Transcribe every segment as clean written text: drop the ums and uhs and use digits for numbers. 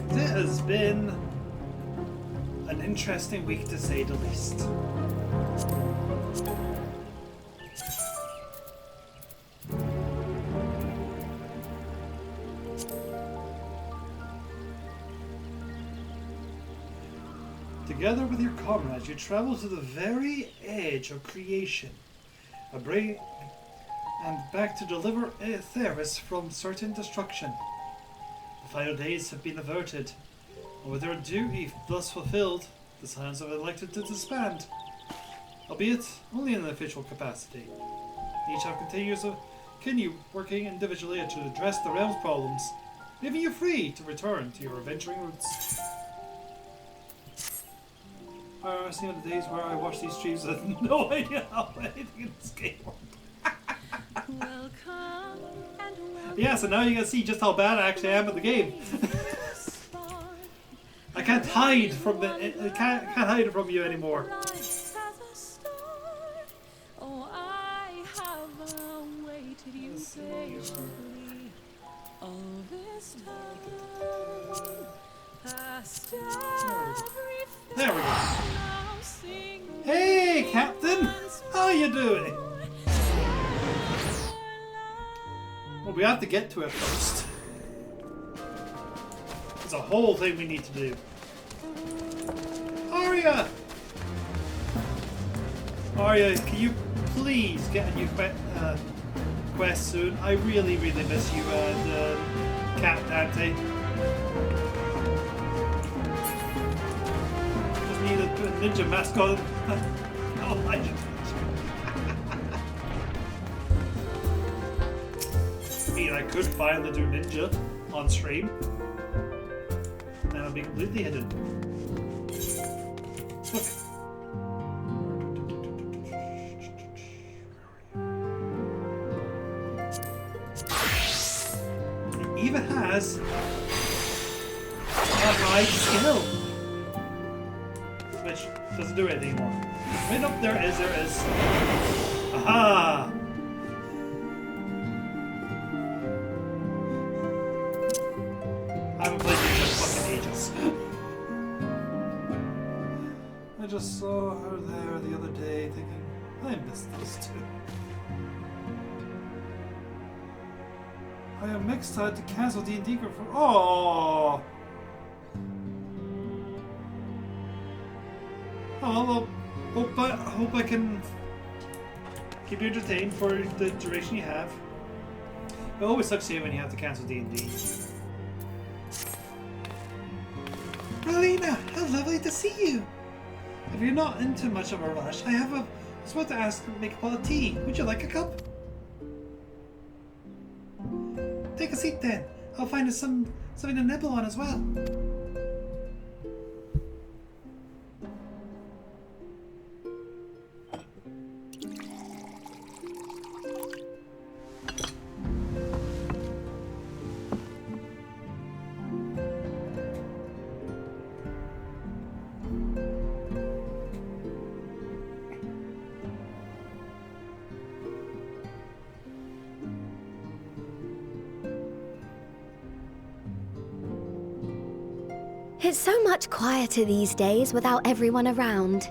It has been an interesting week to say the least. Together with your comrades, you travel to the very edge of creation, and back to deliver Aetheris from certain destruction. The final days have been averted, and with their duty thus fulfilled, the Scions have elected to disband, albeit only in an official capacity. Each have continue working individually to address the realm's problems, leaving you free to return to your adventuring roots. I've seen the days where I watch these streams and have no idea how anything in this game works. Yeah, so now you can see just how bad I actually am at the game. I can't hide from can't hide from you anymore. There we go. Hey, Captain! How you doing? Well, we have to get to it first. There's a whole thing we need to do. Arya! Arya, can you please get a new quest soon? I really, really miss you and Cat Dante. Just need a ninja mascot. Oh, I mean, I could finally do ninja on stream, and I'll be completely hidden. Look. It even has a high skill, which doesn't do anything anymore. Right up there is. Aha! I haven't played it in fucking ages. I just saw her there the other day thinking, I missed this too. I am next time to cancel D&D group for. Oh! Oh, well, hope I can keep you entertained for the duration you have. It always sucks when you have to cancel D&D. Relina, how lovely to see you! If you're not into much of a rush, I was about to ask to make a pot of tea. Would you like a cup? Take a seat then. I'll find us something to nibble on as well. It's so much quieter these days without everyone around.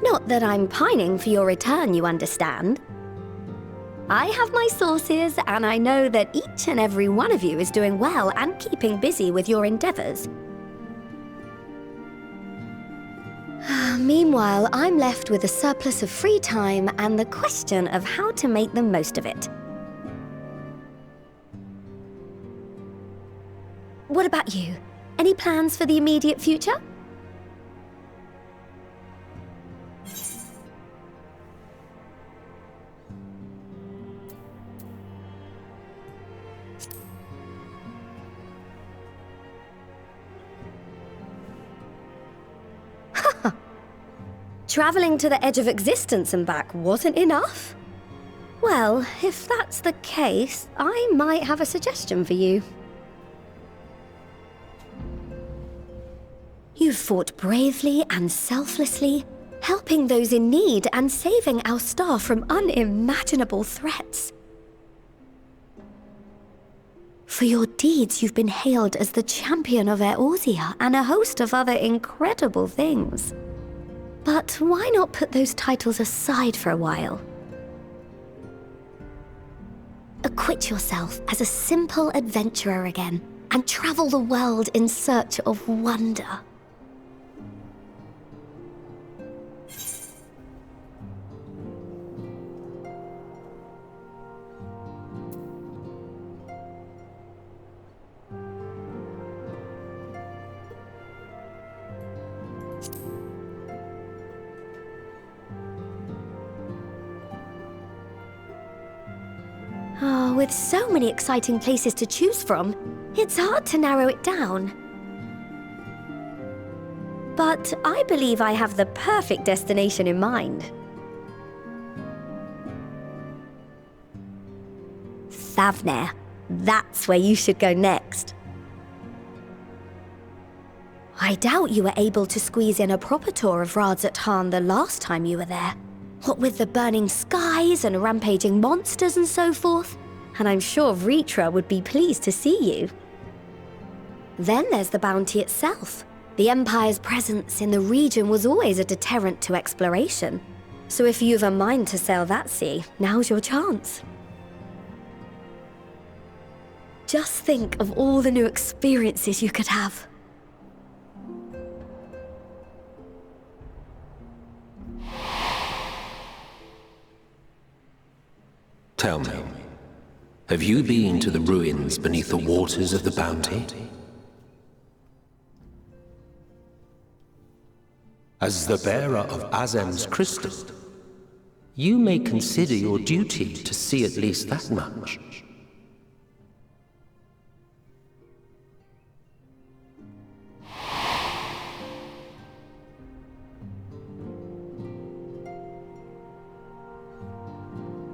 Not that I'm pining for your return, you understand. I have my sources, and I know that each and every one of you is doing well and keeping busy with your endeavors. Meanwhile, I'm left with a surplus of free time and the question of how to make the most of it. What about you? Any plans for the immediate future? Traveling to the edge of existence and back wasn't enough? Well, if that's the case, I might have a suggestion for you. You've fought bravely and selflessly, helping those in need and saving our star from unimaginable threats. For your deeds, you've been hailed as the champion of Eorzea and a host of other incredible things. But why not put those titles aside for a while? Acquit yourself as a simple adventurer again and travel the world in search of wonder. Oh, with so many exciting places to choose from, it's hard to narrow it down. But I believe I have the perfect destination in mind. Thavnair. That's where you should go next. I doubt you were able to squeeze in a proper tour of Radzat the last time you were there. What with the burning skies and rampaging monsters and so forth. And I'm sure Vritra would be pleased to see you. Then there's the bounty itself. The Empire's presence in the region was always a deterrent to exploration. So if you've a mind to sail that sea, now's your chance. Just think of all the new experiences you could have. Tell me, have you been to the ruins beneath the waters of the Bounty? As the bearer of Azem's crystal, you may consider your duty to see at least that much.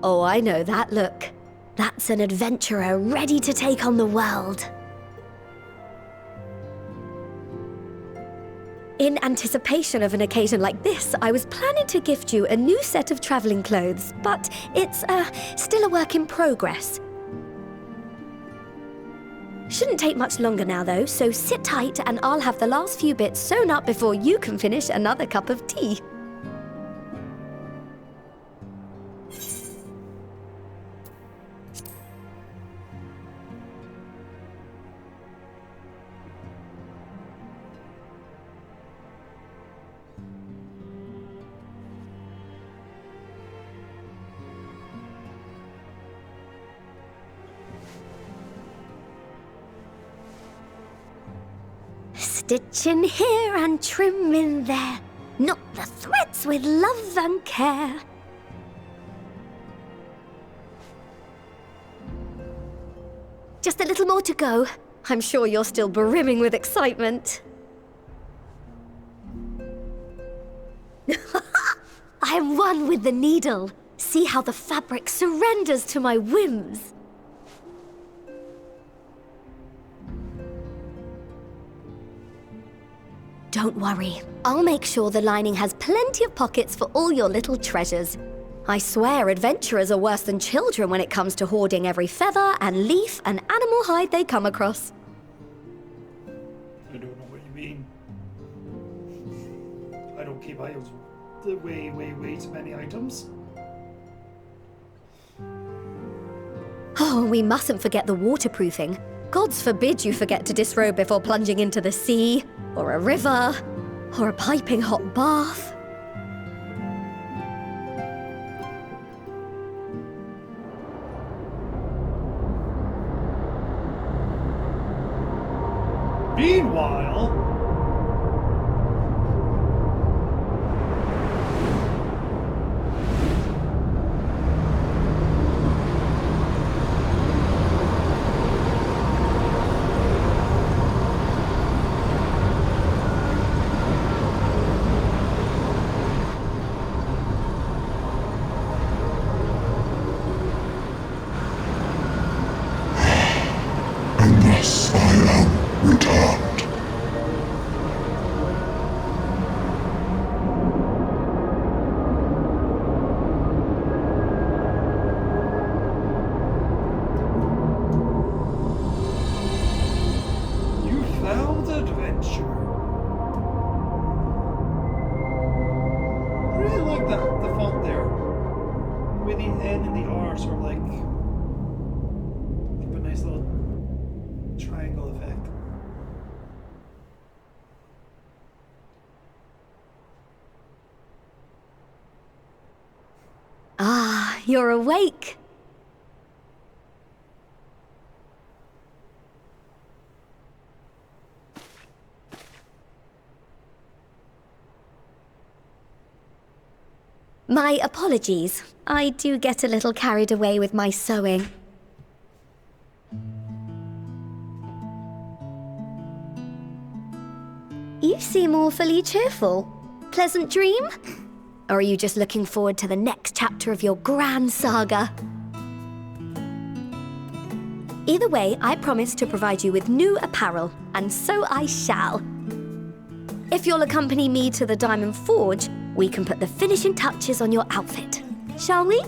Oh, I know that look. That's an adventurer ready to take on the world. In anticipation of an occasion like this, I was planning to gift you a new set of traveling clothes, but it's still a work in progress. Shouldn't take much longer now though, so sit tight and I'll have the last few bits sewn up before you can finish another cup of tea. Stitch in here and trim in there, knot the threads with love and care. Just a little more to go. I'm sure you're still brimming with excitement. I'm one with the needle. See how the fabric surrenders to my whims. Don't worry, I'll make sure the lining has plenty of pockets for all your little treasures. I swear adventurers are worse than children when it comes to hoarding every feather and leaf and animal hide they come across. I don't know what you mean. I don't keep items way too many items. Oh, we mustn't forget the waterproofing. Gods forbid you forget to disrobe before plunging into the sea, or a river, or a piping hot bath. Meanwhile... And thus I am returned. you're awake. My apologies. I do get a little carried away with my sewing. You seem awfully cheerful. Pleasant dream? Or are you just looking forward to the next chapter of your grand saga? Either way, I promise to provide you with new apparel, and so I shall. If you'll accompany me to the Diamond Forge, we can put the finishing touches on your outfit. Shall we?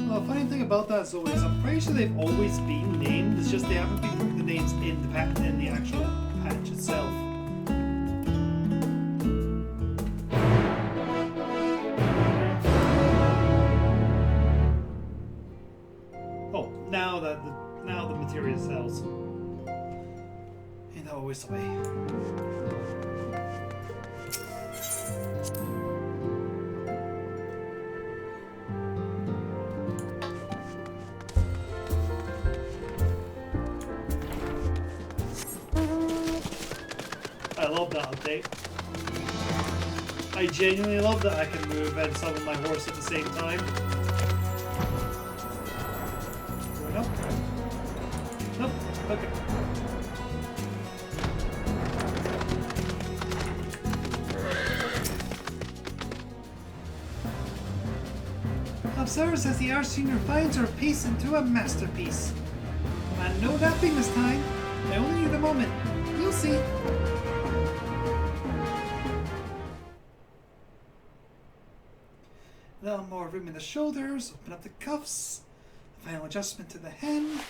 Well, the funny thing about that, Zoe, is I'm pretty sure they've always been named. It's just they haven't been putting the names in the actual patch itself. Oh, now the material sells. Ain't that always the way? I love that update. I genuinely love that I can move and summon my horse at the same time. Going up? Nope. Okay. Observer says the Arsenal refines her piece into a masterpiece. And no napping this time. I only need a moment. You'll see. A little more room in the shoulders, open up the cuffs, a final adjustment to the hem.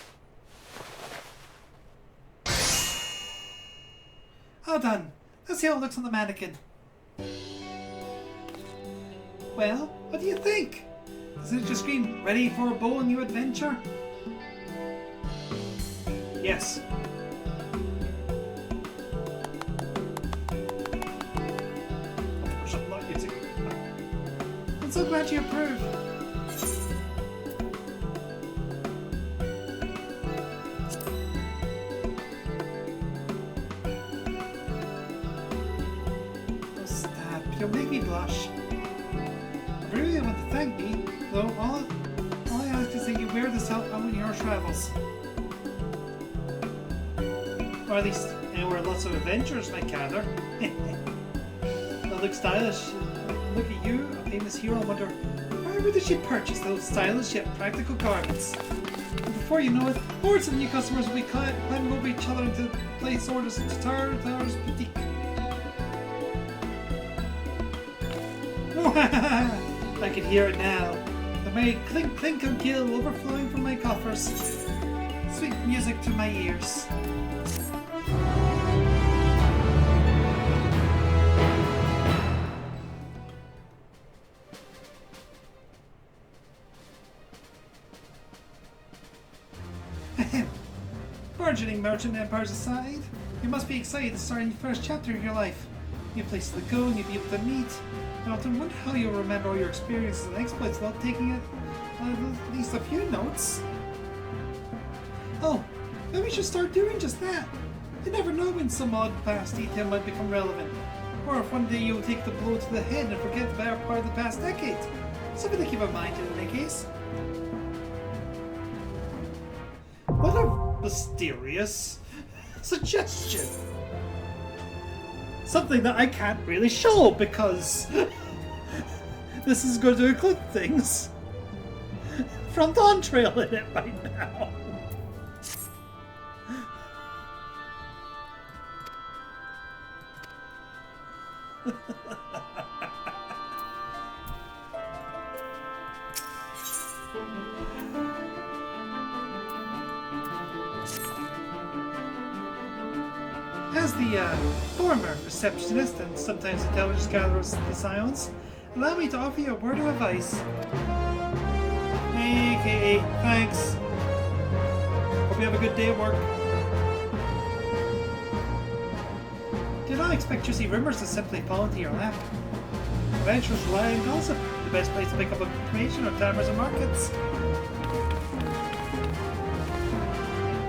All done. Let's see how it looks on the mannequin. Well, what do you think? Does it just scream, ready for a bold new adventure? Yes. I'm so glad you approve. Oh, stop. You'll make me blush. I really want to thank me, though all I ask is that you wear this out on your travels. Or at least anywhere lots of adventures might gather. That looks stylish. Look at you, a famous hero, and wonder, where did she purchase those stylish yet practical garments? And before you know it, hordes of new customers will be climbing over each other to place orders into Tara's boutique. I can hear it now. The merry clink clink of gil overflowing from my coffers. Sweet music to my ears. Burgeoning merchant empires aside, you must be excited to start a first chapter of your life. New places to go, new people to meet. I often wonder how you'll remember all your experiences and exploits without taking at least a few notes. Oh, maybe we should start doing just that. You never know when some odd past detail might become relevant. Or if one day you'll take the blow to the head and forget the better part of the past decade. Something to keep in mind in any case. What a mysterious suggestion. Something that I can't really show because this is going to include things from Dawn Trail in it right now. As the former receptionist and sometimes intelligence gatherer of the Scions, allow me to offer you a word of advice. AKA, thanks. Hope you have a good day at work. Do not expect juicy rumors to simply fall into your lap. Adventurers rely on gossip. The best place to pick up information are taverns and markets.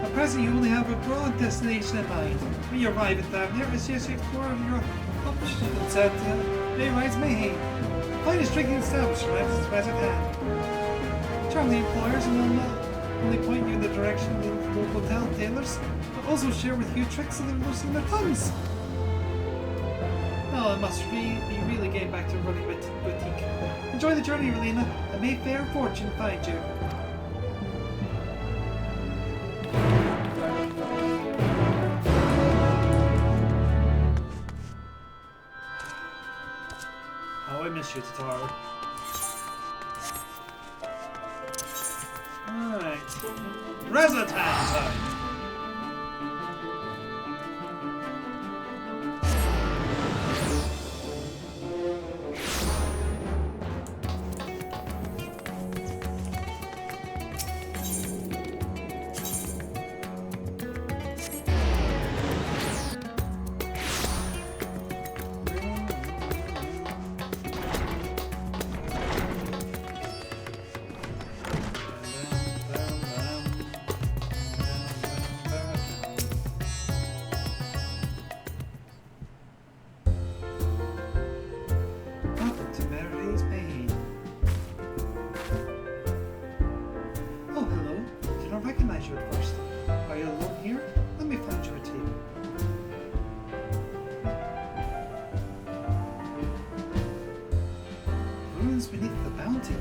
At present, you only have a broad destination in mind. When you arrive at Tavernir, it's just to explore your options at Mayride's Mayhem. Finest drinking establishment is at hand. Charm the employers and they'll only point you in the direction of the local tailors, but also share with you tricks of them losing their tongues. Well, I must be really getting back to running a boutique. Enjoy the journey, Relina, and may fair fortune find you. Oh, I miss you, Tataru. Alright. Resotan time! Beneath the bounty.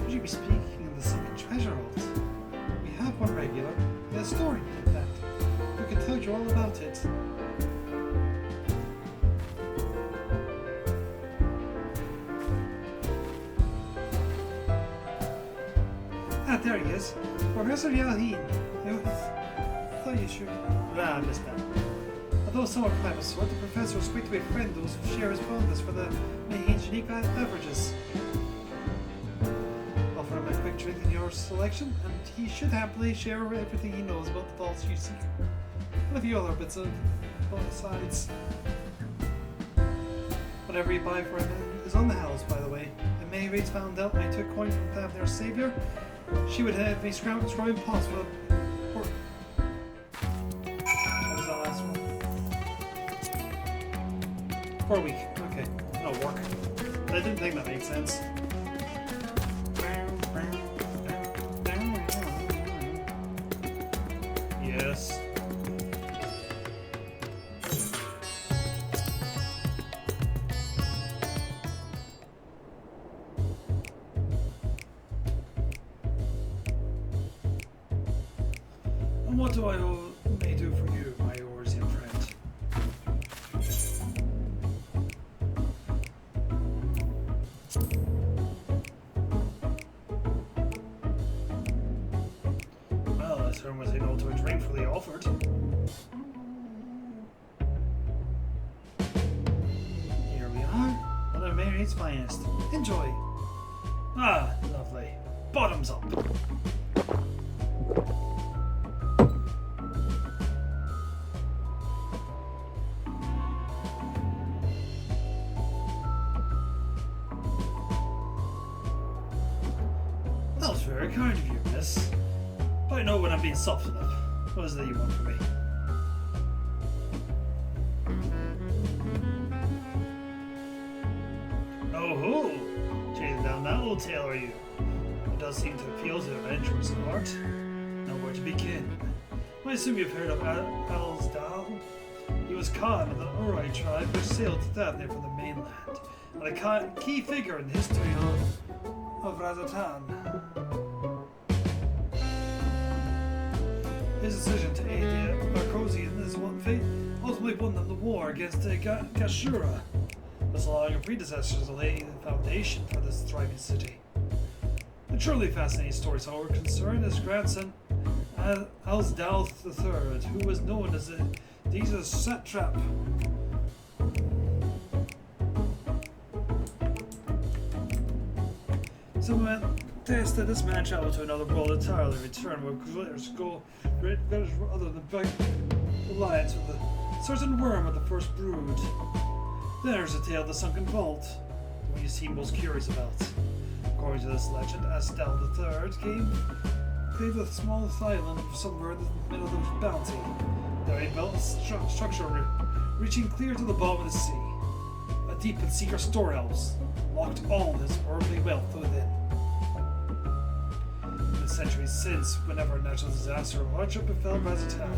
Could you be speaking of the secret treasure vault? We have one regular and a story in fact. We can tell you all about it. Ah, there he is. Professor Yahin. I thought you should. Ah, I missed that. Although somewhat premature, the professor was quick to befriend those who share his fondness for the Mayhane's unique beverages. Offer him a quick drink in your selection, and he should happily share everything he knows about the vaults you seek. And a few other bits of both sides. Whatever you buy for him is on the house, by the way. And Mayraid's found out I took coin from Tavernir's savior. She would have me scrubbing pots for what was the last one? For a week. Okay. No work. I didn't think that made sense. Yes. And what do I may do for you, my Orsian friend? Was say no to a drink fully offered. Here we are, one of Mary's finest. Enjoy. Ah, lovely. Bottoms up. That was very kind of you, miss. I know when I'm being soft enough. What is it that you want from me? Oh ho! Chasing down that old tale, are you? It does seem to appeal to adventurers in art. Now where to begin? I assume you've heard of Alsdal. He was caught in the Uri tribe which sailed to Thavnir from the mainland, and a key figure in the history of Razatan. His decision to aid the Marcosian is what fate ultimately won them the war against the Gashura, thus allowing your predecessors to lay the foundation for this thriving city. The truly fascinating stories, however, concern his grandson Alsdal III, who was known as the Disa Satrap. Someone tested this man traveled to another world entirely, return where glitters go other than big alliance with the certain worm of the first brood. There's a tale of the sunken vault, the one you seem most curious about. According to this legend, Astel III claimed a small island somewhere in the middle of the bounty. There he built a structure reaching clear to the bottom of the sea. A deep and secret storehouse locked all his earthly wealth within. In the centuries since, whenever a natural disaster or hardship befell Razatan,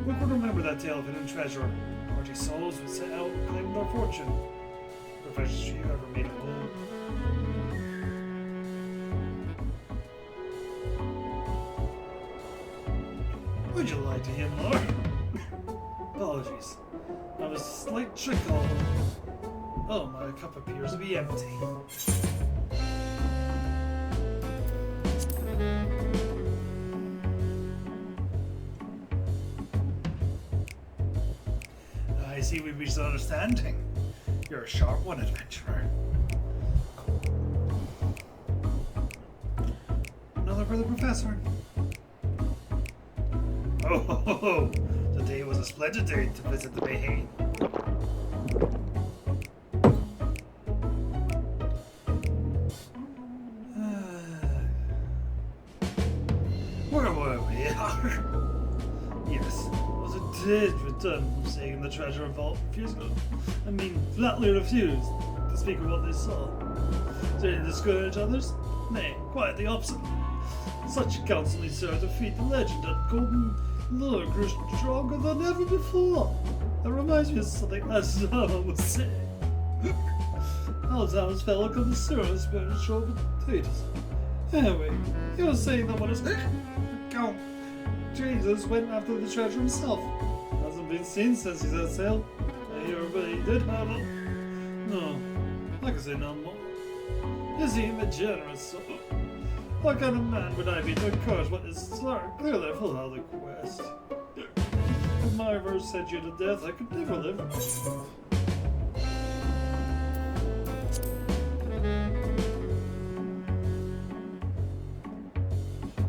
who could remember that tale of hidden treasure? Party souls would set out and claim their fortune. Professor, you ever made a home? Would you like to hear more? Apologies. I was a slight trickle. Oh, my cup appears to be empty. I see we've reached an understanding. You're a sharp one, adventurer. Another for the professor. Oh, today was a splendid day to visit the Mayhain. Where were we? Yes, it was a did return from seeing the treasure vault. Flatly refused to speak of what they saw. Did they discourage others? Nay, quite the opposite. Such counseling served to feed the legend that Golden Lure grew stronger than ever before. That reminds me of something Azama was saying. Alzheimer's fellow connoisseur of spiritual potatoes. Anyway, he was saying that when his Count Jesus went after the treasure himself. Hasn't been seen since he set sail. I hear but he did have it. No, I can say no more. Is he a generous soul? What kind of man would I be to encourage what is clearly a full-hearted quest? If my verse sent you to death, I could never live.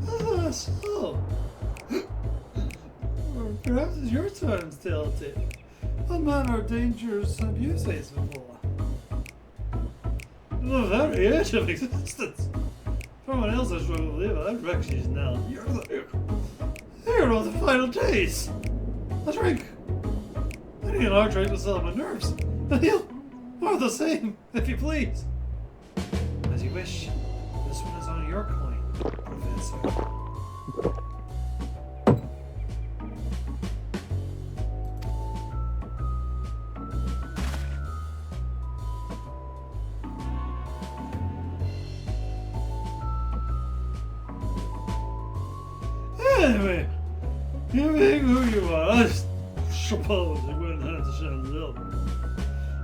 Ah, so. Or perhaps it's your turn, Telltale. What manner of dangers have you faced before? The very edge of existence. Someone else I struggle to live, I'd recognize now. You're the hero of the final days. A drink. I need an hard drink to settle my nerves. A heal. Or the same, if you please. As you wish. This one is on your coin, Professor. Anyway, you being who you are, I suppose you wouldn't have to share a little.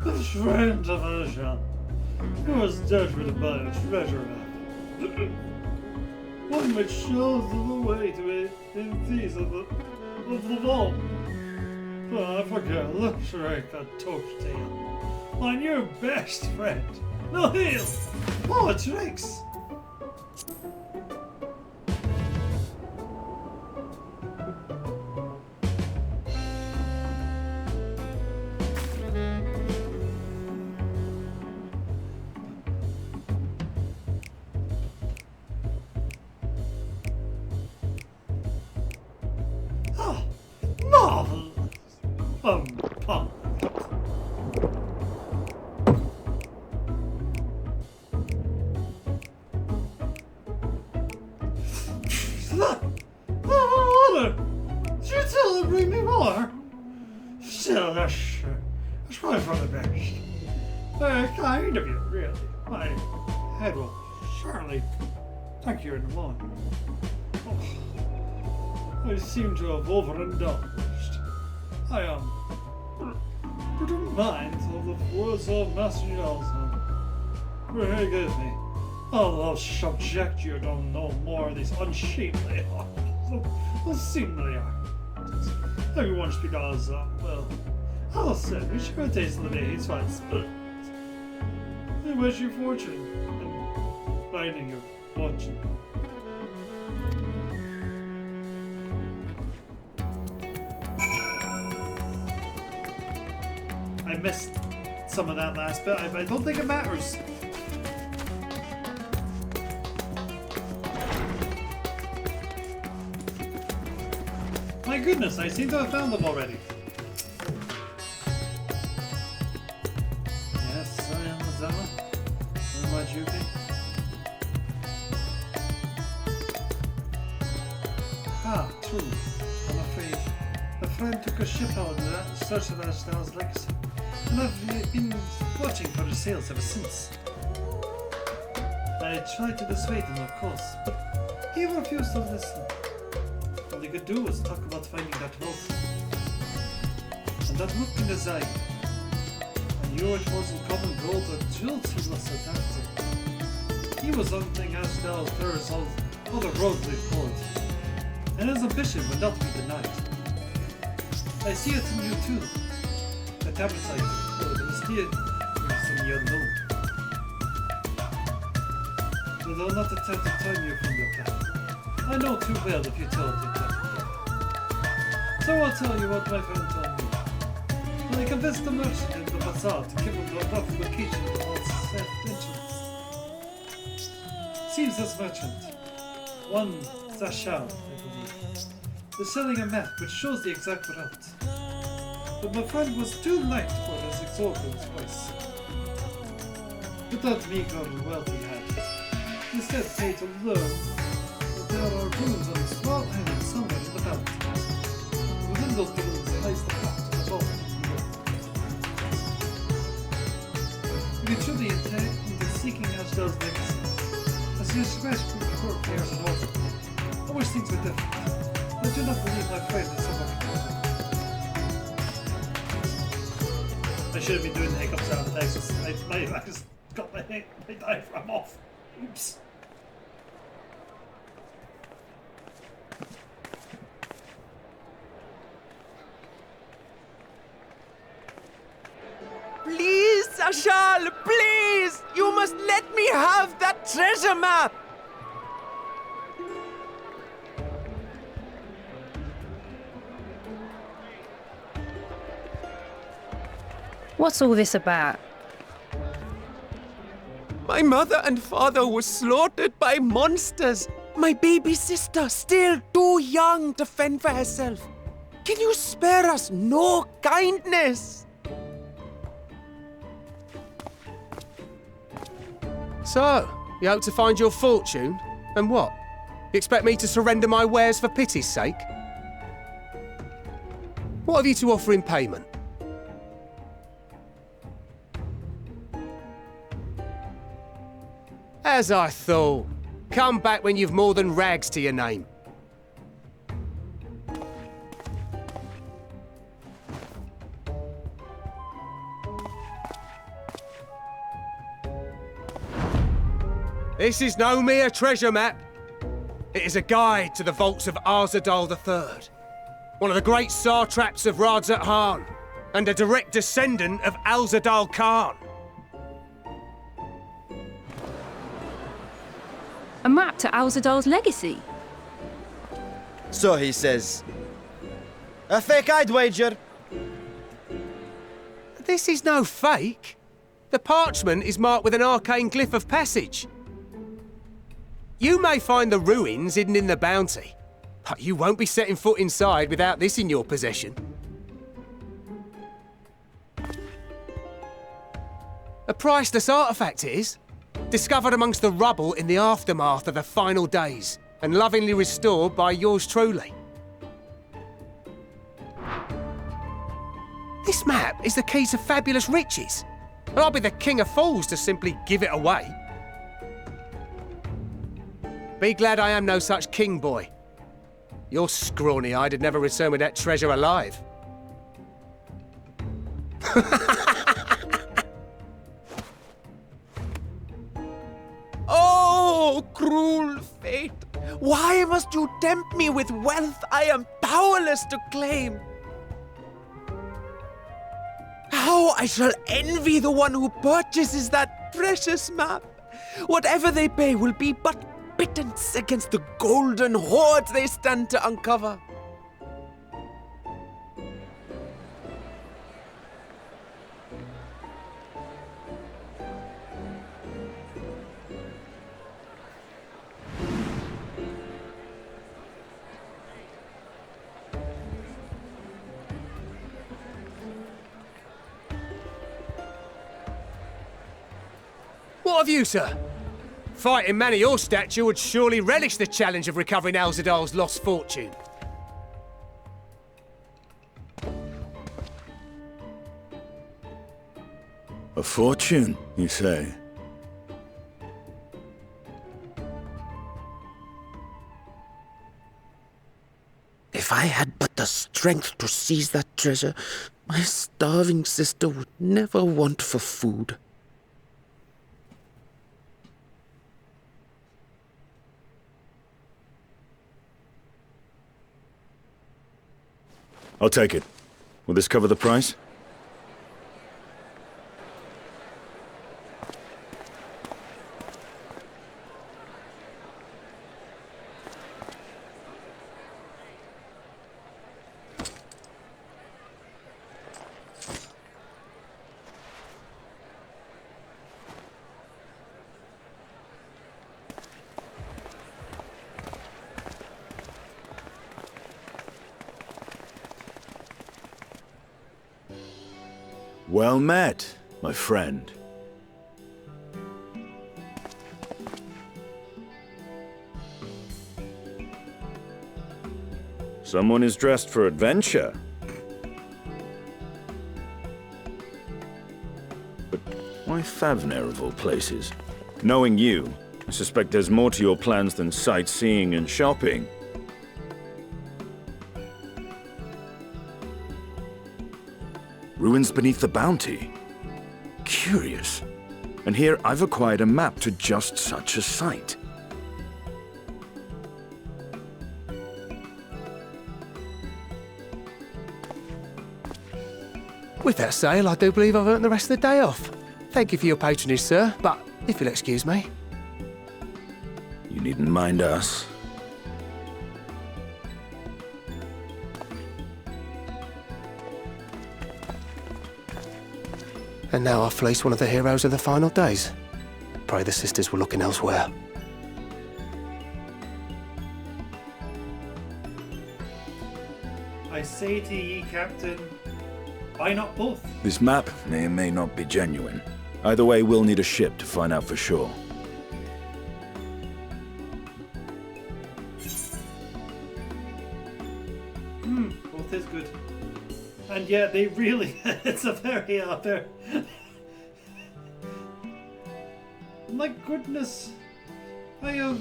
The friend of Ajan, who was desperate to buy a treasure map. One which shows the way to it in peace of the vault. But I forget, look straight that torch tail. My new best friend. No heal. More tricks. Pump. Water! Did you tell her to bring me more? Still, that's probably for the best. Very kind of you, really. My head will surely thank you in the morning. Oh, I seem to have overindulged. I am pretty mindful of the words of Master Nelson. Forgive me. I'll subject you to no more of these unseemly unseemly acts. Everyone should because, well, I'll say we sure taste the days fine spirit. I wish you fortune in finding your fortune. I missed some of that last bit. I don't think it matters. My goodness, I seem to have found them already. Yes, I am Zama. Where am I, Juki? Ah, true. I'm afraid. A friend took a ship out in search of Ashdal's legacy, and I've been watching for the sales ever since. I tried to dissuade him, of course, but he refused to listen. All he could do was talk about finding that wealth. And that look in his eye. I knew it wasn't common gold or jewels he was after. He was hunting Ashdal Thurs all the roads they've poured, and his ambition would not be denied. I see it in you too. That appetite for the mysterious and the unknown. Although not attempt to turn you from your path. I know too well the futility of that. So I'll tell you what my friend told me. When I convinced the merchant in the bazaar to give him the rough location of the vault's entrance. Seems this merchant, one Zashal, I believe, is selling a map which shows the exact route. But my friend was too light for his exorbitant price. Without meager wealth he had, instead paid to learn that there are ruins on a small island somewhere in the mountains. Within those ruins lies the path to the vault. If you truly intend into seeking Ashdal's legacy, as you expressed before affairs and all, I wish things were different. I do not believe my friend is somebody important. I shouldn't be doing the hiccup sound effects. I just got my diaphragm off. Oops. Please, Ashal, please! You must let me have that treasure map! What's all this about? My mother and father were slaughtered by monsters. My baby sister, still too young to fend for herself. Can you spare us no kindness? So, you hope to find your fortune? And what? You expect me to surrender my wares for pity's sake? What have you to offer in payment? As I thought. Come back when you've more than rags to your name. This is no mere treasure map. It is a guide to the vaults of Arzadal III, one of the great satraps of Radzat Khan, and a direct descendant of Alzadal Khan. A map to Alzadal's legacy? So he says. A fake, I'd wager. This is no fake. The parchment is marked with an arcane glyph of passage. You may find the ruins hidden in the bounty, but you won't be setting foot inside without this in your possession. A priceless artifact it is, discovered amongst the rubble in the aftermath of the final days, and lovingly restored by yours truly. This map is the key to fabulous riches, and I'll be the king of fools to simply give it away. Be glad I am no such king, boy. Your scrawny-eyed had never return with that treasure alive. Oh, cruel fate! Why must you tempt me with wealth I am powerless to claim? How I shall envy the one who purchases that precious map! Whatever they pay will be but pittance against the golden hoards they stand to uncover. What of you, sir? Fighting man of your stature would surely relish the challenge of recovering Alzadal's lost fortune. A fortune, you say? If I had but the strength to seize that treasure, my starving sister would never want for food. I'll take it. Will this cover the price? Well met, my friend. Someone is dressed for adventure. But why Favner of all places? Knowing you, I suspect there's more to your plans than sightseeing and shopping. Ruins beneath the Bounty. Curious. And here I've acquired a map to just such a site. With that sale, I do believe I've earned the rest of the day off. Thank you for your patronage, sir, but if you'll excuse me. You needn't mind us. And now I've fleeced one of the heroes of the final days. Pray the sisters were looking elsewhere. I say to ye, Captain, why not both? This map may or may not be genuine. Either way, we'll need a ship to find out for sure. Both is good. And yeah, they really, it's a very out there. My goodness. I have,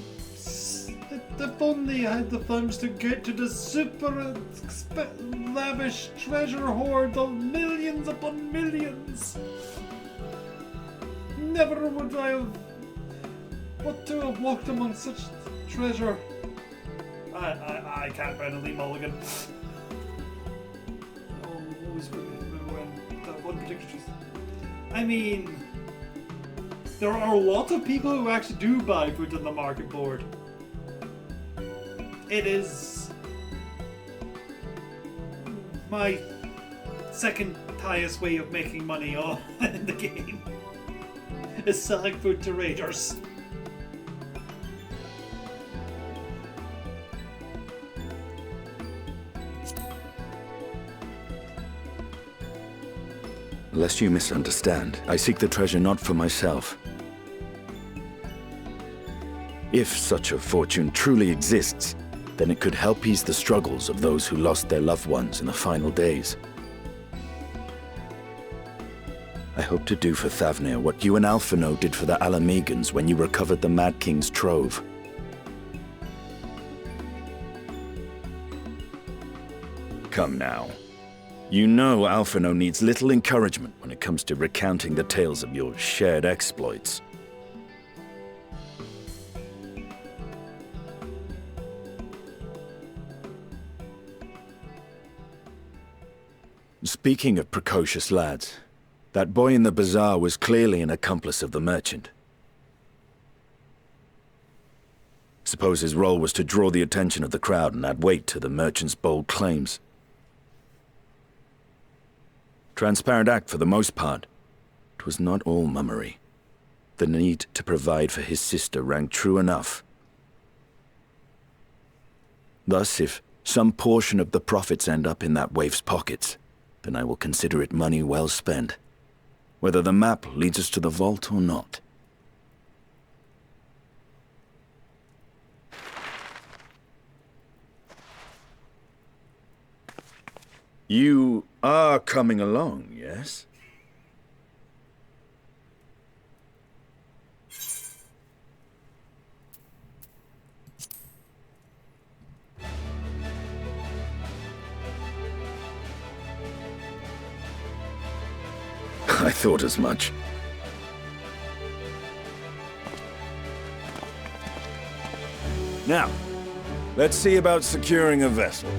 if only I had the funds to get to the super lavish treasure hoard of millions upon millions. Never would I have, what to have walked among such treasure. I can't randomly mulligan. Always remember when that one particular choice. I mean, there are a lot of people who actually do buy food on the market board. It is my second highest way of making money in the game. Is selling food to raiders. Lest you misunderstand, I seek the treasure not for myself. If such a fortune truly exists, then it could help ease the struggles of those who lost their loved ones in the final days. I hope to do for Thavnir what you and Alphino did for the Alamegans when you recovered the Mad King's trove. Come now. You know Alphino needs little encouragement when it comes to recounting the tales of your shared exploits. Speaking of precocious lads, that boy in the bazaar was clearly an accomplice of the merchant. Suppose his role was to draw the attention of the crowd and add weight to the merchant's bold claims. Transparent act for the most part. It was not all mummery. The need to provide for his sister rang true enough. Thus, if some portion of the profits end up in that waif's pockets, then I will consider it money well spent, whether the map leads us to the vault or not. You are coming along, yes? I thought as much. Now, let's see about securing a vessel.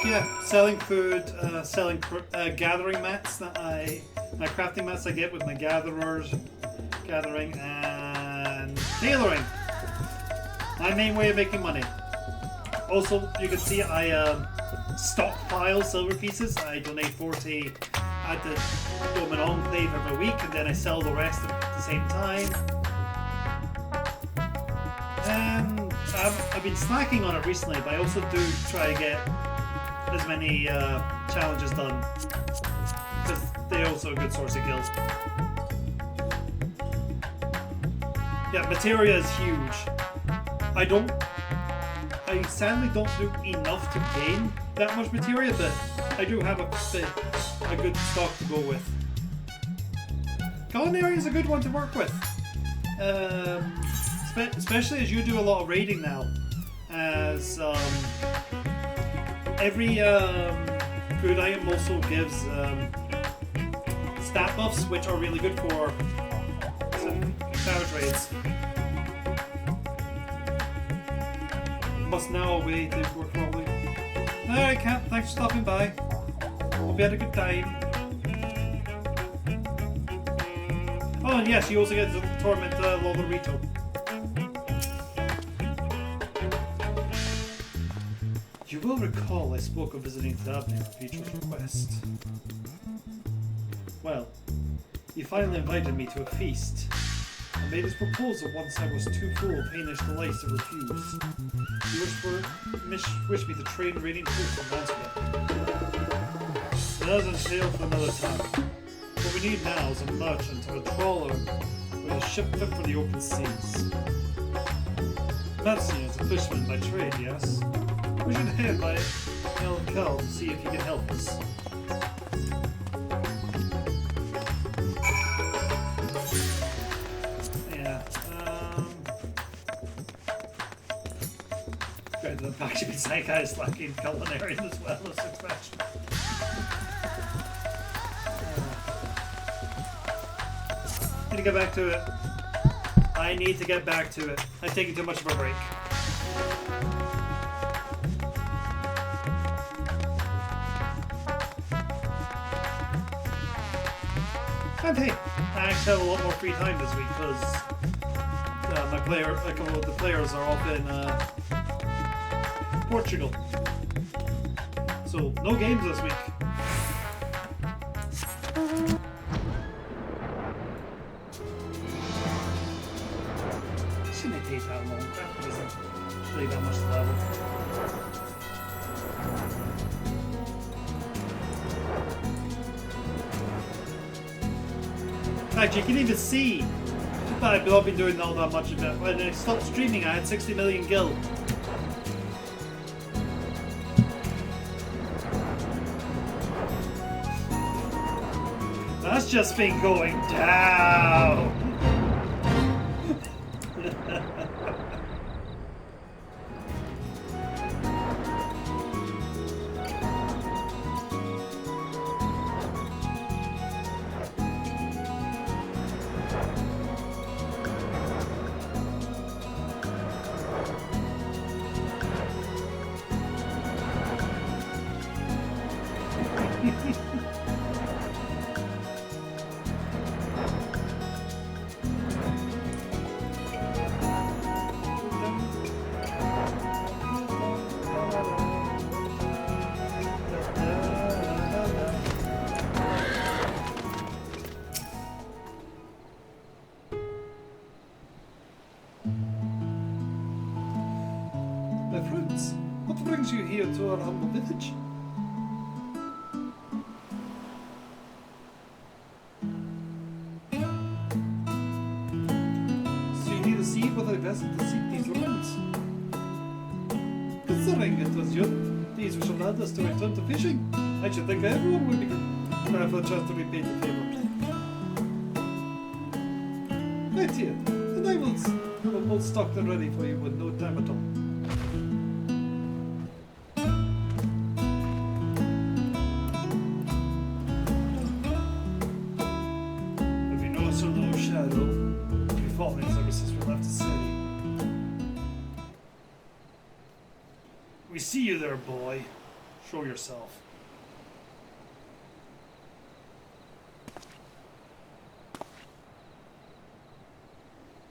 Yeah, selling food, selling gathering mats my crafting mats I get with my gathering, and tailoring. My main way of making money. Also, you can see I stockpile silver pieces. I donate 40 at the Domin Enclave every week, and then I sell the rest at the same time. And I've been slacking on it recently, but I also do try to get as many challenges done, because they're also a good source of guild. Yeah, materia is huge. I sadly don't do enough to gain that much materia, but I do have a good stock to go with. Culinary is a good one to work with, especially as you do a lot of raiding now, as every food item also gives stat buffs, which are really good for savage raids. Must now away to work probably. Alright, Cat, thanks for stopping by. Hope you had a good time. Oh, and yes, you also get the Torment Lolorito. You will recall I spoke of visiting Thabne at Vitro's request. Well, he finally invited me to a feast. I made his proposal once I was too full of Hainish delights to refuse. He wished me to train raiding food from Mansfield. It doesn't sail for another time. What we need now is a merchant or a trawler with a ship fit for the open seas. Mansfield is a fisherman by trade, yes? We should head by El Cal to see if he can help us. Yeah, granted, I've actually been saying guys lacking culinary as well as expansion. Need to get back to it. I need to get back to it. I'm taking too much of a break. And hey, I actually have a lot more free time this week because a couple of the players are off in Portugal. So no games this week. Shouldn't take that long. That doesn't really that much to level. Actually, you can even see that I've not been doing all that much of it. When I stopped streaming, I had 60 million gil. That's just been going down. My friends, what brings you here to our humble village? So you need to see whether I best to seek these ruins. Considering it was your deeds which allowed us to return to fishing, I should think everyone would be grateful just to repay the favor. Right here, the diamonds will both stocked and ready for you with no time at all. Have you noticed a little shadow? We've fallen ever since we left the city. We see you there, boy. Show yourself.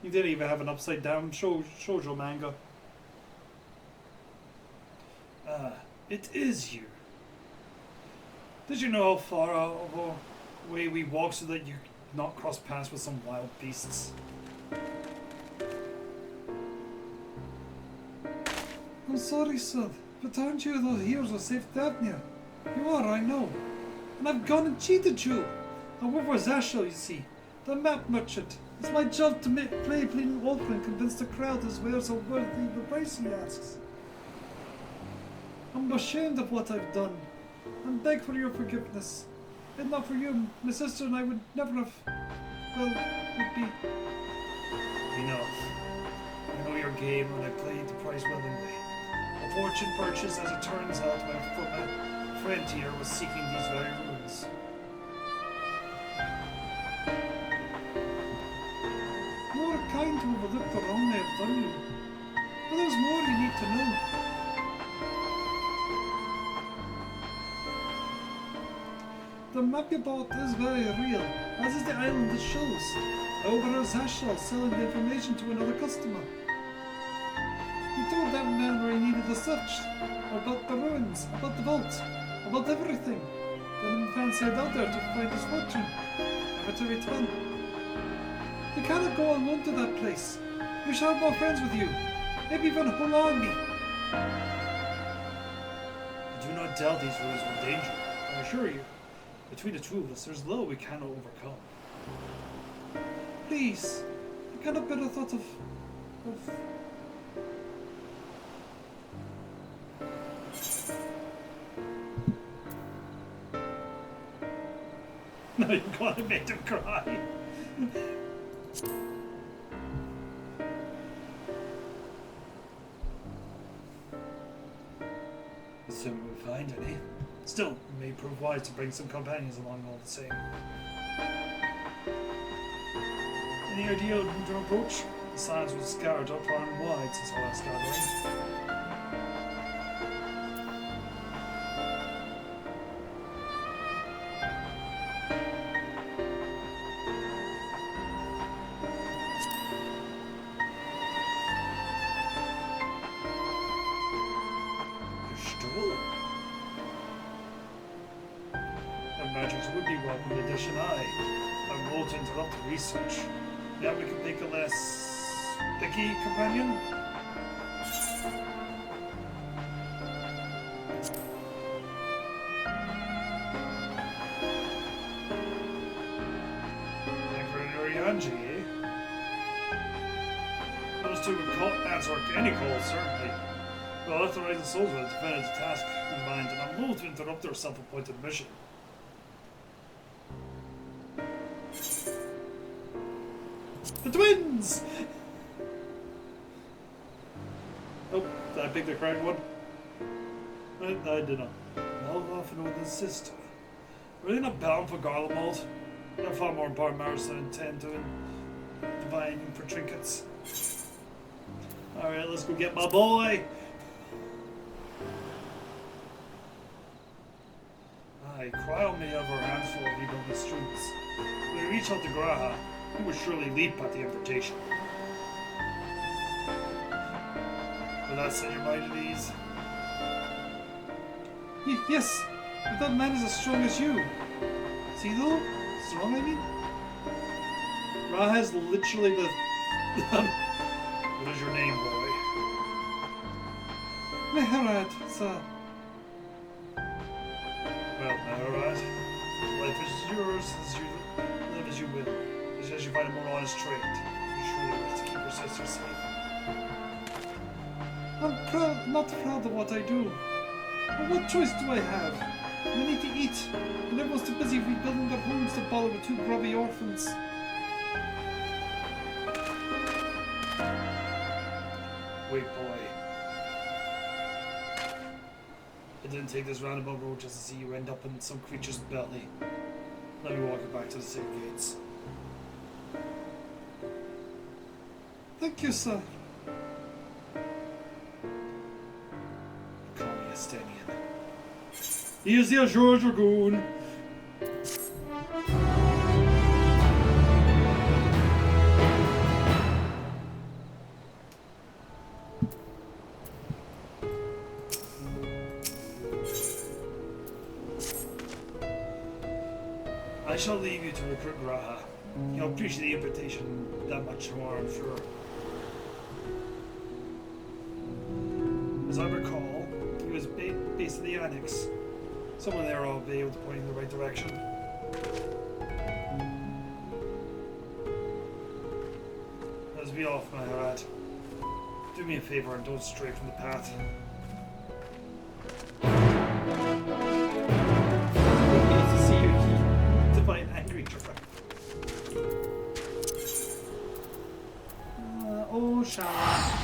You didn't even have an upside down shoujo manga. It is you. Did you know how far away we walk so that you not cross paths with some wild beasts? I'm sorry, son, but aren't you those heroes of safe Daphnia? You are, I know. And I've gone and cheated you. I work for Zashel, you see, the map merchant. It's my job to play Bleeding Wolf and convince the crowd his wares are worthy the price he asks. I'm ashamed of what I've done, and beg for your forgiveness. If not for you, my sister and I would never have, well, would be... Enough. I know your game and I played the price willingly. A fortune purchased, as it turns out, from a friend here was seeking these very ruins. You are kind to overlook the wrong I have done you. But there's more you need to know. The map you bought is very real, as is the island it shows. However, Zashel selling the information to another customer. He told that man where he needed the search, about the ruins, about the vault, about everything. Then the man sailed out there to find his fortune, never to return. You cannot go alone to that place. You shall have more friends with you, maybe even a whole army. I do not doubt these ruins will danger, I assure you. Between the two of us, there's little we cannot overcome. Please, I cannot bear the thought of... Now you're gonna make him cry. Assuming we find any. Still, it may prove wise to bring some companions along all the same. Any idea of who to approach? The signs were scattered up far and wide since our last gathering. Magics would be welcome addition. I rolled to interrupt the research. Yeah, we can make a less picky companion. Yanji, eh? Those two would answer any call, certainly. Well, authorized the souls with a definitive task in mind, and I'm loath to interrupt their self-appointed mission. The twins! Oh, did I pick the correct one? I did not. Well, often with his sister. Really not bound for Garlemald. They're far more important matters than intend to dividing for trinkets. Alright, let's go get my boy! Aye, Cryle may have her hands full of leaving the streets. When we reach out to Graha, he would surely leap at the invitation. Will that set your mind at ease? Yes! But that man is as strong as you. See though? Strong, I mean? Graha is literally the... What is your name, boy? Meherad, sir. Well, Meherad, life is yours as you live as you will. As you find a more honest trade, you surely wish to keep your sister safe. I'm not proud of what I do. But what choice do I have? I need to eat, and everyone's too busy rebuilding their homes to bother with two grubby orphans. Wait, boy. I didn't take this roundabout road just to see you end up in some creature's belly. Let me walk you back to the city gates. Thank you, sir. Call me a Estonian. Here's the Azure Dragoon. I shall leave you to recruit Graha. You'll appreciate the invitation that much more, I'm sure. As I recall, he was based in the Annex. Someone there will be able to point in the right direction. Let's be off, Maharaj. Do me a favor and don't stray from the path. Nice to see you, divine angry giraffe. Oh, Shala.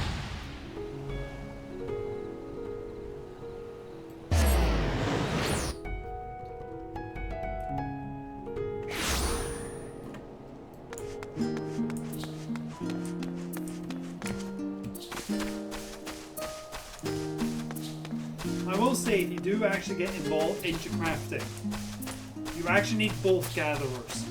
If you do actually get involved into crafting, you actually need both gatherers.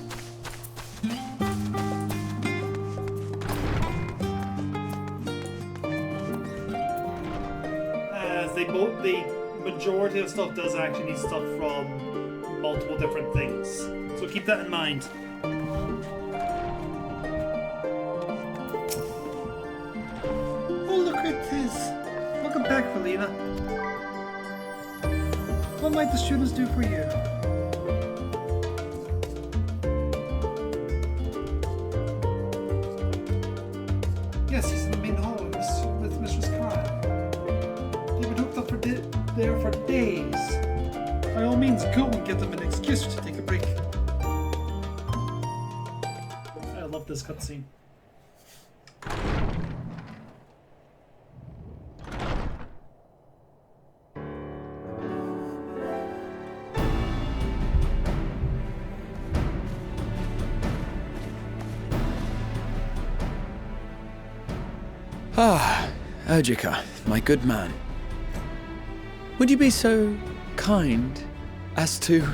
As the majority of stuff does actually need stuff from multiple different things. So keep that in mind. Oh, look at this. Welcome back, Felina. What might the students do for you? Yes, he's in the main hall with Mistress Kyle. They've been hooked up there for days. By all means, go and give them an excuse to take a break. I love this cutscene. Ah, Urgica, my good man. Would you be so kind as to...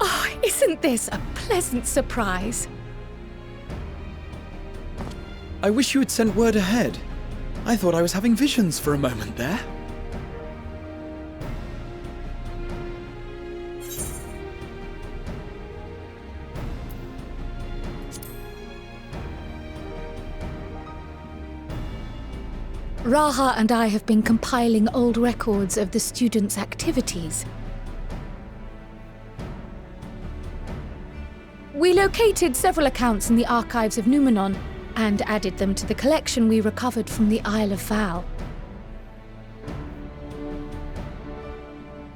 Oh, isn't this a pleasant surprise? I wish you had sent word ahead. I thought I was having visions for a moment there. Raha and I have been compiling old records of the students' activities. We located several accounts in the archives of Numenon and added them to the collection we recovered from the Isle of Val.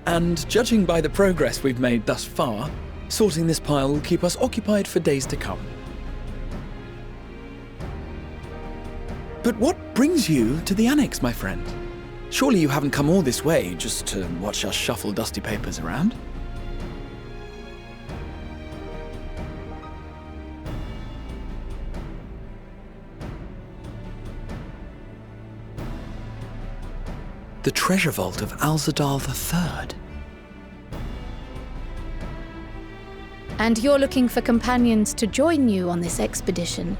And judging by the progress we've made thus far, sorting this pile will keep us occupied for days to come. But what brings you to the Annex, my friend? Surely you haven't come all this way just to watch us shuffle dusty papers around? The treasure vault of Alzadal III. And you're looking for companions to join you on this expedition.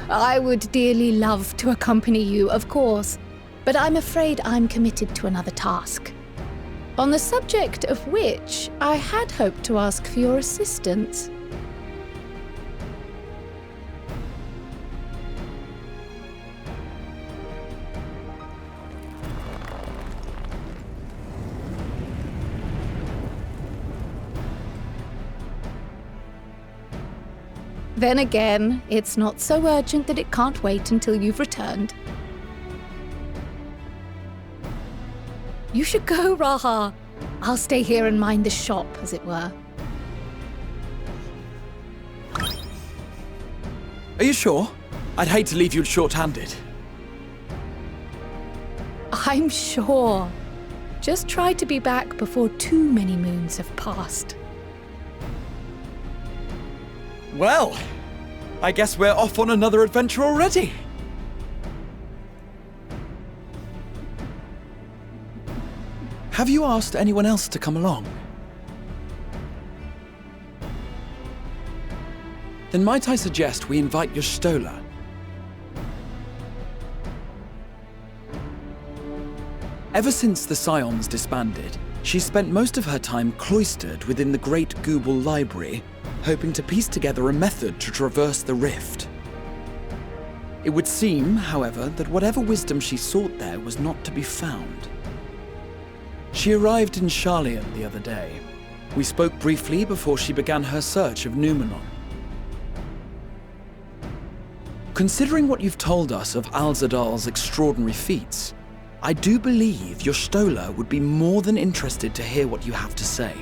I would dearly love to accompany you, of course, but I'm afraid I'm committed to another task. On the subject of which I had hoped to ask for your assistance. Then again, it's not so urgent that it can't wait until you've returned. You should go, Raha. I'll stay here and mind the shop, as it were. Are you sure? I'd hate to leave you short-handed. I'm sure. Just try to be back before too many moons have passed. Well, I guess we're off on another adventure already. Have you asked anyone else to come along? Then might I suggest we invite your Stola? Ever since the Scions disbanded, she's spent most of her time cloistered within the Great Gooble Library, hoping to piece together a method to traverse the rift. It would seem, however, that whatever wisdom she sought there was not to be found. She arrived in Charlian the other day. We spoke briefly before she began her search of Numenon. Considering what you've told us of Alzadal's extraordinary feats, I do believe your Stola would be more than interested to hear what you have to say.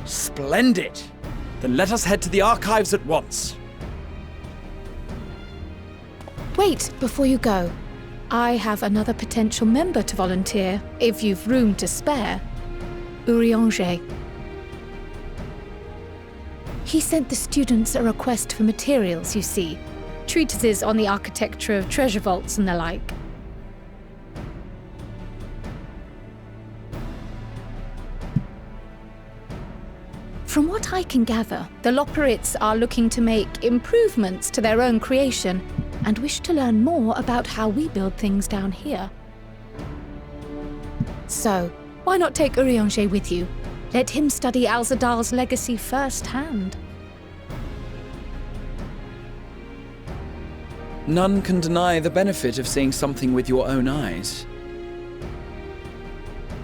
Splendid! Then let us head to the archives at once. Wait, before you go. I have another potential member to volunteer, if you've room to spare. Urianger. He sent the students a request for materials, you see. Treatises on the architecture of treasure vaults and the like. From what I can gather, the Loporrits are looking to make improvements to their own creation and wish to learn more about how we build things down here. So, why not take Urianger with you? Let him study Alzadal's legacy firsthand. None can deny the benefit of seeing something with your own eyes.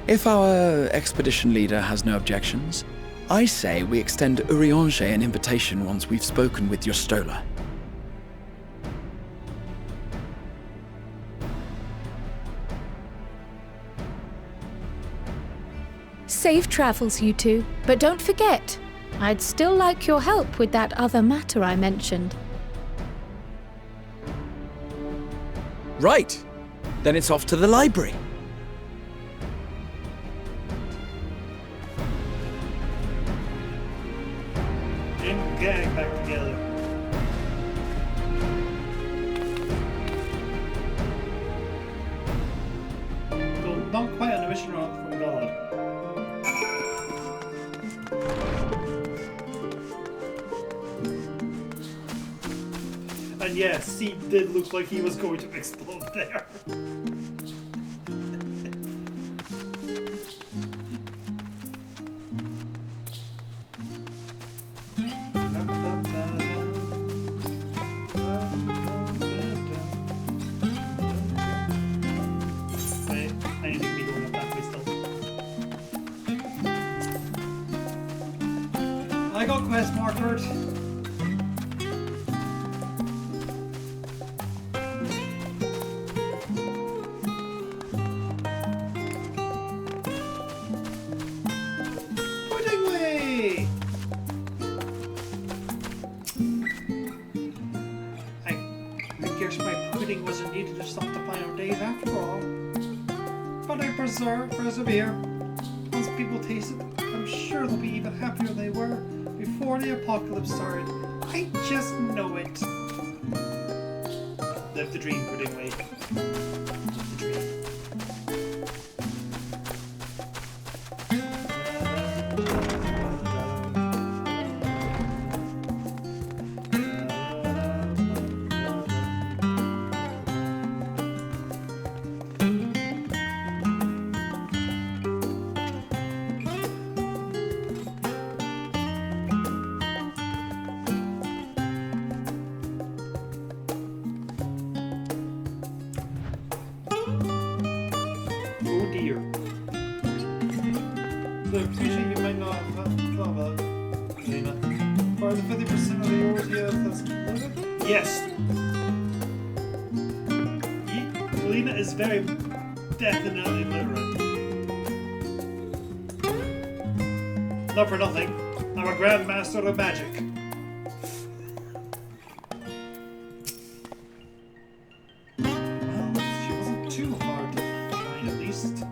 If our expedition leader has no objections, I say we extend Urianger an invitation once we've spoken with your Stola. Safe travels, you two. But don't forget, I'd still like your help with that other matter I mentioned. Right. Then it's off to the library. Gang back together. Though not quite on a mission from God. And yes, Seed did look like he was going to explode there. I got quest markered. Pudding way! I guess my pudding wasn't needed to stop the final days after all. But I persevere. Once people taste it, I'm sure they'll be even happier than they were before the apocalypse started. I just know it. Live the dream, Pudding Way. Live the dream. the cliche you might not have thought about, Lena. Or the 50% of the orgy that's limited? Yes. Lena is very definitely literate. Not for nothing, I'm a grandmaster of magic. Well, she wasn't too hard to find, at least.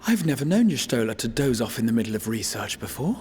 I've never known Y'shtola to doze off in the middle of research before.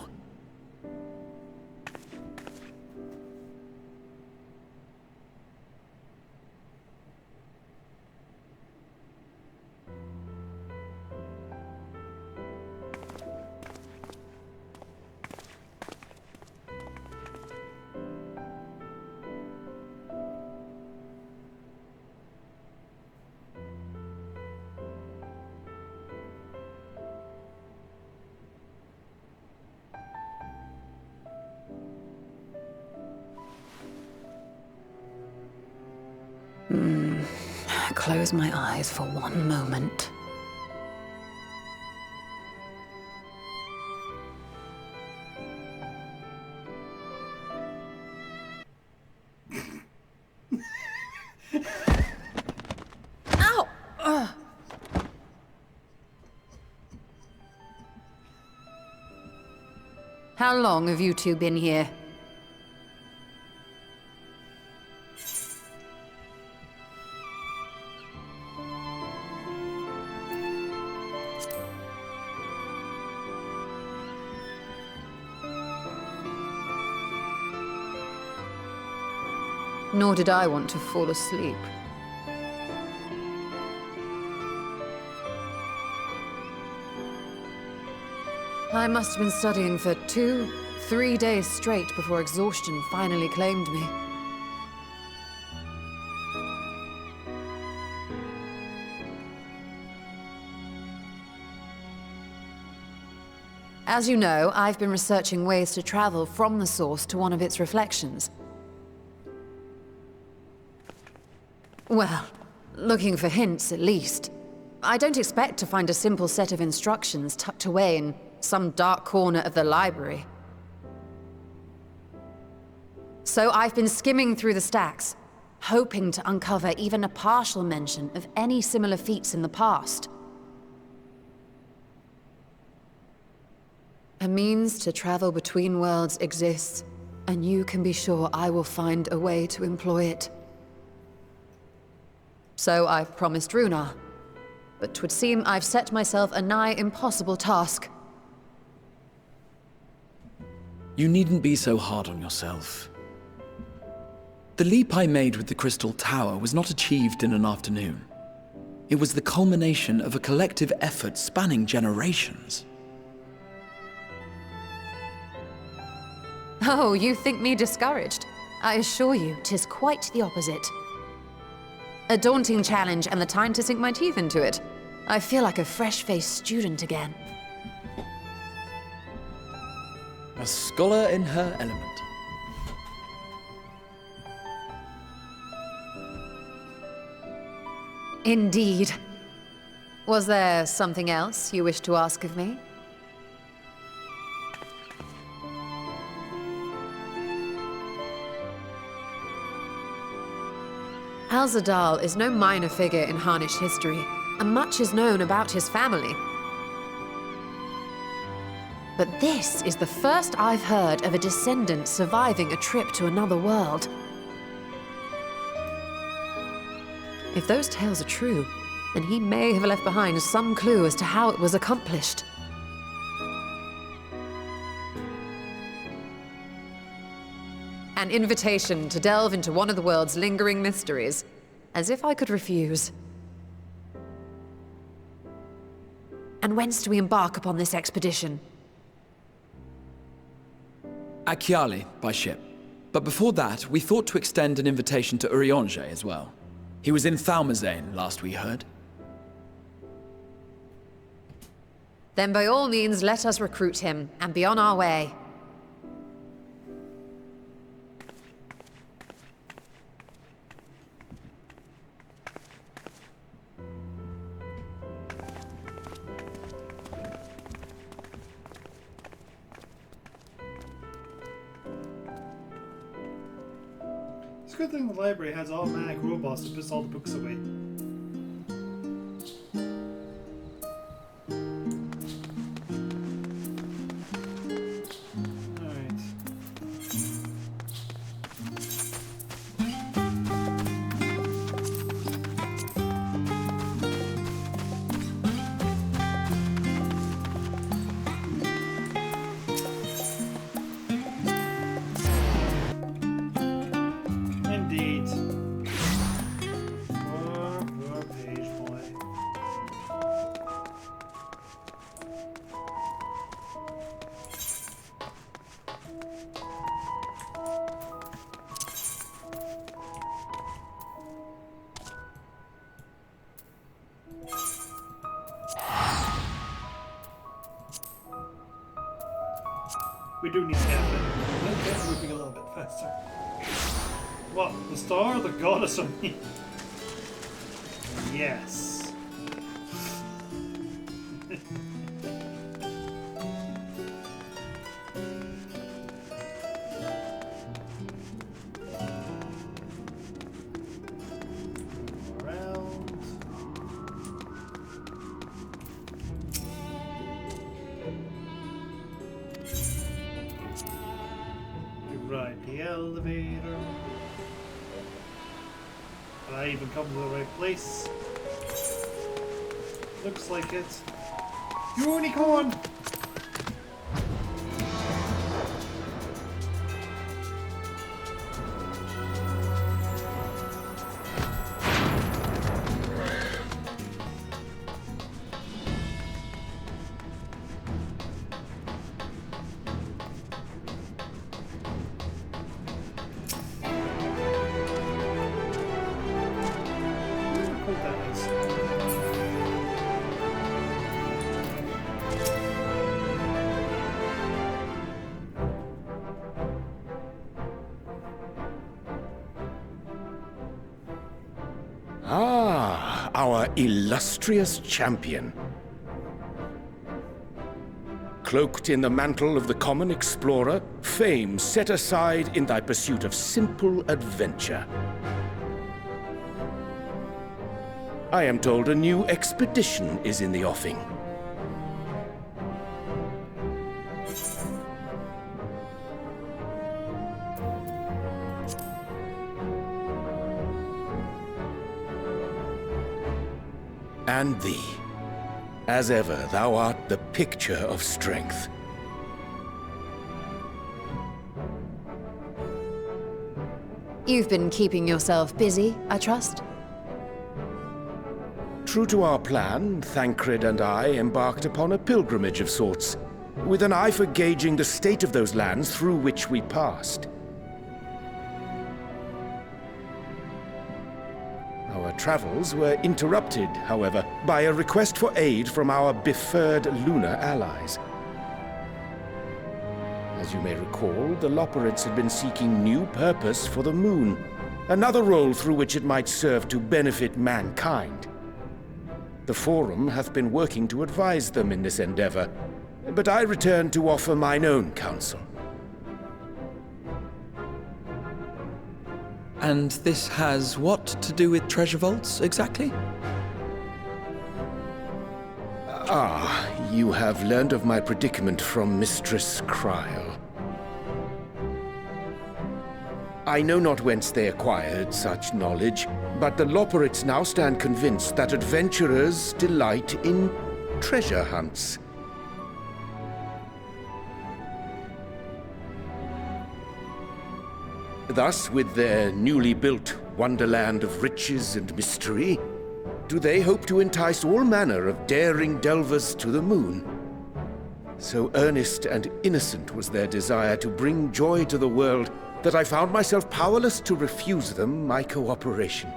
Close my eyes for one moment. Ow! How long have you two been here? Nor did I want to fall asleep. I must have been studying for 2-3 days straight before exhaustion finally claimed me. As you know, I've been researching ways to travel from the source to one of its reflections. Well, looking for hints at least. I don't expect to find a simple set of instructions tucked away in some dark corner of the library. So I've been skimming through the stacks, hoping to uncover even a partial mention of any similar feats in the past. A means to travel between worlds exists, and you can be sure I will find a way to employ it. So I've promised Runar, but 'twould seem I've set myself a nigh impossible task. You needn't be so hard on yourself. The leap I made with the Crystal Tower was not achieved in an afternoon. It was the culmination of a collective effort spanning generations. Oh, you think me discouraged? I assure you, 'tis quite the opposite. A daunting challenge and the time to sink my teeth into it. I feel like a fresh-faced student again. A scholar in her element. Indeed. Was there something else you wish to ask of me? Alzadal is no minor figure in Harnish history, and much is known about his family. But this is the first I've heard of a descendant surviving a trip to another world. If those tales are true, then he may have left behind some clue as to how it was accomplished. An invitation to delve into one of the world's lingering mysteries. As if I could refuse. And whence do we embark upon this expedition? Akyali by ship. But before that, we thought to extend an invitation to Urianger as well. He was in Thalmazane last we heard. Then by all means, let us recruit him and be on our way. It's a good thing the library has automatic robots to piss all the books away. We do need caffeine. Let's get moving a little bit faster. What? The star? The goddess of me? Yes. Ride the elevator. Did I even come to the right place? Looks like it. Unicorn! Ah, our illustrious champion. Cloaked in the mantle of the common explorer, fame set aside in thy pursuit of simple adventure. I am told a new expedition is in the offing. And thee. As ever, thou art the picture of strength. You've been keeping yourself busy, I trust? True to our plan, Thancred and I embarked upon a pilgrimage of sorts, with an eye for gauging the state of those lands through which we passed. Our travels were interrupted, however, by a request for aid from our befurred lunar allies. As you may recall, the Loperids had been seeking new purpose for the moon, another role through which it might serve to benefit mankind. The Forum hath been working to advise them in this endeavor, but I return to offer mine own counsel. And this has what to do with treasure vaults, exactly? Ah, you have learned of my predicament from Mistress Cryle. I know not whence they acquired such knowledge, but the Loperids now stand convinced that adventurers delight in treasure hunts. Thus, with their newly built wonderland of riches and mystery, do they hope to entice all manner of daring delvers to the moon. So earnest and innocent was their desire to bring joy to the world that I found myself powerless to refuse them my cooperation.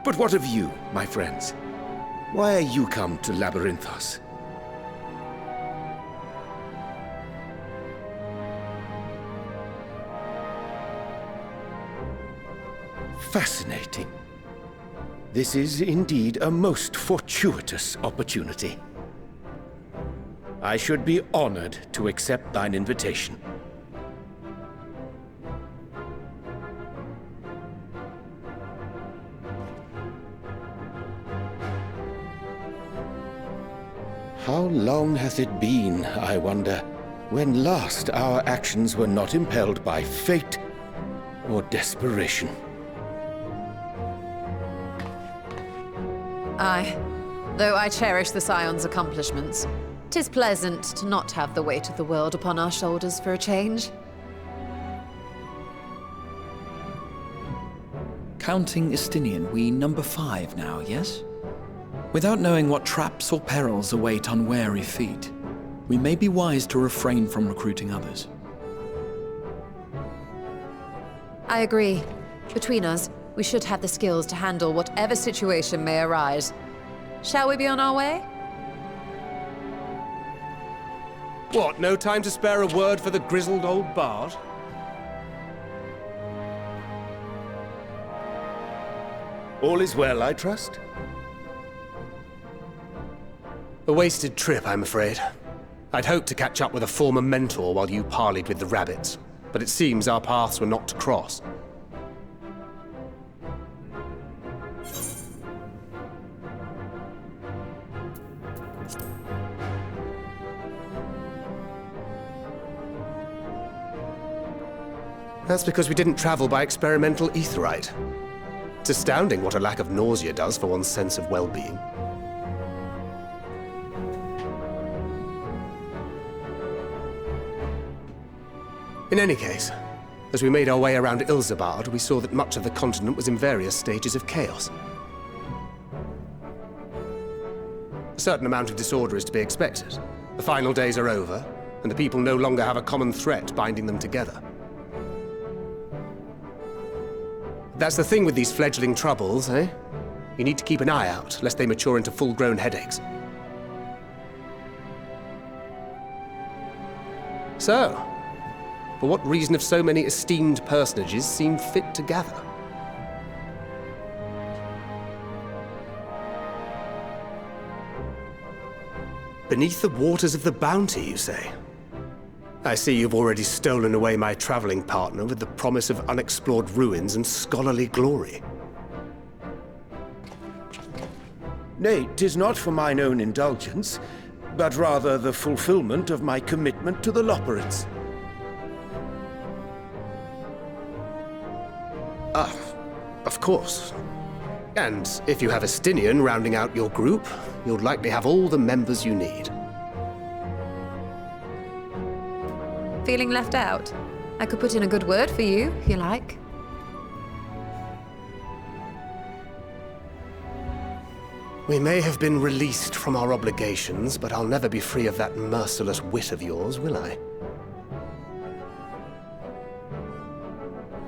But what of you, my friends? Why are you come to Labyrinthos? Fascinating. This is indeed a most fortuitous opportunity. I should be honored to accept thine invitation. How long hath it been, I wonder, when last our actions were not impelled by fate or desperation? Aye. Though I cherish the Scion's accomplishments, 'tis pleasant to not have the weight of the world upon our shoulders for a change. Counting Estinian, we number 5 now, yes? Without knowing what traps or perils await unwary feet, we may be wise to refrain from recruiting others. I agree. Between us, we should have the skills to handle whatever situation may arise. Shall we be on our way? What, no time to spare a word for the grizzled old bard? All is well, I trust? A wasted trip, I'm afraid. I'd hoped to catch up with a former mentor while you parleyed with the rabbits, but it seems our paths were not to cross. That's because we didn't travel by experimental aetherite. It's astounding what a lack of nausea does for one's sense of well-being. In any case, as we made our way around Ilzabard, we saw that much of the continent was in various stages of chaos. A certain amount of disorder is to be expected. The final days are over, and the people no longer have a common threat binding them together. That's the thing with these fledgling troubles, eh? You need to keep an eye out, lest they mature into full-grown headaches. So, for what reason have so many esteemed personages seemed fit to gather? Beneath the waters of the Bounty, you say? I see you've already stolen away my traveling partner with the promise of unexplored ruins and scholarly glory. Nay, 'tis not for mine own indulgence, but rather the fulfillment of my commitment to the Loperids. Ah, of course. And if you have Estinian rounding out your group, you'll likely have all the members you need. Feeling left out? I could put in a good word for you, if you like. We may have been released from our obligations, but I'll never be free of that merciless wit of yours, will I?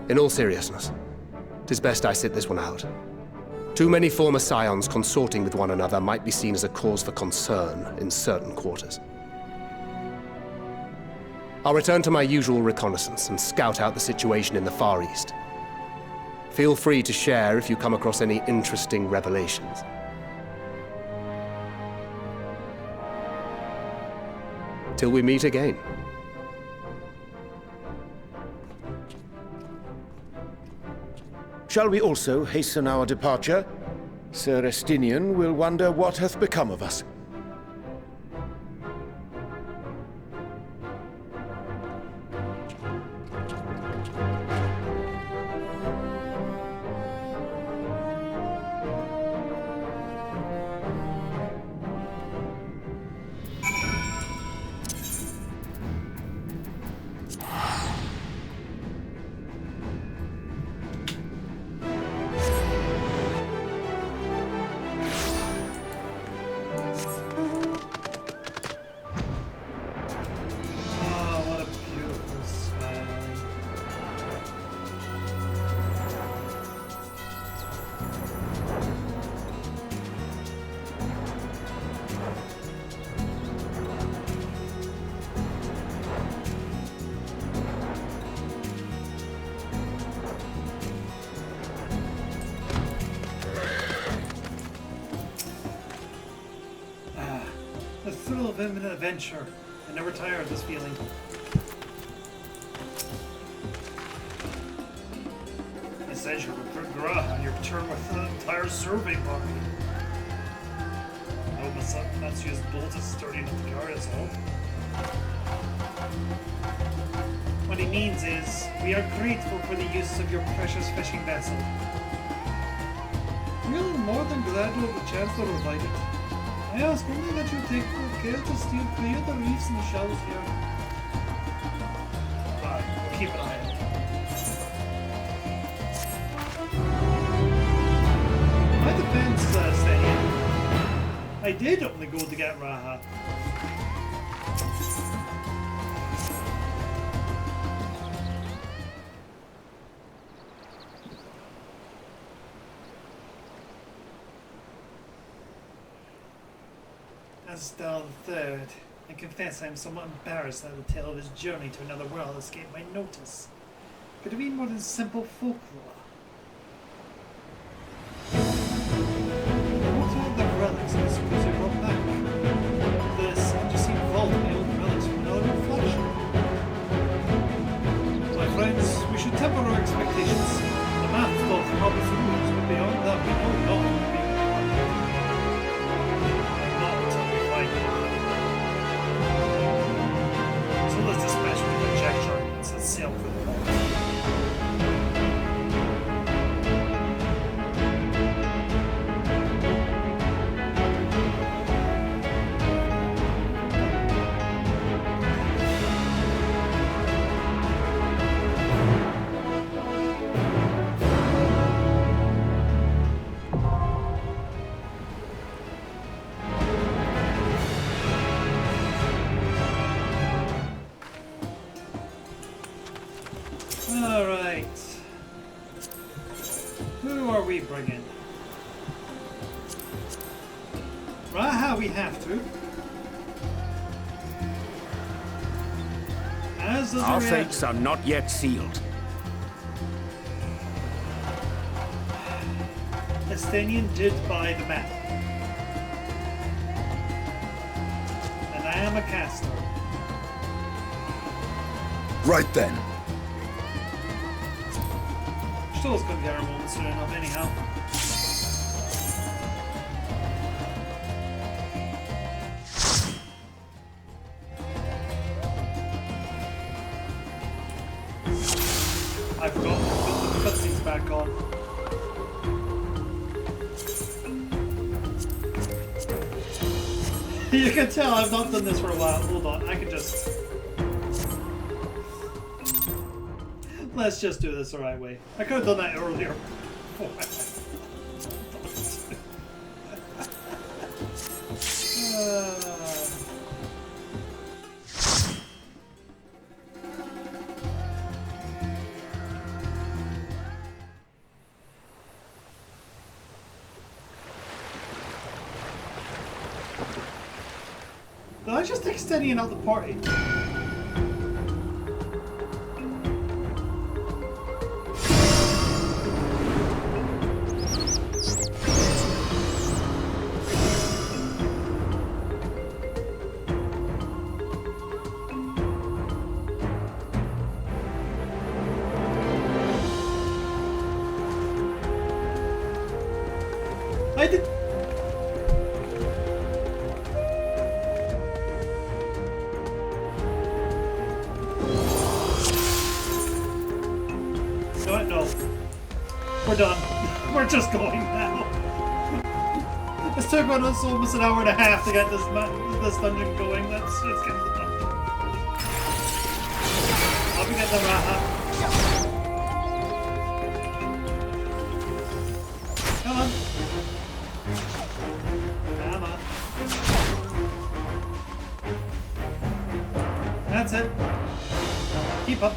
In all seriousness, 'tis best I sit this one out. Too many former scions consorting with one another might be seen as a cause for concern in certain quarters. I'll return to my usual reconnaissance and scout out the situation in the Far East. Feel free to share if you come across any interesting revelations. Till we meet again. Shall we also hasten our departure? Sir Estinian will wonder what hath become of us. imminent adventure. I never tire of this feeling. It says you recruit Graha and you return with an entire survey party. No, my son, that's used bolted sturdy enough to carry us all. What he means is, we are grateful for the use of your precious fishing vessel. We are more than glad to have the chance to provide it. I ask only that you take good care to steer clear the reefs and the shallows here. Right, we'll keep an eye on it. My defense, Stanian. I did only go to get Raha. Asdal III, I confess I am somewhat embarrassed that the tale of his journey to another world escaped my notice. Could it be more than simple folklore? What are the relics I suppose you brought back? This undersea vault may hold relics from another reflection. My friends, we should temper our expectations. The map thought the Hobbit's rules, but beyond that we know not. So let's dispatch with the conjecture and set sail for the port. Alright. Who are we bringing? Raha we have to. As does Our Ariadne. fates are not yet sealed. Estanian did buy the map. And I am a caster. Right then. Still going to get our moment soon enough anyhow. I forgot to put the cutscenes back on. You can tell I've not done this for a while. Hold on, I can just... Let's just do this the right way. I could have done that earlier. Did I just take Stenian out the party? I did. No. We're done. We're just going now. This took us almost an hour and a half to get this dungeon going. Let's get the dungeon. I'll be getting the Raha. Come on. Come on. That's it. Keep up.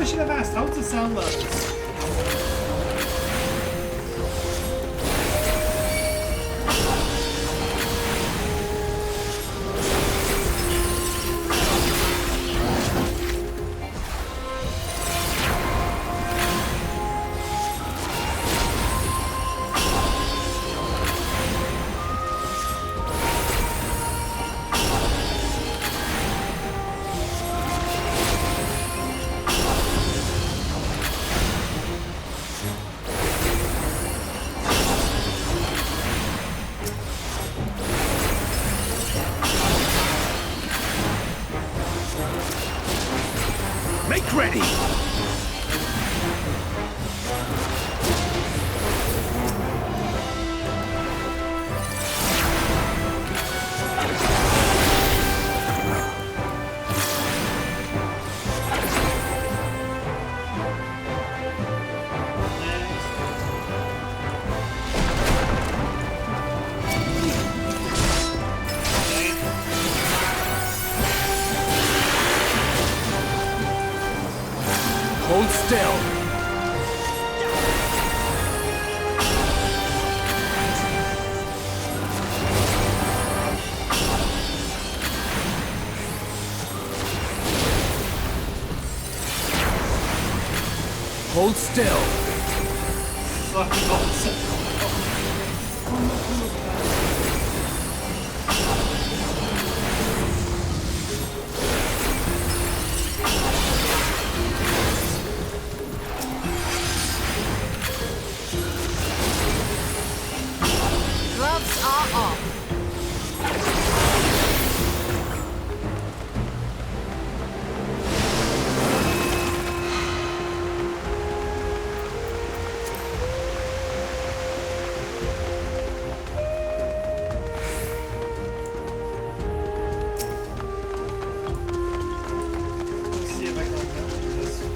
should have asked, how's the sound levels? Make ready! Hold still. Hold still. Fucking awesome. Gloves are off. Let's see if I can get through this fight.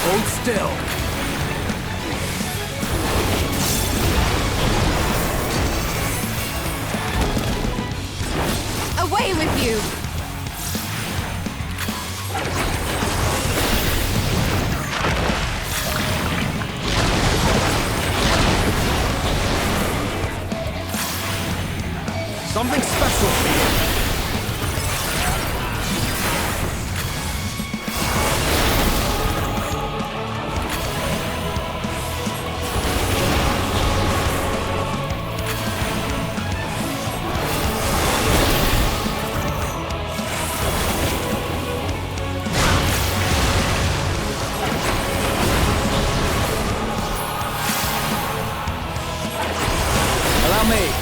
Hold still. Away with you! Something special for you. Allow me.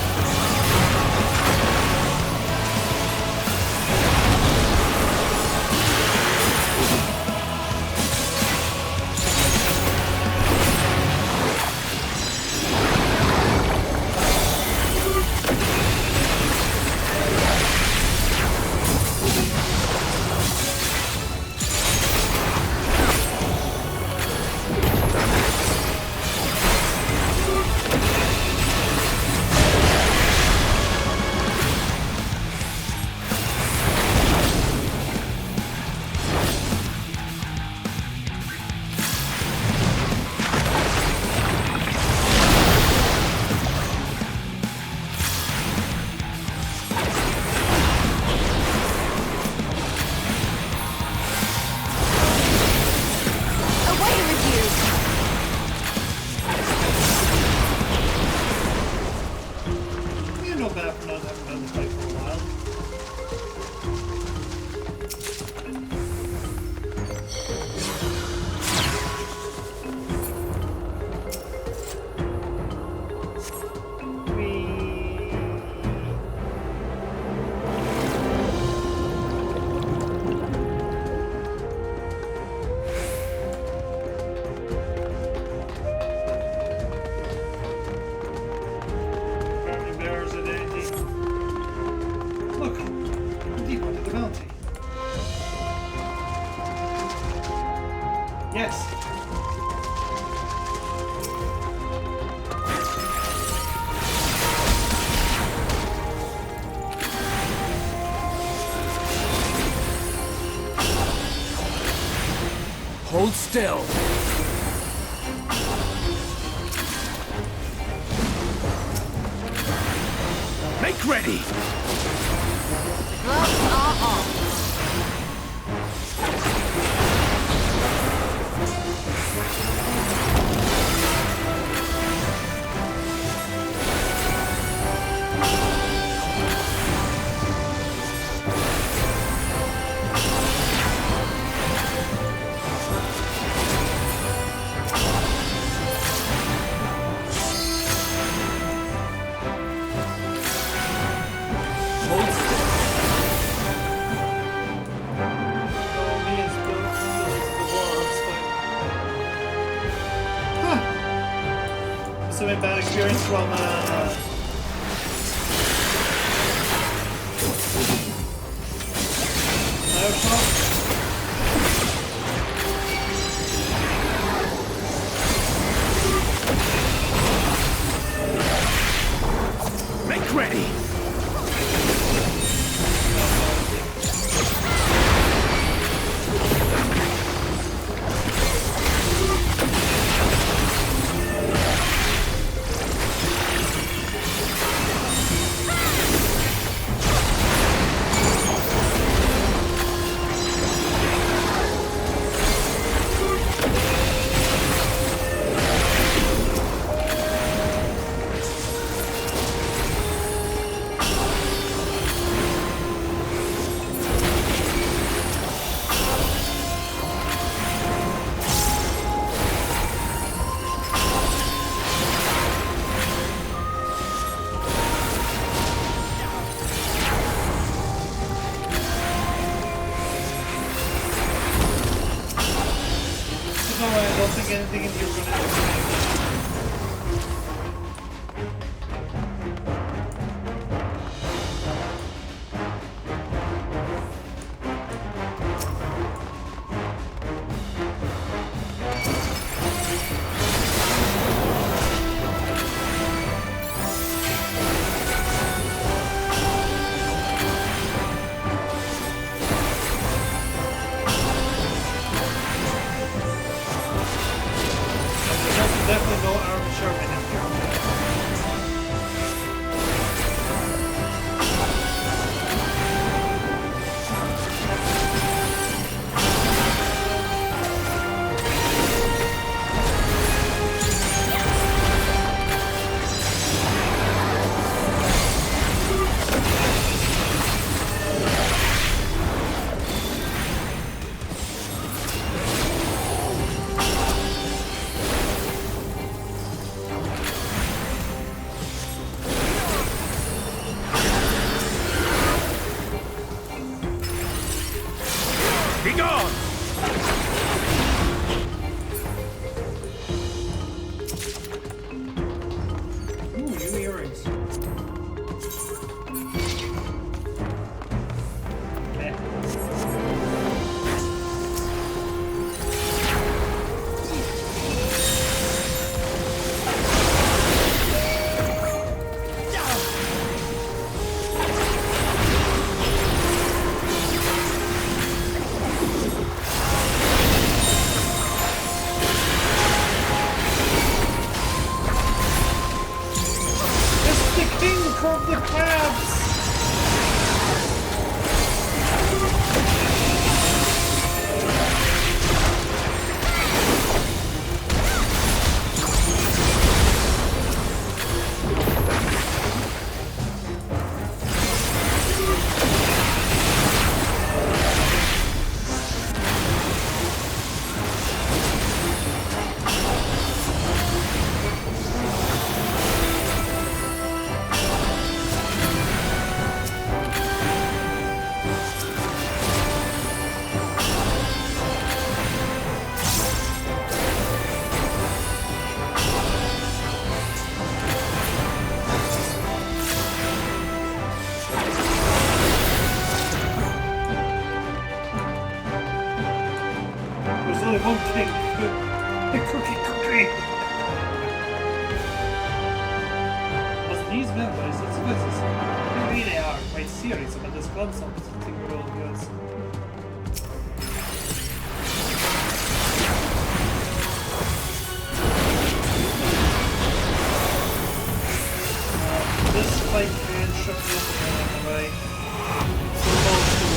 Hold still. Make ready. Gloves are off. So a bad experience from Make ready. I don't think anything in here is gonna happen. Definitely no Aaron Sherman in here. Be gone! Ooh, new earrings. It's the king of the crabs! There's only one king. The cookie. As these members of Switzerland, they really are quite serious about this concept of the world goods. this spike can trip me up again on the way. Football school.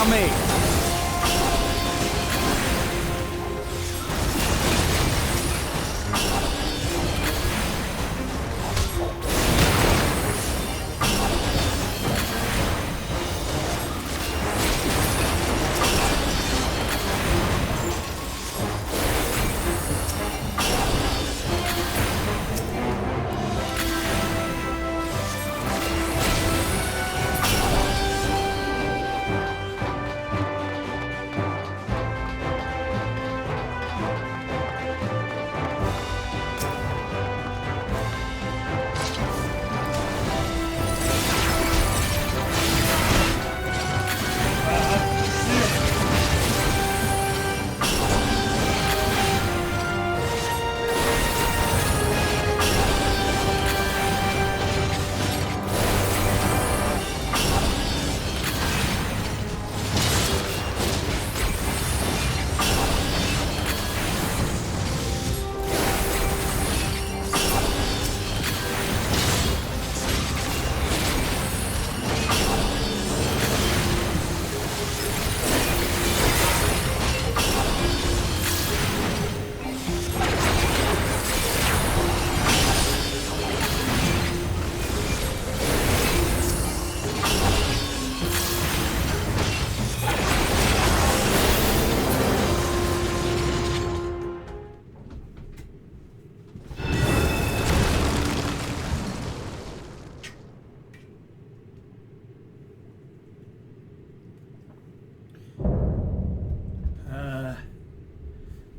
Follow me.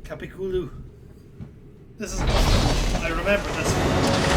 Capiculu. This is I remember this one.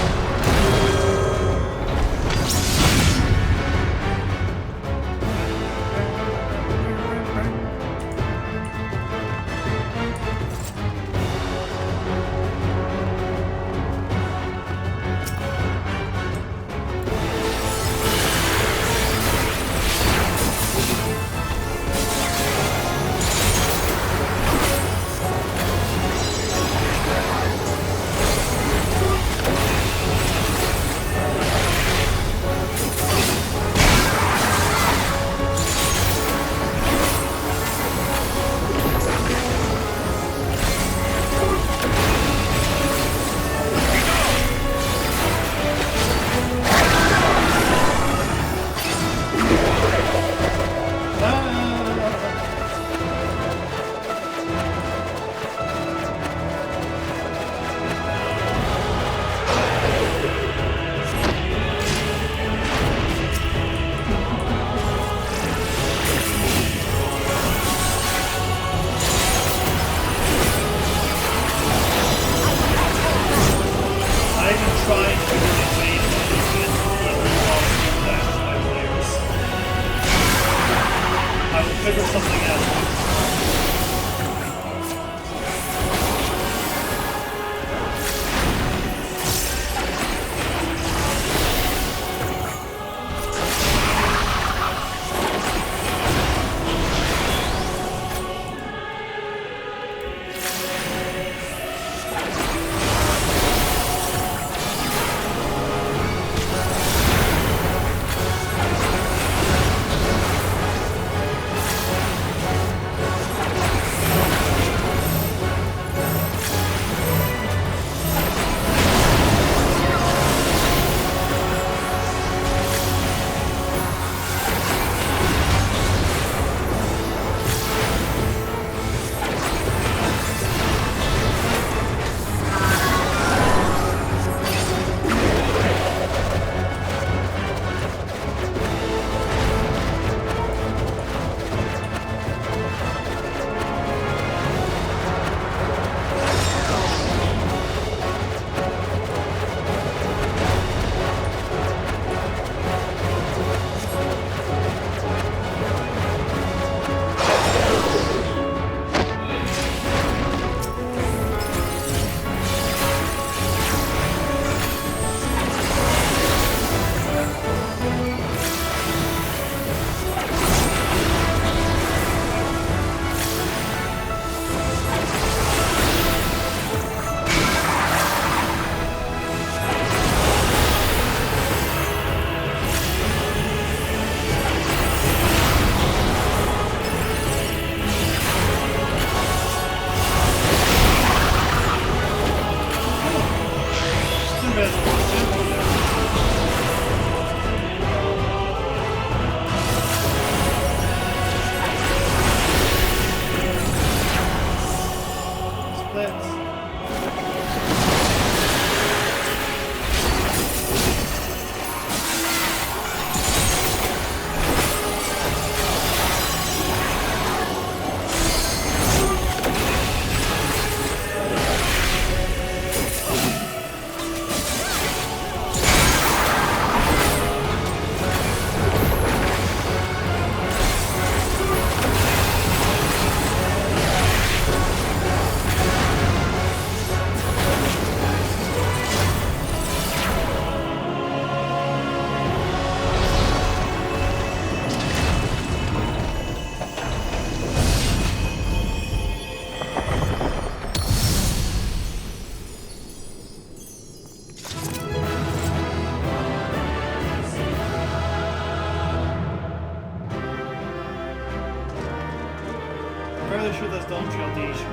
fairly sure that's Dontriel Deej.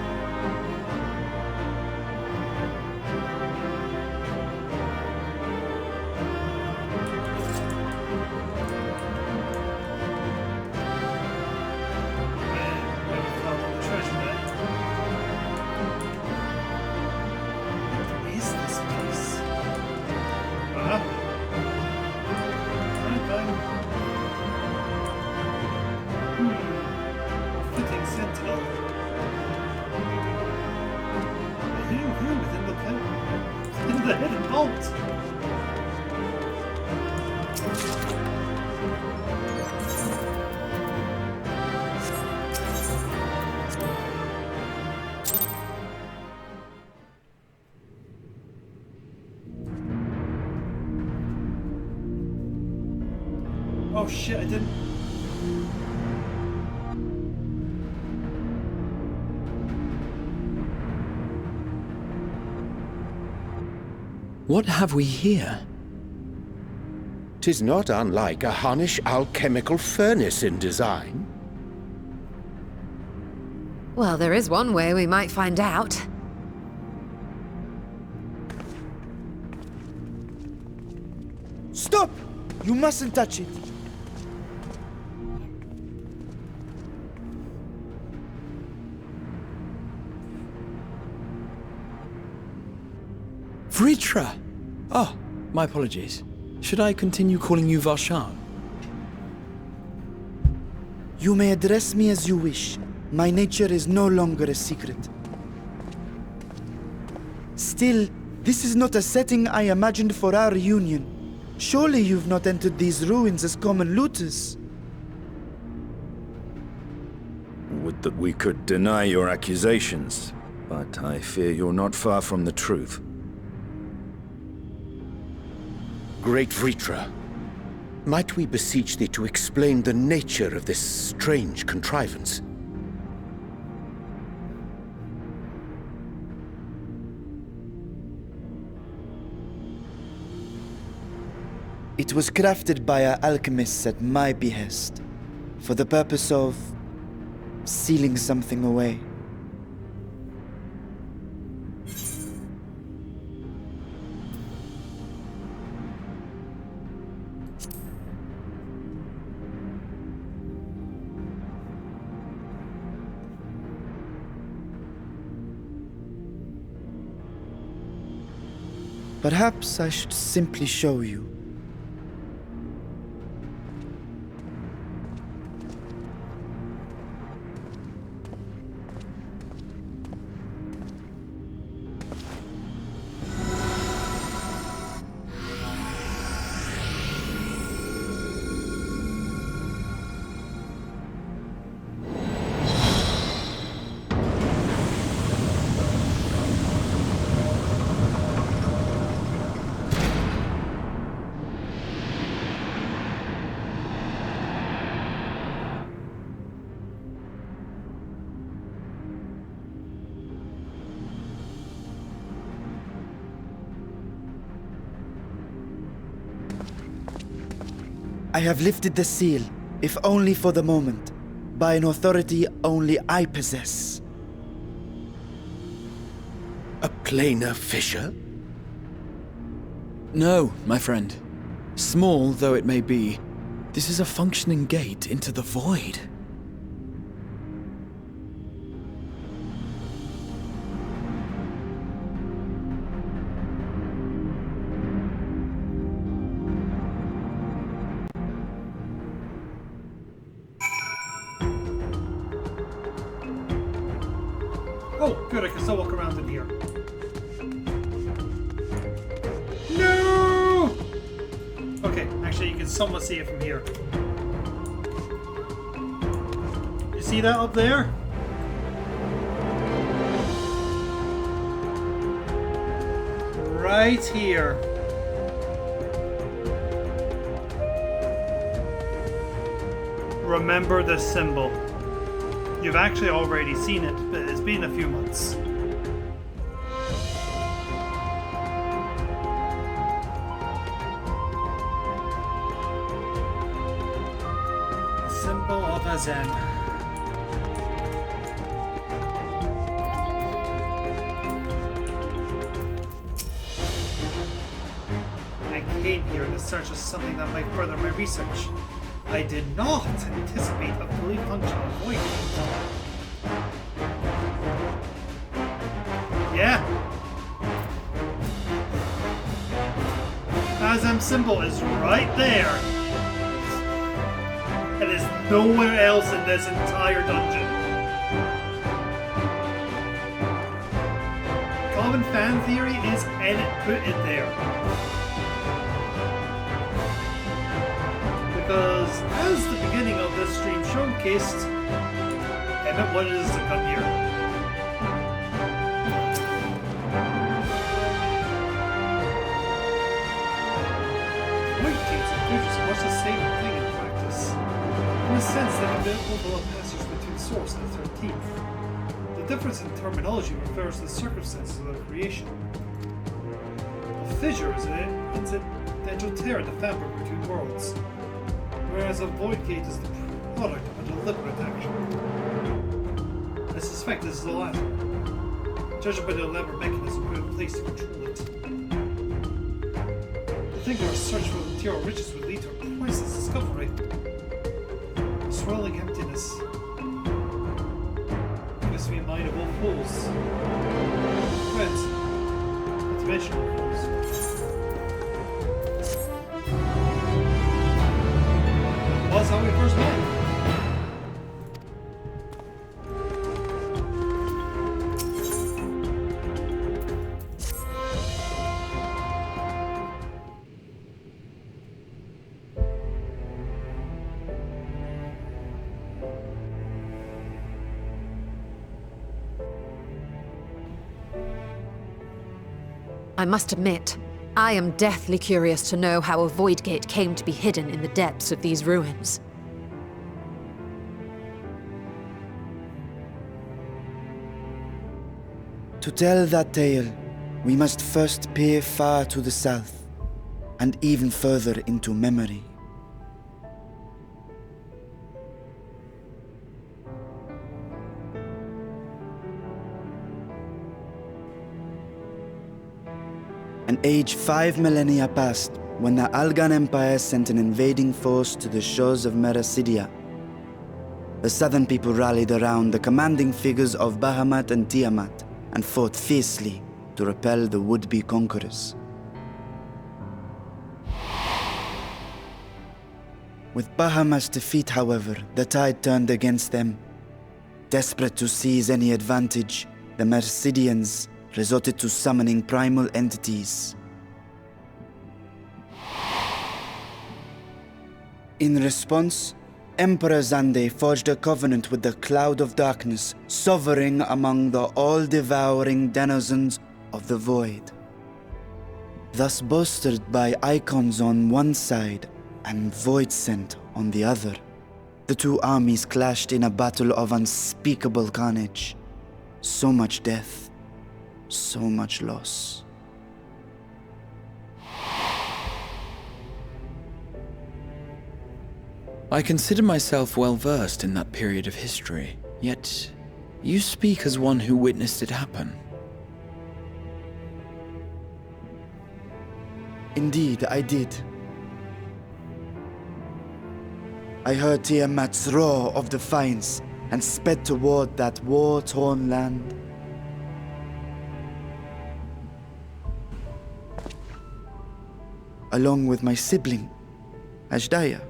The hidden vault. Oh shit, I didn't. What have we here? 'Tis not unlike a Hunnish alchemical furnace in design. Well, there is one way we might find out. Stop! You mustn't touch it. Vritra! Oh, my apologies. Should I continue calling you Varshan? You may address me as you wish. My nature is no longer a secret. Still, this is not a setting I imagined for our reunion. Surely you've not entered these ruins as common looters. Would that we could deny your accusations, but I fear you're not far from the truth. Great Vritra, might we beseech thee to explain the nature of this strange contrivance? It was crafted by our alchemists at my behest, for the purpose of sealing something away. Perhaps I should simply show you. I have lifted the seal, if only for the moment, by an authority only I possess. A planar fissure? No, my friend. Small though it may be, this is a functioning gate into the void. Oh, good, I can still walk around in here. No! Okay, actually, you can somewhat see it from here. You see that up there? Right here. Remember the symbol. You've actually already seen it, but it's been a few months. The symbol of Azem. here in the search of something that might further my research. I did not anticipate a fully functional void gate. Yeah. Azem symbol is right there. It is nowhere else in this entire dungeon. Common fan theory is Ennett put it there. Because as the beginning of this stream showcased, Emmett wanted us to come here. Void gates and bridges are much the same thing in practice. In a sense, they can open up passages between Source and the 13th. The difference in terminology refers to the circumstances of their creation. A fissure is an incidental tear in the fabric between worlds, whereas a void gate is the product of a deliberate action. I suspect this is the latter, judged by the elaborate mechanism put in place to control it. I think our search for material riches would lead to a priceless discovery. A swirling emptiness. Gives me a mind of all fools. Friends, not to mention all fools. Was how we first met. I must admit, I am deathly curious to know how a void gate came to be hidden in the depths of these ruins. To tell that tale, we must first peer far to the south, and even further into memory. An age 5 millennia passed when the Algan Empire sent an invading force to the shores of Merasidia. The southern people rallied around the commanding figures of Bahamut and Tiamat and fought fiercely to repel the would-be conquerors. With Bahamut's defeat, however, the tide turned against them. Desperate to seize any advantage, the Mercidians resorted to summoning primal entities. In response, Emperor Zande forged a covenant with the Cloud of Darkness, sovereign among the all-devouring denizens of the Void. Thus bolstered by icons on one side and Void Scent on the other, the two armies clashed in a battle of unspeakable carnage. So much death, so much loss. I consider myself well versed in that period of history, yet you speak as one who witnessed it happen. Indeed, I did. I heard Tiamat's roar of defiance and sped toward that war-torn land. Along with my sibling, Ashdaya.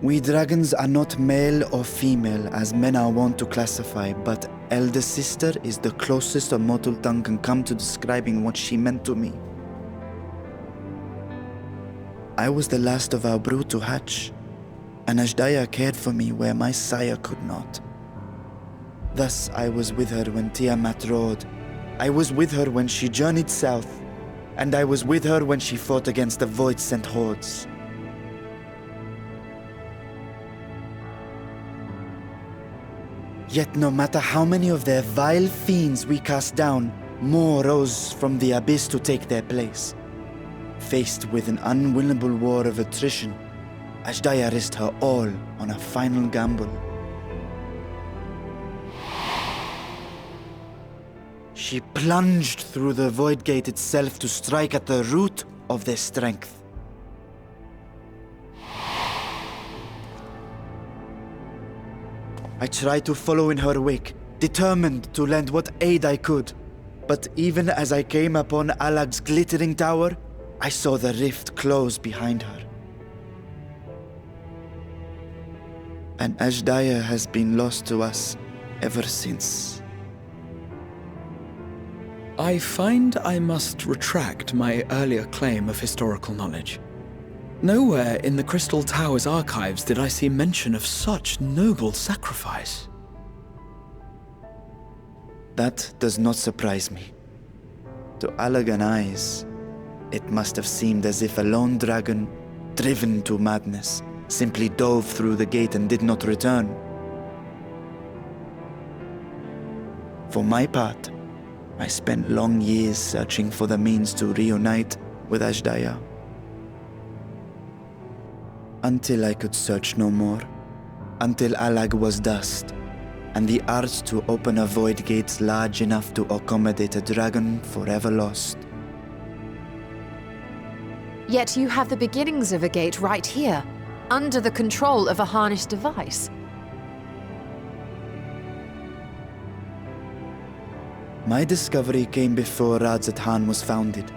We dragons are not male or female as men are wont to classify, but elder sister is the closest a mortal tongue can come to describing what she meant to me. I was the last of our brood to hatch, and Ashdaya cared for me where my sire could not. Thus I was with her when Tiamat roared, I was with her when she journeyed south, and I was with her when she fought against the Void-sent hordes. Yet no matter how many of their vile fiends we cast down, more rose from the abyss to take their place. Faced with an unwinnable war of attrition, Ashdaya risked her all on a final gamble. She plunged through the void gate itself to strike at the root of their strength. I tried to follow in her wake, determined to lend what aid I could. But even as I came upon Alag's glittering tower, I saw the rift close behind her. And Ashdaya has been lost to us ever since. I find I must retract my earlier claim of historical knowledge. Nowhere in the Crystal Tower's archives did I see mention of such noble sacrifice. That does not surprise me. To Allagan eyes, it must have seemed as if a lone dragon, driven to madness, simply dove through the gate and did not return. For my part, I spent long years searching for the means to reunite with Ashdaya. Until I could search no more. Until Alag was dust, and the art to open a void gate large enough to accommodate a dragon forever lost. Yet you have the beginnings of a gate right here, under the control of a harnessed device. My discovery came before Radzat Han was founded.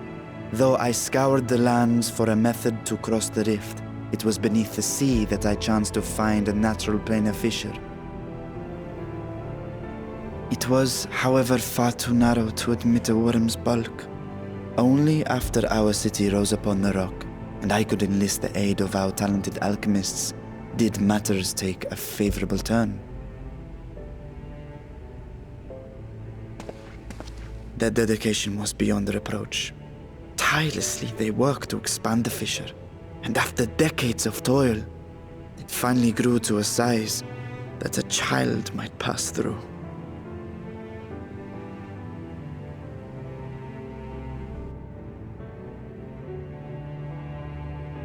Though I scoured the lands for a method to cross the rift, it was beneath the sea that I chanced to find a natural planar fissure. It was, however, far too narrow to admit a worm's bulk. Only after our city rose upon the rock, and I could enlist the aid of our talented alchemists, did matters take a favorable turn. Their dedication was beyond reproach. Tirelessly they worked to expand the fissure, and after decades of toil, it finally grew to a size that a child might pass through.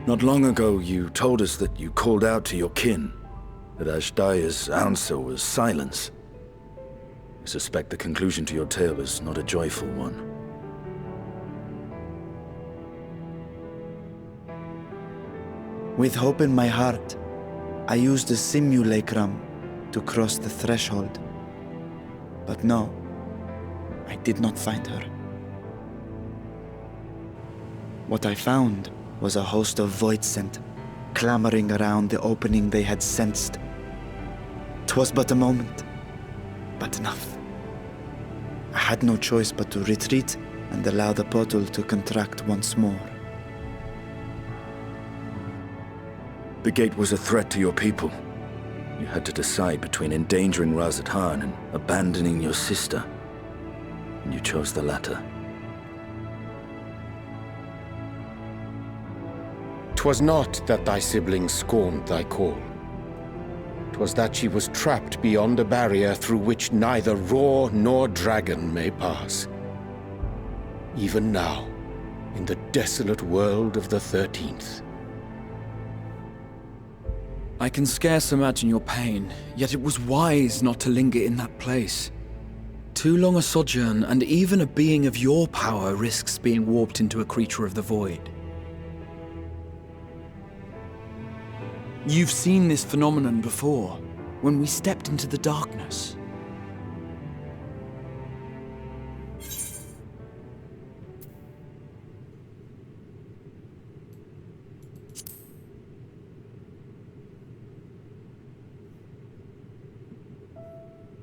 Not long ago, you told us that you called out to your kin, that Ashdaya's answer was silence. I suspect the conclusion to your tale is not a joyful one. With hope in my heart, I used the simulacrum to cross the threshold. But no, I did not find her. What I found was a host of void scent, clamoring around the opening they had sensed. 'Twas but a moment, but enough. I had no choice but to retreat and allow the portal to contract once more. The gate was a threat to your people. You had to decide between endangering Radzat Han and abandoning your sister. And you chose the latter. 'Twas not that thy sibling scorned thy call. 'Twas that she was trapped beyond a barrier through which neither roar nor dragon may pass. Even now, in the desolate world of the 13th. I can scarce imagine your pain, yet it was wise not to linger in that place. Too long a sojourn, and even a being of your power risks being warped into a creature of the void. You've seen this phenomenon before, when we stepped into the darkness.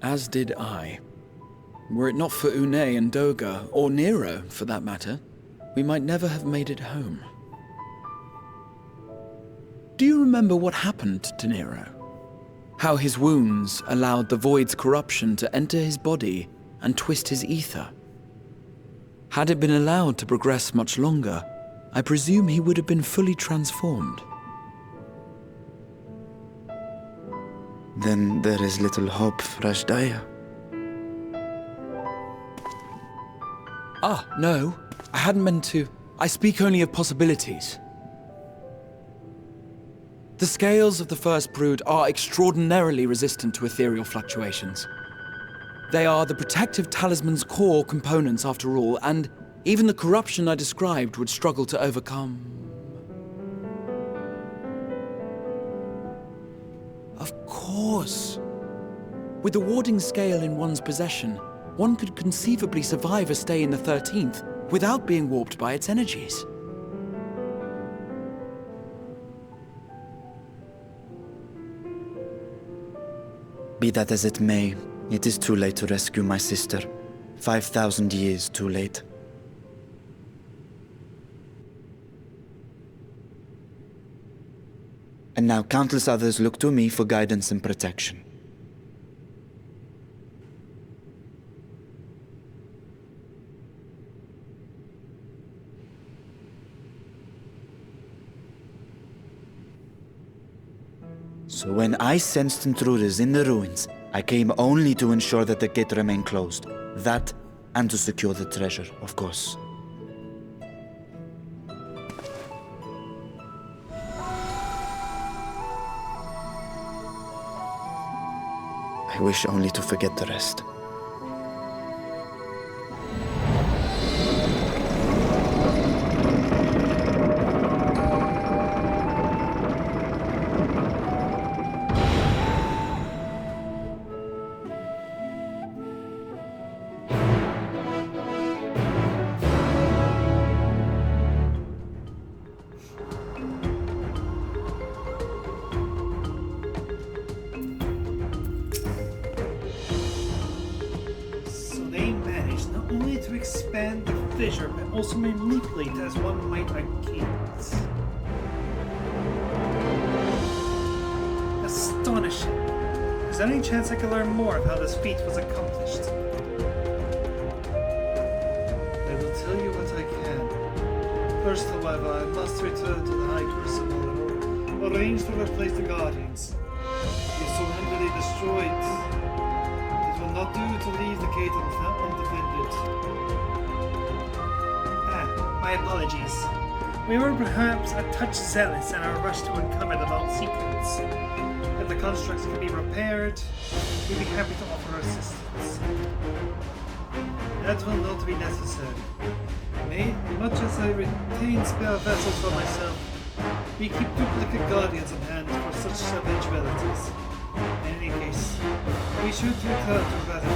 As did I. Were it not for Une and Doga, or Nero for that matter, we might never have made it home. Do you remember what happened to Nero? How his wounds allowed the void's corruption to enter his body and twist his ether? Had it been allowed to progress much longer, I presume he would have been fully transformed. Then there is little hope for Ashdaya. Ah, no. I hadn't meant to. I speak only of possibilities. The scales of the first brood are extraordinarily resistant to ethereal fluctuations. They are the protective talisman's core components after all, and even the corruption I described would struggle to overcome. Of course. With the warding scale in one's possession, one could conceivably survive a stay in the 13th without being warped by its energies. Be that as it may, it is too late to rescue my sister. 5,000 years too late. And now countless others look to me for guidance and protection. So when I sensed intruders in the ruins, I came only to ensure that the gate remained closed. That, and to secure the treasure, of course. I wish only to forget the rest. Expand the fissure, but also manipulate as one might a gate. Astonishing. Is there any chance I can learn more of how this feat was accomplished? I will tell you what I can. First, however, I must return to the High Crucible and arrange to replace the Guardians. If so handily destroyed, it will not do to leave the gate undefended. My apologies. We were perhaps a touch zealous in our rush to uncover the vault secrets. If the constructs can be repaired, we'd be happy to offer assistance. That will not be necessary. Much as I retain spare vessels for myself, we keep duplicate guardians on hand for such eventualities. In any case, we should return to Rather.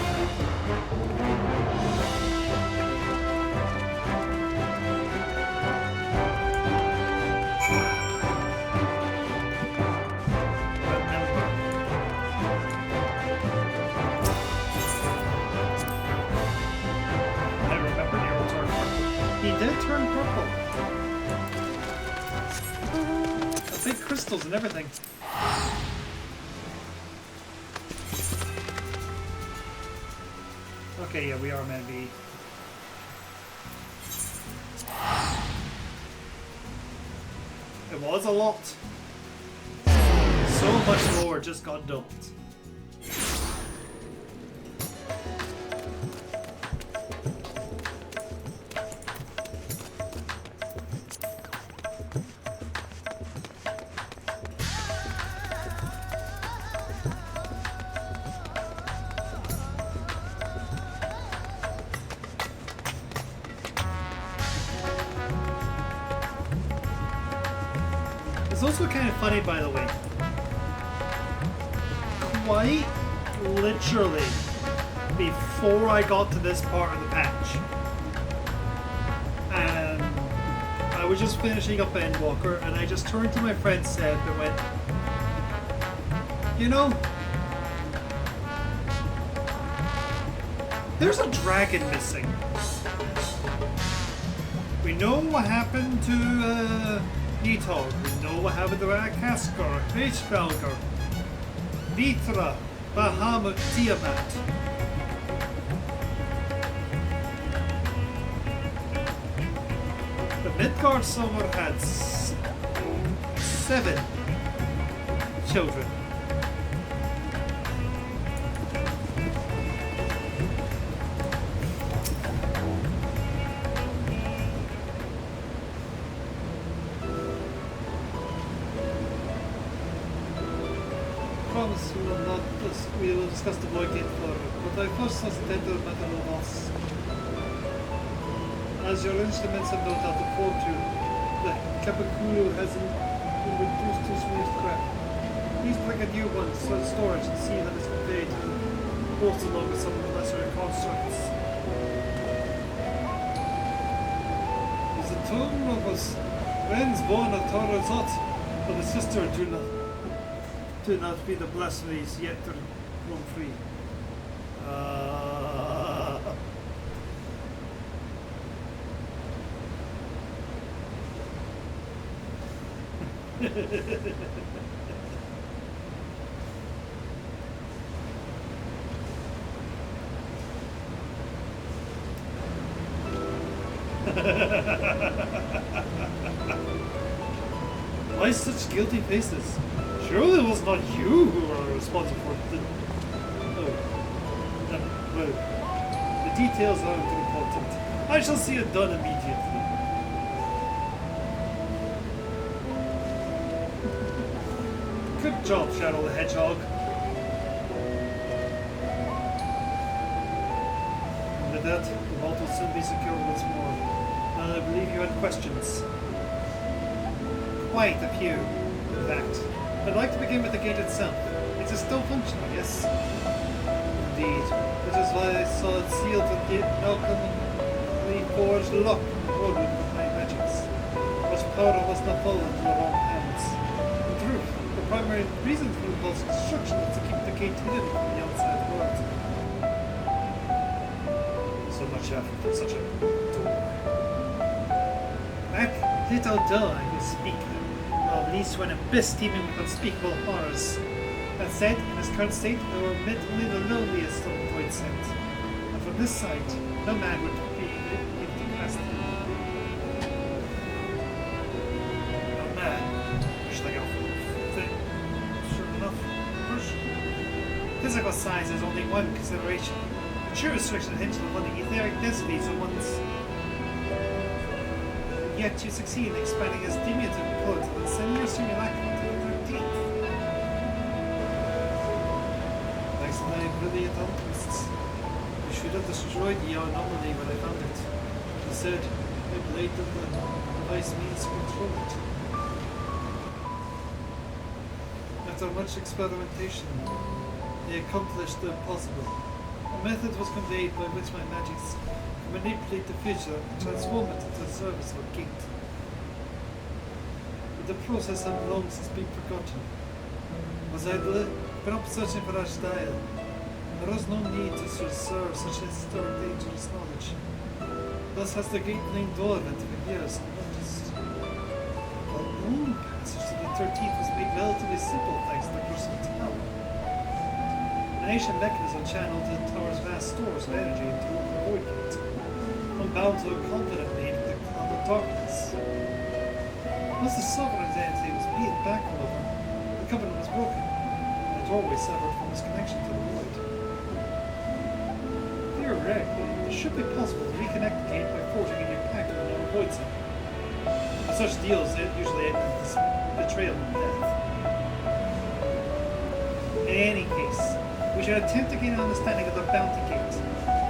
Crystals and everything. Okay, yeah, we are meant to be. It was a lot. So much more just got dumped. It's also kind of funny, by the way. Quite literally, before I got to this part of the patch, and I was just finishing up Endwalker, and I just turned to my friend Seb and went, you know, there's a dragon missing. We know what happened to Nitog, we know what happened to Akaskar, Hvelgar, Mithra, Bahamut, Tiamat. The Midgard Summer had 7 children. From promise we will discuss the Void Gate further, but I first must attend to the matter of us. As your instruments have no doubt afford to, the Kapakulu has been reduced to smooth scrap. Please bring a new one for storage and see that it's conveyed to the ports along with some of the lesser constructs. Is the tomb of us friends born of Tarazot, but the sister do not be the blasphemies yet to roam free. Why such guilty faces? Surely it was not you who were responsible for the... well, the details aren't important. I shall see it done immediately. Good job, Shadow the Hedgehog. And with that, the vault will soon be secured once more. And I believe you had questions. Quite a few, in fact. I'd like to begin with the gate itself. It is still functional, yes? Indeed. Which is why I saw it sealed with the alchemically forged lock loaded with my magics. Much powder must not fall into the wrong hands. In truth, the primary reason for the vault's construction is to keep the gate hidden from the outside world. So much effort for such a door. That little door you speak of, or at least when abyss teeming with unspeakable horrors. That said, in its current state, there were admit only the lowliest of the void sent. And from this side, no man would be able to pass through. No man. Wish like a thing. Sure enough. Physical size is only one consideration. The true restriction hinges upon the etheric densities of one's. Yet you succeed in expanding his diminutive code and send your simulacrum to the 13th. Thanks to my brilliant alchemists. We should have destroyed the anomaly when I found it. Instead, I blamed the device means to control it. After much experimentation, they accomplished the impossible. A method was conveyed by which my magics manipulate the future and transform it into a service or gate. But the process had long since been forgotten. Was I been up searching for Ashdaya? There was no need to preserve such historic dangerous knowledge. Thus has the gate lain dormant for years unnoticed. The own passage to the 13th was made relatively simple thanks to the crystal tower. An ancient mechanism channeled the tower's vast stores of energy into the void gate. Unbound to a confidently into the cloud of darkness. Once the sovereign entity was beaten back over, the covenant was broken, and the doorway severed from its connection to the void. Theoretically, it should be possible to reconnect the gate by forging a new pact with another void zone. But such deals usually end with betrayal and death. In any case, we should attempt to gain an understanding of the bounty gate.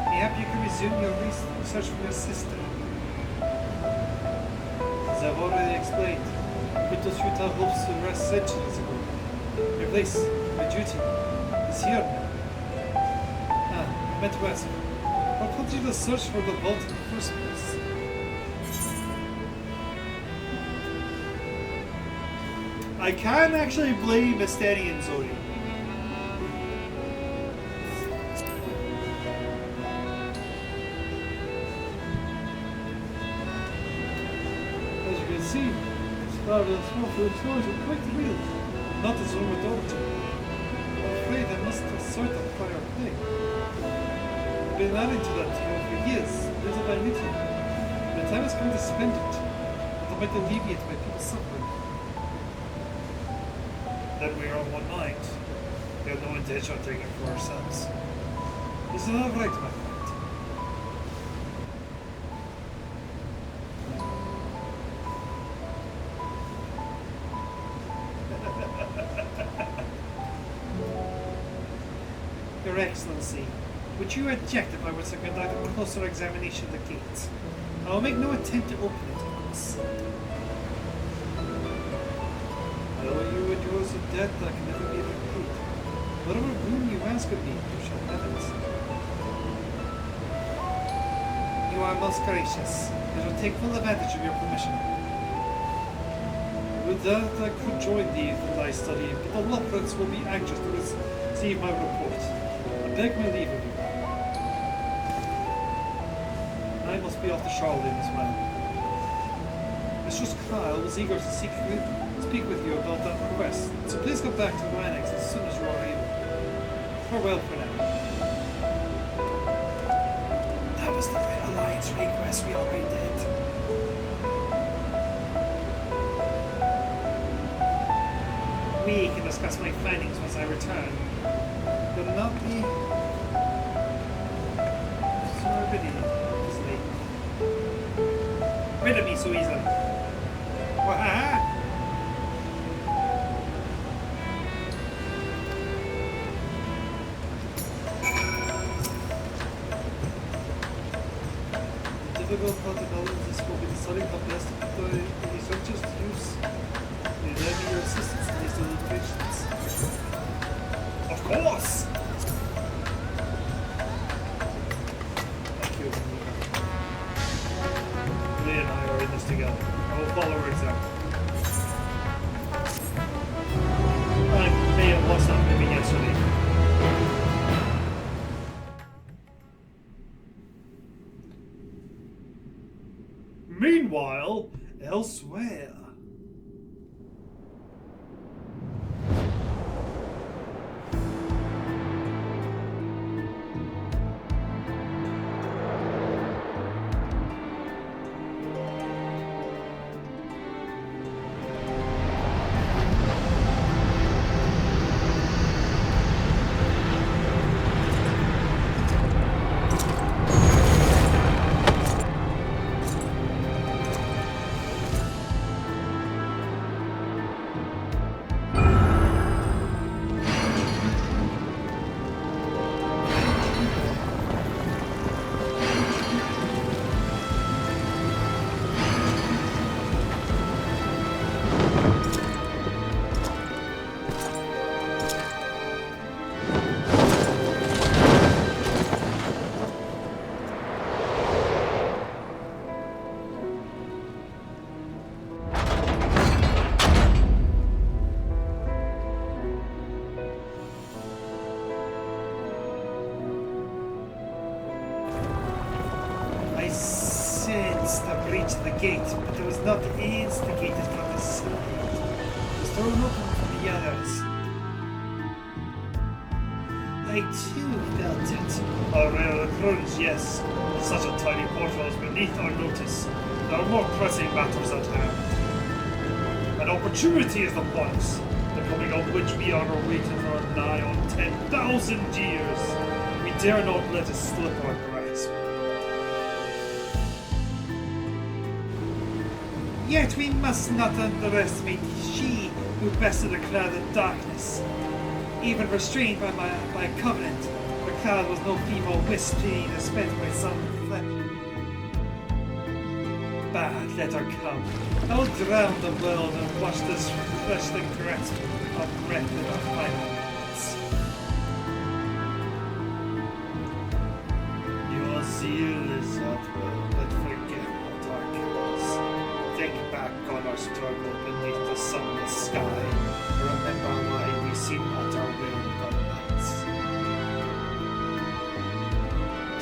Mayhap you can resume your research for your sister. As I've already explained, Vitus Yuta hopes to rest centuries ago. Your place, my duty, is here now. I meant to ask, what prompted you to search for the vault in the first place? I can't actually blame Estanian Zodi. See, part of the small food stores are quite real, not as rumored origin. I'm afraid I must have sort of prior play. I've been adding to that for years, little by little. The time has come to spend it, that I might alleviate my people's suffering. Then we are on one mind. We have no intention of taking it for ourselves. This is not right, my friend. Your Excellency, would you object if I were to conduct a closer examination of the gate? I will make no attempt to open it, of course. I owe you a yours of debt that can never be repaid. Whatever boon you ask of me, you shall have it. You are most gracious. I shall take full advantage of your permission. With that, I could join thee in thy study, but the Loprits will be anxious to receive my report. I beg my leave of you. I must be off to Charlemagne as well. Mistress Kyle was eager to speak with you about that request, so please come back to Winex as soon as you are able. Farewell for now. That was the Alliance request we already did. We can discuss my findings once I return. Will not be so easily. Rid of me so easily. Wah-ha-ha! The difficult part of knowledge is will be deciding how best to put the researchers to use. May there be your assistance in these deliberations. Of course! Thank you. Lee and I are in this together. I will follow her example. I may have lost that movie yesterday. Meanwhile, elsewhere. Gate, but it was not instigated from the side. It was thrown open from the others. I too felt it. A rare occurrence, yes. Such a tiny portal is beneath our notice. There are more pressing matters at hand. An opportunity is the point, the coming of which we are awaiting for nigh on 10,000 years. We dare not let it slip our grasp. Yet we must not underestimate she who bested a cloud of darkness. Even restrained by a covenant, the cloud was no female wisp being spent by some flesh. Bad, let her come. I will drown the world and watch this fleshly grasp of breath in our final moments. Your zeal is outward, but forget what our kills. Think back on our struggle beneath the sunless sky. Remember why we seem not our will the nights.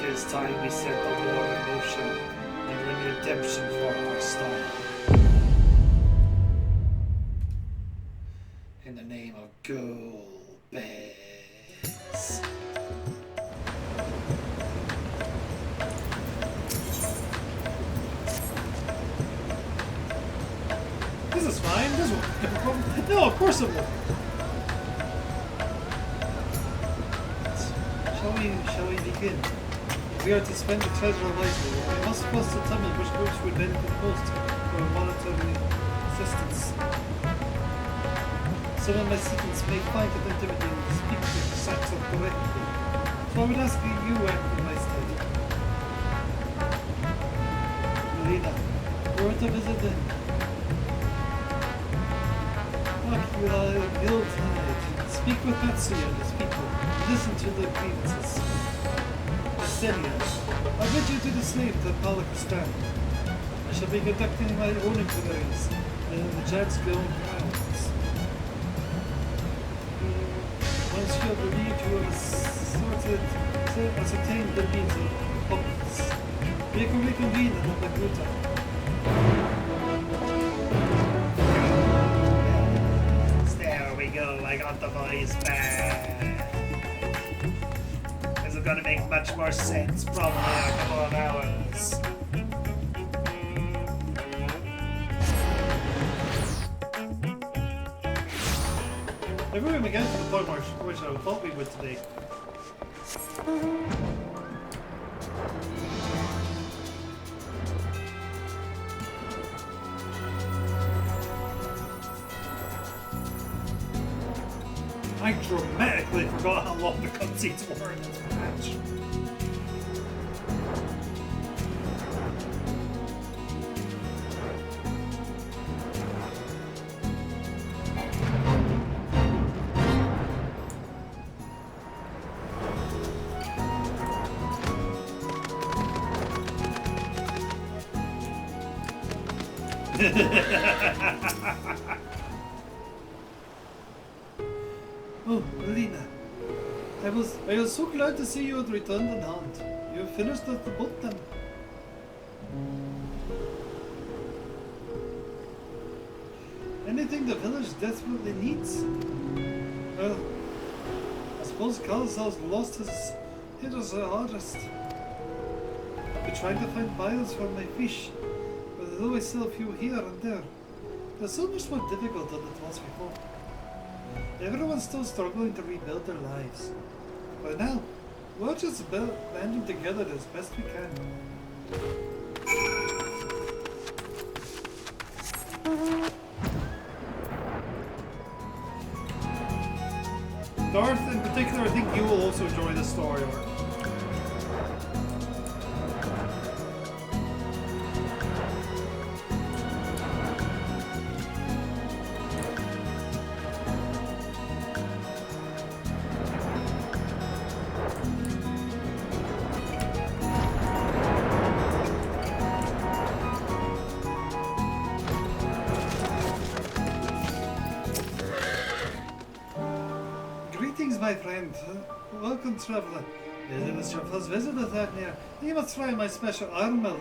'Tis time we set the war in motion and win redemption for our star. In the name of Gold Bears. This is fine. This won't be a problem. No, of course it won't. Shall we begin? If we are to spend the treasure wisely, we must first determine which groups would benefit most from monetary assistance. Some of my students may find it intimidating to speak to the Saxon correctly. So I would ask you advice then. Melina, you were to visit the guild tonight. Speak with Tatsuya and his people. Listen to the grievances. Estenia, I bid you to the slave to Palakistan. I shall be conducting my own inquiries in the Jad's Guild grounds. Once you have relieved, you have ascertained the needs of the populace. We can reconvene another Gruta. There we go, I got the voice back. This is gonna make much more sense probably in a couple of hours. Maybe we're gonna get to the point which I thought we would today. I dramatically forgot how long the cutscenes were in this match. Oh, Melina. I was so glad to see you had returned unharmed. You have finished with the boat then. Anything the village desperately needs? Well, I suppose Kalsar's lost his hardest. I've been trying to find buyers for my fish, but although I sell a few here and there, they're so much more difficult than it was before. Everyone's still struggling to rebuild their lives. By now, we're just banding together as best we can. Darth, in particular, I think you will also enjoy this story arc. My friend, welcome traveller. It is your first visit with that near. You must try my special iron mill.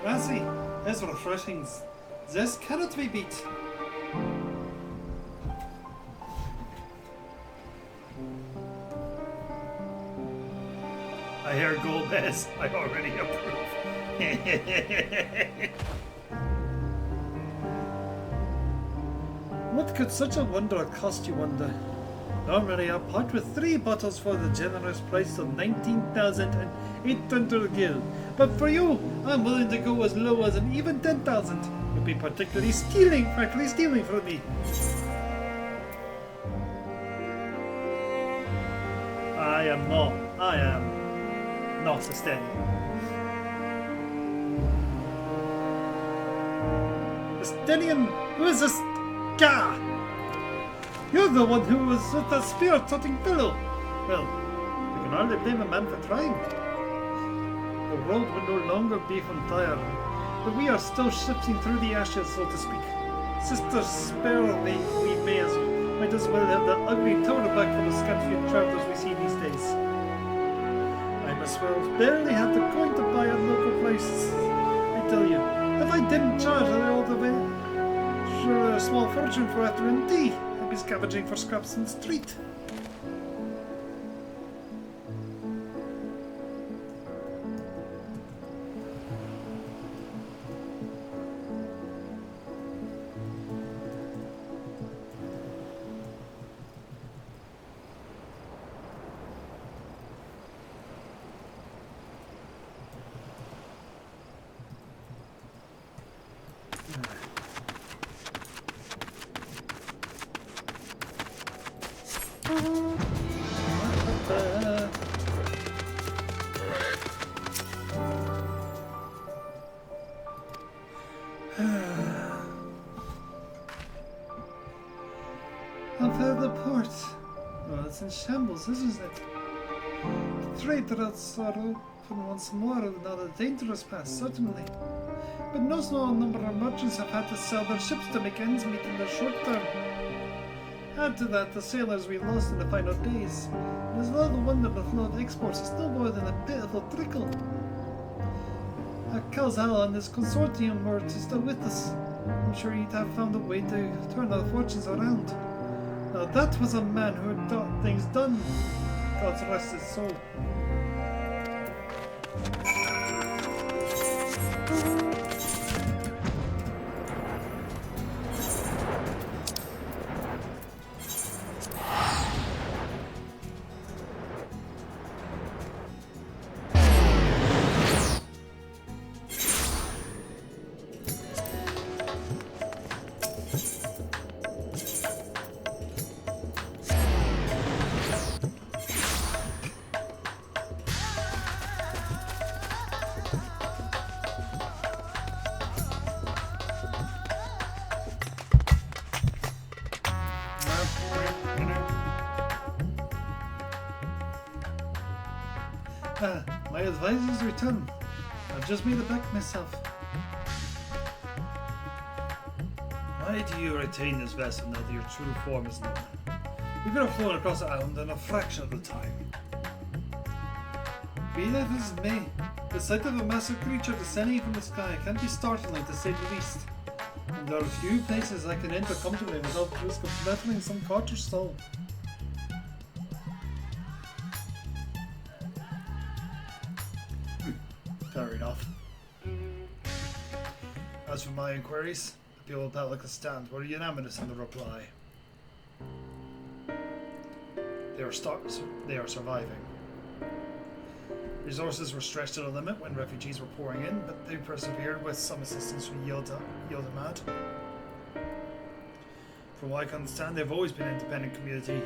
Rassi, it's refreshing. This cannot be beat. I hear Golbez. I already approve. What could such a wonder cost, you wonder? Normally I part with 3 bottles for the generous price of 19,800 gil. But for you, I'm willing to go as low as an even 10,000. You'd be practically stealing from me. I am not Estenian. Estenian, who is this guy? You're the one who was with the spear-toting fellow. Well, we can hardly blame a man for trying. The world would no longer be from Tyre, but we are still shifting through the ashes, so to speak. Sister Sparrow, we might as well have the ugly tower back for the scant few travellers we see these days. I must well barely have the coin to buy at local prices. I tell you, if I didn't charge all the way, sure a small fortune for afternoon tea. He's scavenging for scraps in the street. I've had the port. Well, it's in shambles, isn't it? The trade routes are open once more, not a dangerous pass, certainly. But no small number of merchants have had to sell their ships to make ends meet in the short term. Add to that the sailors we lost in the final days. It is little wonder the flow of exports is still more than a pitiful trickle. Kalzal and his consortium were still with us. I'm sure he'd have found a way to turn our fortunes around. Now that was a man who had got things done. God rest his soul. My advisor's returned. I've just made it back myself. Why do you retain this vessel now that your true form is known? We could have flown across the island in a fraction of the time. Be that as it may, the sight of a massive creature descending from the sky can be startling to say the least. And there are few places I can enter comfortably without the risk of battling some cart or stall. Fair enough. As for my inquiries, the people of Pelican Stand were unanimous in the reply. They are surviving. Resources were stretched to the limit when refugees were pouring in, but they persevered with some assistance from Yildamad. From what I can understand, they've always been an independent community,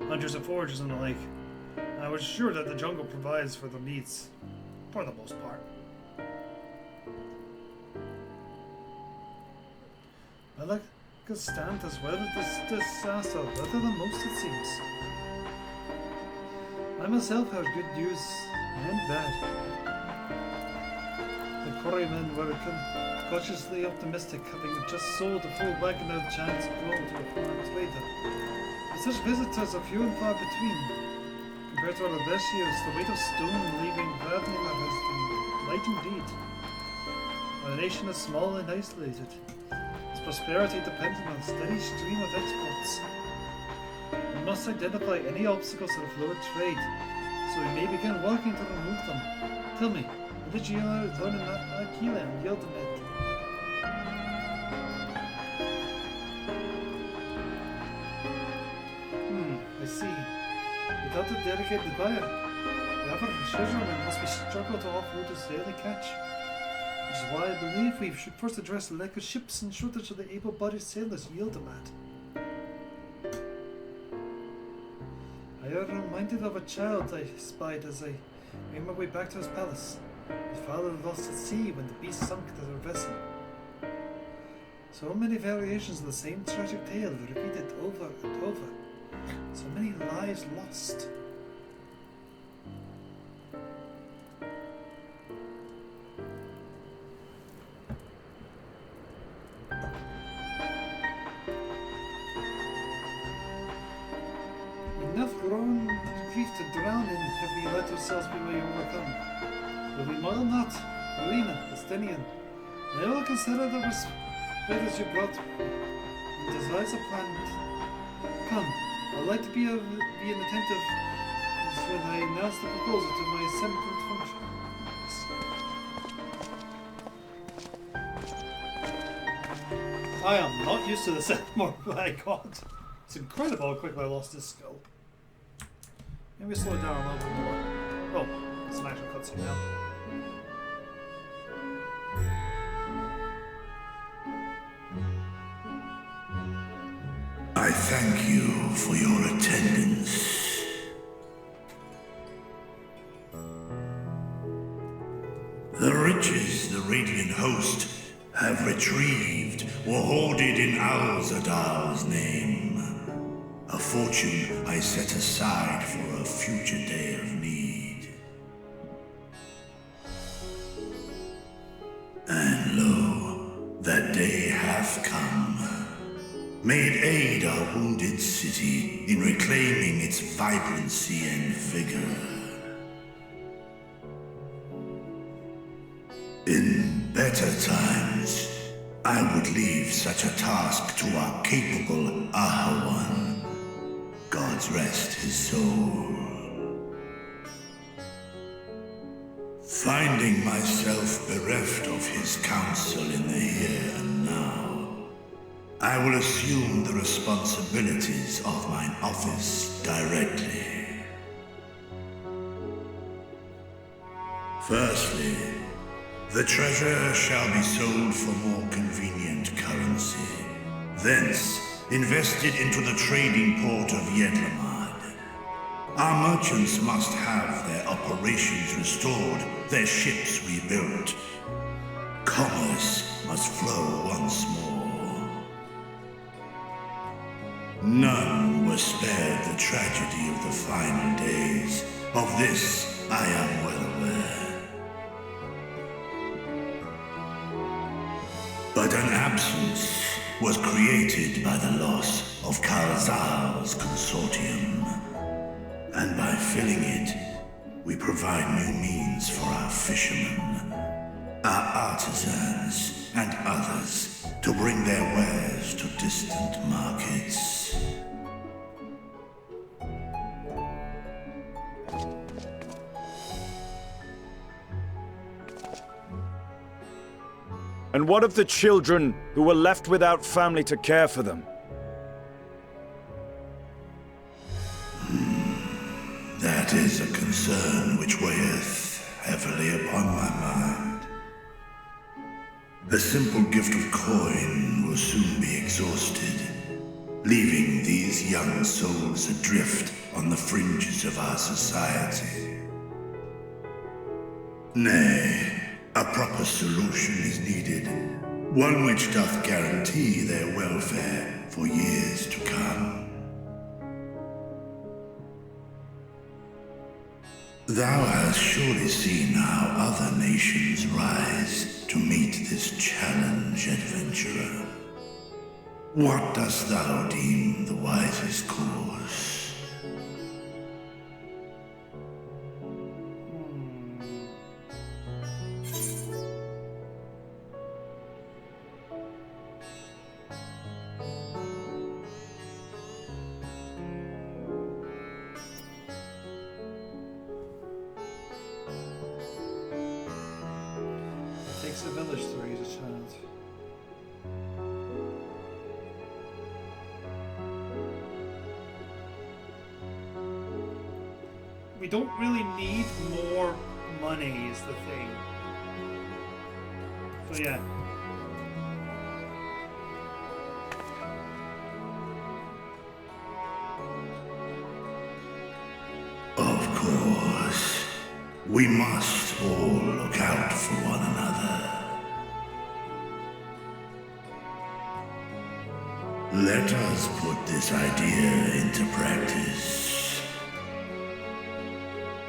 hunters and foragers and the like. And I was sure that the jungle provides for their needs. For the most part. I like a stand as weathered this disaster better than most, it seems. I myself have good news and bad. The quarrymen were cautiously optimistic, having just sold a full wagon of giants grown to a foreign trader. But such visitors are few and far between. Compared to other years, the weight of stone leaving Vernila has been light indeed. While the nation is small and isolated, its prosperity dependent on a steady stream of exports. We must identify any obstacles to the flow of trade, so we may begin working to remove them. Tell me, what did you learn in Aquila and Yildamed? I see. Without a dedicated buyer, the average fisherman must be struggle to offload his daily catch. Which is why I believe we should first address the lack of ships and shortage of the able-bodied sailors Yildamad. I am reminded of a child I spied as I made my way back to his palace. His father lost at sea when the beast sunk their vessel. So many variations of the same tragic tale repeated over and over. So many lives lost. Enough growing grief to drown in if we let ourselves be overcome. But we will not. Marina, Estinian, I will consider the respect you brought and devise a plan. Come. I'd like to be an attentive when I announce the proposal to my assembly function. I am not used to this anymore, my god. It's incredible how quickly I lost this skill. Maybe slow it down a little bit more. Oh, it's an actual cutscene now. I thank you for your attendance. The riches the Radiant host have retrieved or hoarded in Alzadal's name. A fortune I set aside for a future day of need. And lo, that day hath come. May it aid our wounded city in reclaiming its vibrancy and vigor. In better times, I would leave such a task to our capable Ahawan. God's rest his soul. Finding myself bereft of his counsel in the here and now, I will assume the responsibilities of mine office directly. Firstly, the treasure shall be sold for more convenient currency. Thence, invested into the trading port of Yedlamad. Our merchants must have their operations restored, their ships rebuilt. Commerce must flow once more. None were spared the tragedy of the final days. Of this, I am well aware. But an absence was created by the loss of Kalzal's consortium. And by filling it, we provide new means for our fishermen, our artisans, and others to bring their wares to distant markets. And what of the children who were left without family to care for them? That is a concern which weigheth heavily upon my mind. The simple gift of coin will soon be exhausted, leaving these young souls adrift on the fringes of our society. Nay, a proper solution is needed, one which doth guarantee their welfare for years to come. Thou hast surely seen how other nations rise to meet this challenge, adventurer. What dost thou deem the wisest course? Takes a village to raise a child. We don't really need more money is the thing. So yeah. Of course. We must all look out for one another. Let us put this idea into practice.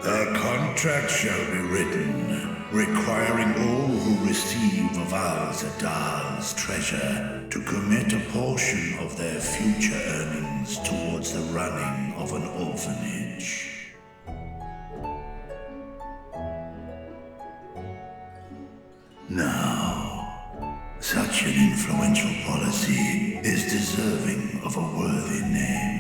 A contract shall be written, requiring all who receive of Al-Zadal's treasure to commit a portion of their future earnings towards the running of an orphanage. Now, such an influential policy is deserving of a worthy name.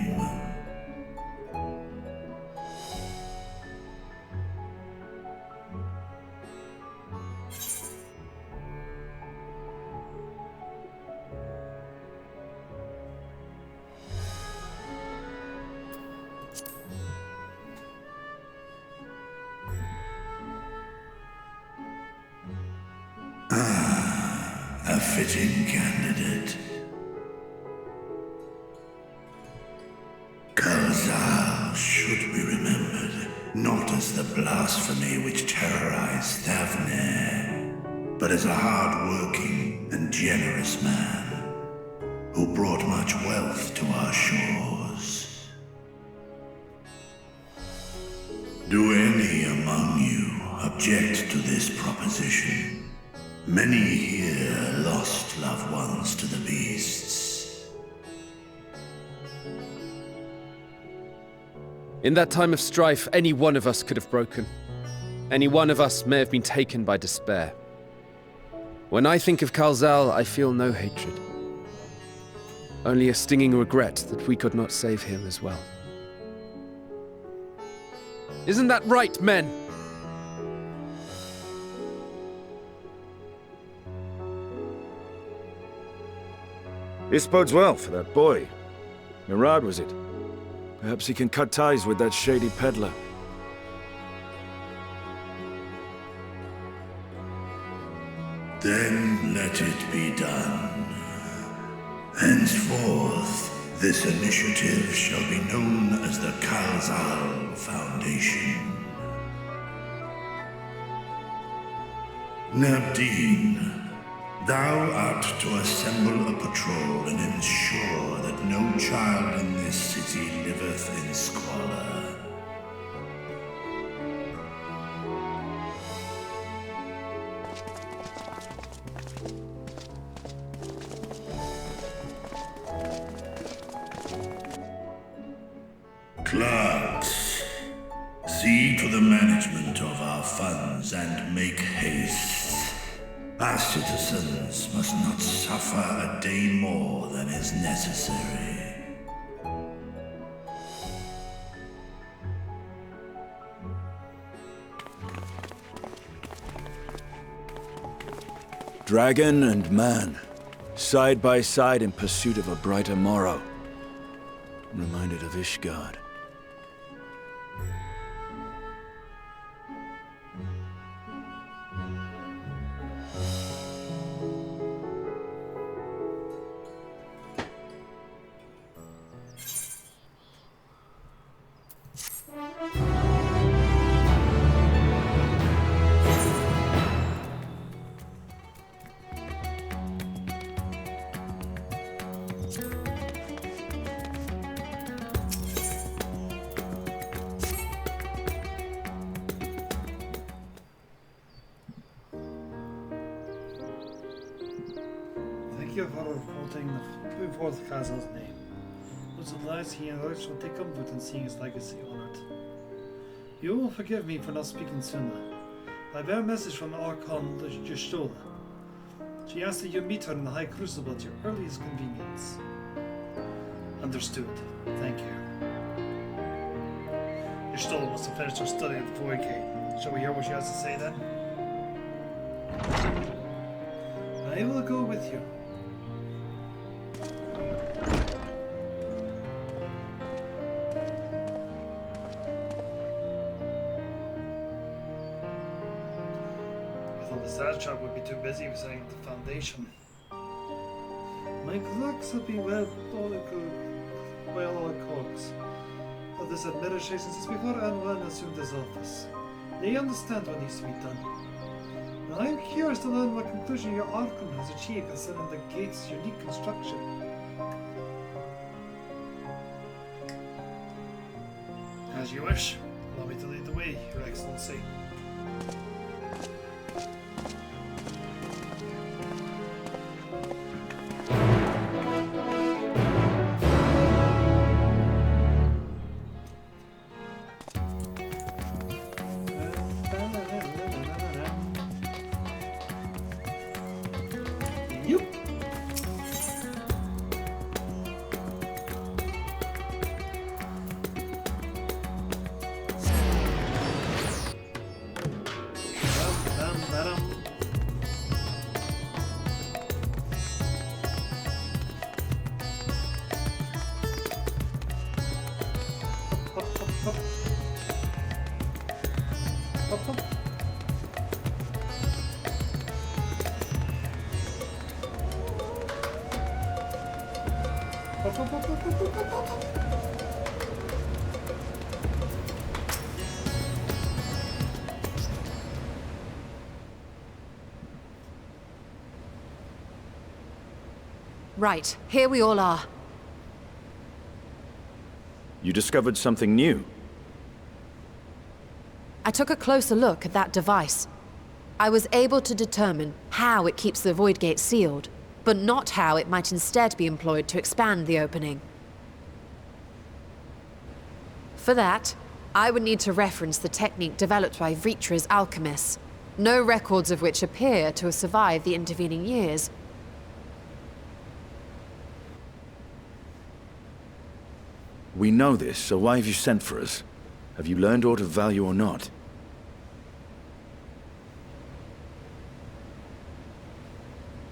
A fitting candidate. Kalzal should be remembered, not as the blasphemy which terrorized Thavne, but as a hard-working, and generous man who brought much wealth to our shores. Do any among you object to this proposition? Many here lost loved ones to the beasts. In that time of strife, any one of us could have broken. Any one of us may have been taken by despair. When I think of Kalzal, I feel no hatred. Only a stinging regret that we could not save him as well. Isn't that right, men? This bodes well for that boy. Murad, was it? Perhaps he can cut ties with that shady peddler. Then let it be done. Henceforth, this initiative shall be known as the Kalzal Foundation. Nabdeen, thou art to assemble a patrol and ensure that no child in this city liveth in squalor. Clerks, see to the management of our funds and make haste. Our citizens must not suffer a day more than is necessary. Dragon and man, side by side in pursuit of a brighter morrow. I'm reminded of Ishgard. Thank you for putting forth Kazal's name. Those of lives he and others shall take comfort in seeing his legacy honored. You will forgive me for not speaking sooner. I bear a message from Archon Justola. She asked that you meet her in the High Crucible at your earliest convenience. Understood. Thank you. Justola must have finished her study at the Void Gate. Shall we hear what she has to say then? I will go with you. The sad shop would be too busy with setting up the foundation. My clerks have been well all cogs of this administration since before Anwan assumed his office. They understand what needs to be done. Now I am curious to learn what conclusion your Archon has achieved concerning the gate's unique construction. As you wish. Allow me to lead the way, Your Excellency. Right, here we all are. You discovered something new. I took a closer look at that device. I was able to determine how it keeps the Void Gate sealed, but not how it might instead be employed to expand the opening. For that, I would need to reference the technique developed by Vritra's alchemists, no records of which appear to have survived the intervening years. We know this, so why have you sent for us? Have you learned aught of value or not?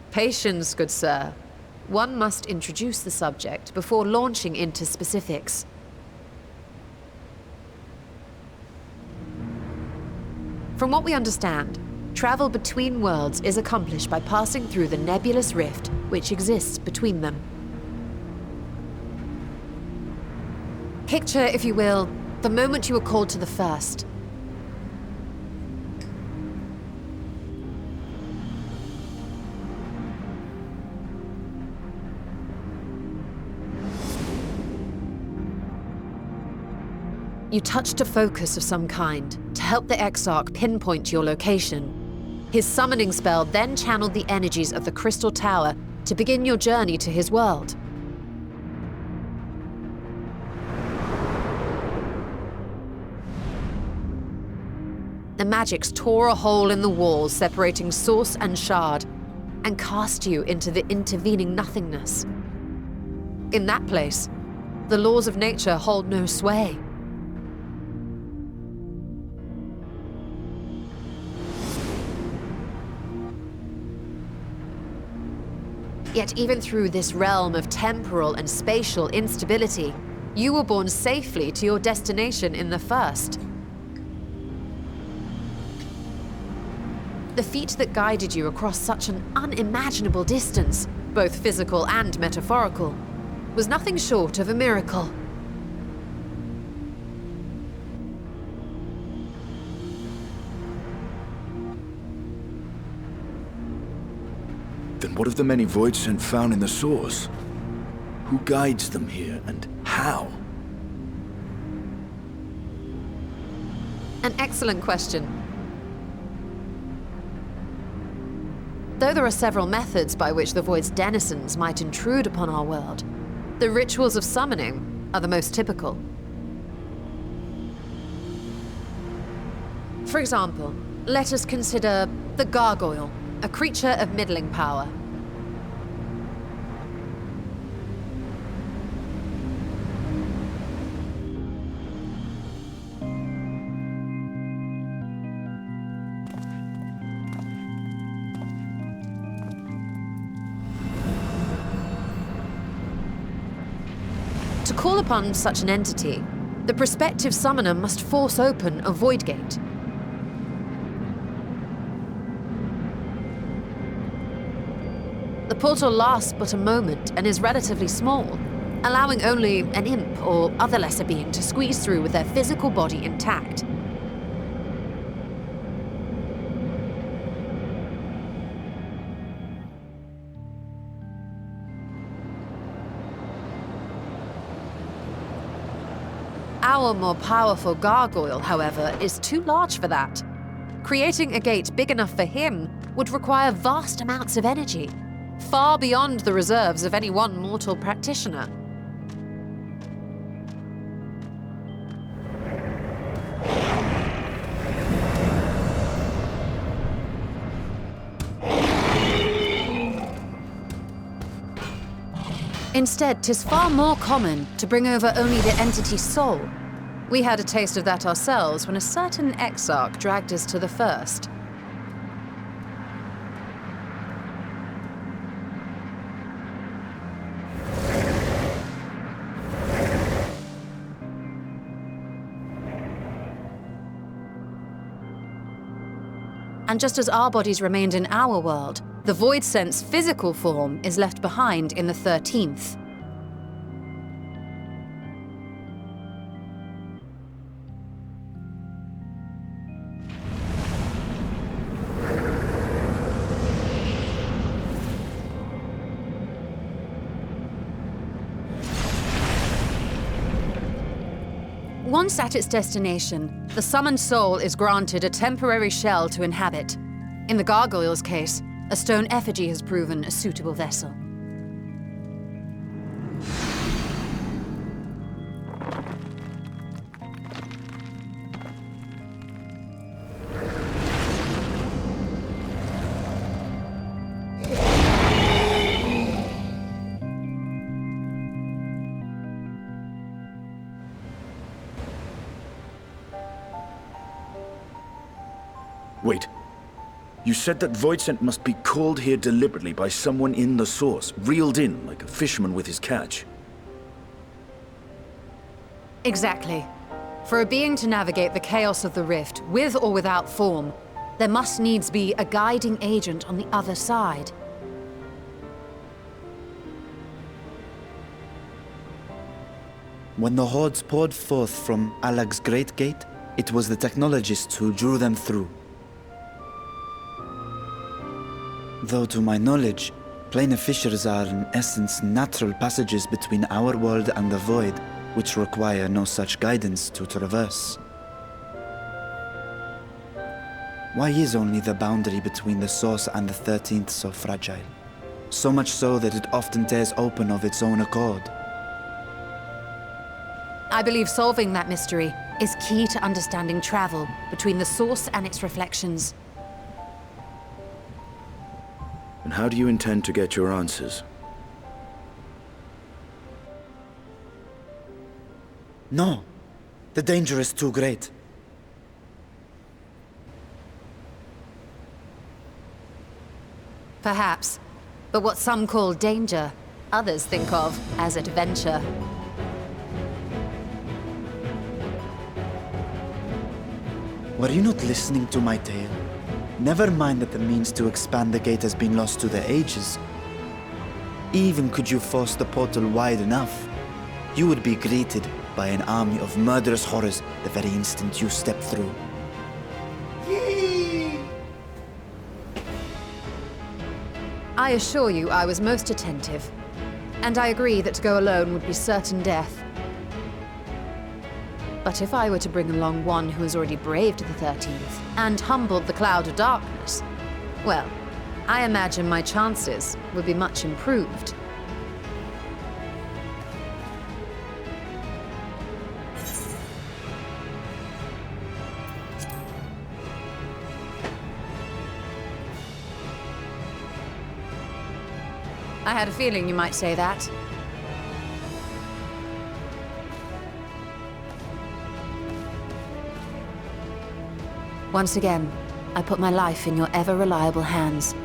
Patience, good sir. One must introduce the subject before launching into specifics. From what we understand, travel between worlds is accomplished by passing through the nebulous rift which exists between them. Picture, if you will, the moment you were called to the first. You touched a focus of some kind to help the Exarch pinpoint your location. His summoning spell then channeled the energies of the Crystal Tower to begin your journey to his world. The magics tore a hole in the walls separating source and shard, and cast you into the intervening nothingness. In that place, the laws of nature hold no sway. Yet even through this realm of temporal and spatial instability, you were borne safely to your destination in the first. The feat that guided you across such an unimaginable distance, both physical and metaphorical, was nothing short of a miracle. Then what of the many voids sent found in the source? Who guides them here, and how? An excellent question. Though there are several methods by which the Void's denizens might intrude upon our world, the rituals of summoning are the most typical. For example, let us consider the Gargoyle, a creature of middling power. To call upon such an entity, the prospective summoner must force open a void gate. The portal lasts but a moment and is relatively small, allowing only an imp or other lesser being to squeeze through with their physical body intact. Our more powerful gargoyle, however, is too large for that. Creating a gate big enough for him would require vast amounts of energy, far beyond the reserves of any one mortal practitioner. Instead, 'tis far more common to bring over only the entity's soul. We had a taste of that ourselves when a certain Exarch dragged us to the first. And just as our bodies remained in our world, the Void Sense physical form is left behind in the 13th. Once at its destination, the summoned soul is granted a temporary shell to inhabit. In the gargoyle's case, a stone effigy has proven a suitable vessel. Wait. You said that void scent must be called here deliberately by someone in the source, reeled in like a fisherman with his catch. Exactly. For a being to navigate the chaos of the rift, with or without form, there must needs be a guiding agent on the other side. When the hordes poured forth from Alag's Great Gate, it was the technologists who drew them through. Though to my knowledge, planar fissures are in essence natural passages between our world and the void, which require no such guidance to traverse. Why is only the boundary between the source and the 13th so fragile? So much so that it often tears open of its own accord. I believe solving that mystery is key to understanding travel between the source and its reflections. And how do you intend to get your answers? No. The danger is too great. Perhaps. But what some call danger, others think of as adventure. Were you not listening to my tale? Never mind that the means to expand the gate has been lost to the ages. Even could you force the portal wide enough, you would be greeted by an army of murderous horrors the very instant you step through. I assure you I was most attentive. And I agree that to go alone would be certain death. But if I were to bring along one who has already braved the 13th and humbled the cloud of darkness, well, I imagine my chances would be much improved. I had a feeling you might say that. Once again, I put my life in your ever-reliable hands.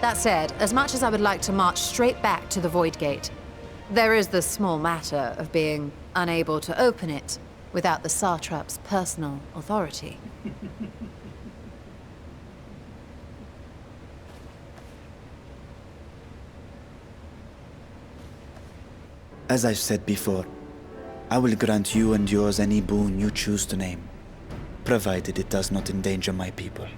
That said, as much as I would like to march straight back to the Void Gate, there is the small matter of being unable to open it without the Satrap's personal authority. As I've said before, I will grant you and yours any boon you choose to name, provided it does not endanger my people.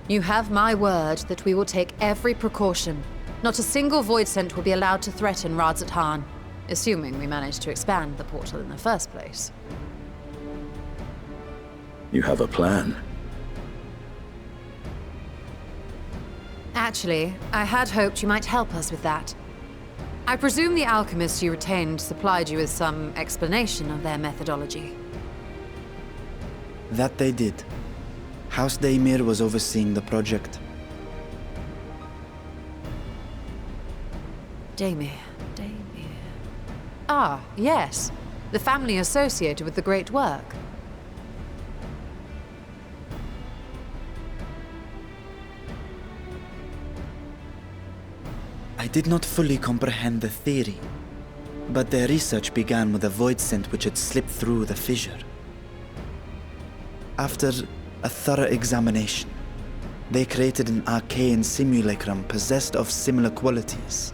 You have my word that we will take every precaution. Not a single void scent will be allowed to threaten Radzat Han, assuming we manage to expand the portal in the first place. You have a plan. Actually, I had hoped you might help us with that. I presume the alchemists you retained supplied you with some explanation of their methodology. That they did. House Daimir was overseeing the project. Daimir. Ah, yes. The family associated with the great work. I did not fully comprehend the theory, but their research began with a void scent which had slipped through the fissure. After a thorough examination, they created an arcane simulacrum possessed of similar qualities.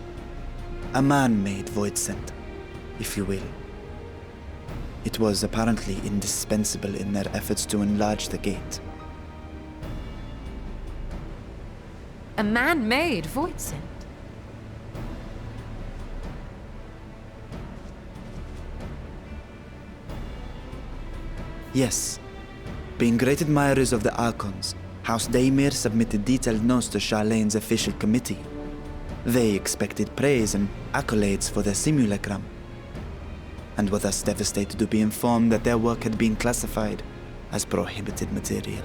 A man-made void scent, if you will. It was apparently indispensable in their efforts to enlarge the gate. A man-made void scent? Yes. Being great admirers of the Archons, House Daymir submitted detailed notes to Charlene's official committee. They expected praise and accolades for their simulacrum, and were thus devastated to be informed that their work had been classified as prohibited material.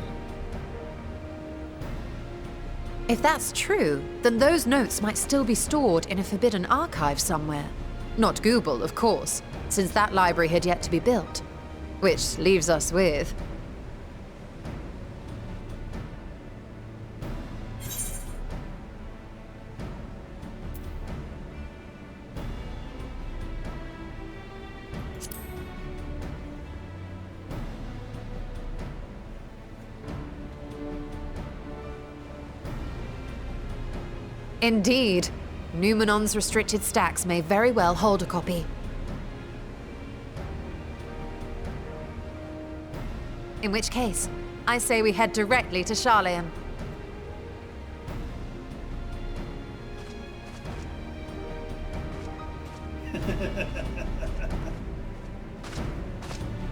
If that's true, then those notes might still be stored in a forbidden archive somewhere. Not Google, of course, since that library had yet to be built. Which leaves us with... Indeed. Numenon's restricted stacks may very well hold a copy. In which case, I say we head directly to Charleon.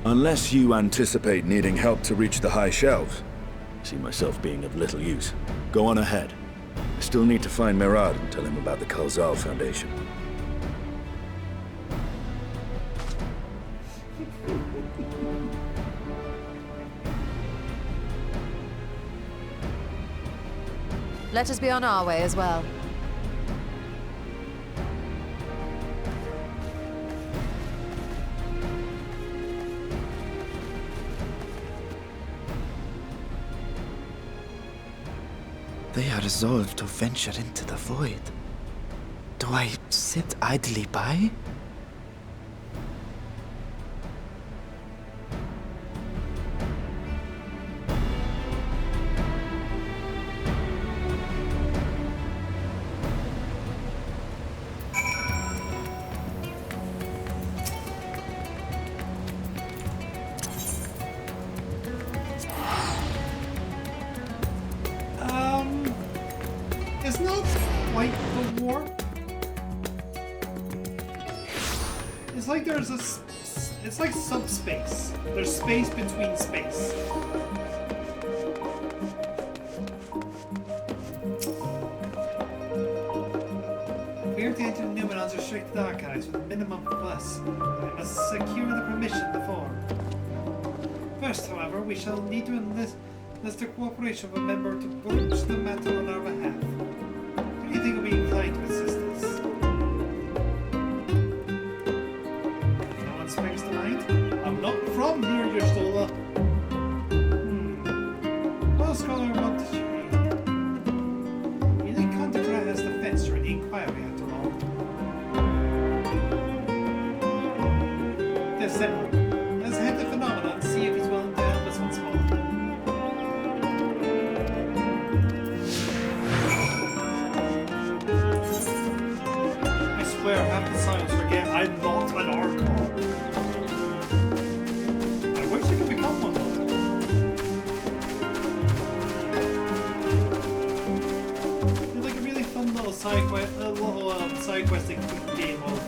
Unless you anticipate needing help to reach the high shelves, I see myself being of little use. Go on ahead. I still need to find Mirad and tell him about the Kalzal Foundation. Let us be on our way as well. They are resolved to venture into the void. Do I sit idly by? It's not quite the warp. It's like there's it's like subspace. There's space between space. We are to enter Numenon's restricted archives with a minimum of us. We must secure the permission to form. First, however, we shall need to enlist the cooperation of a member to broach the matter on our behalf. Do you think we'll be inclined to assist us? No one springs to mind? I'm not from here, Yerstola. Well, Scholar, what did you read? You think Contra has the fence for an inquiry after all? Yes, then. Let's head the phenomenon and see if he's willing to help us once more. Half the science forget I'm not an Archon. I wish I could become one though. It's like a really fun little side questing game of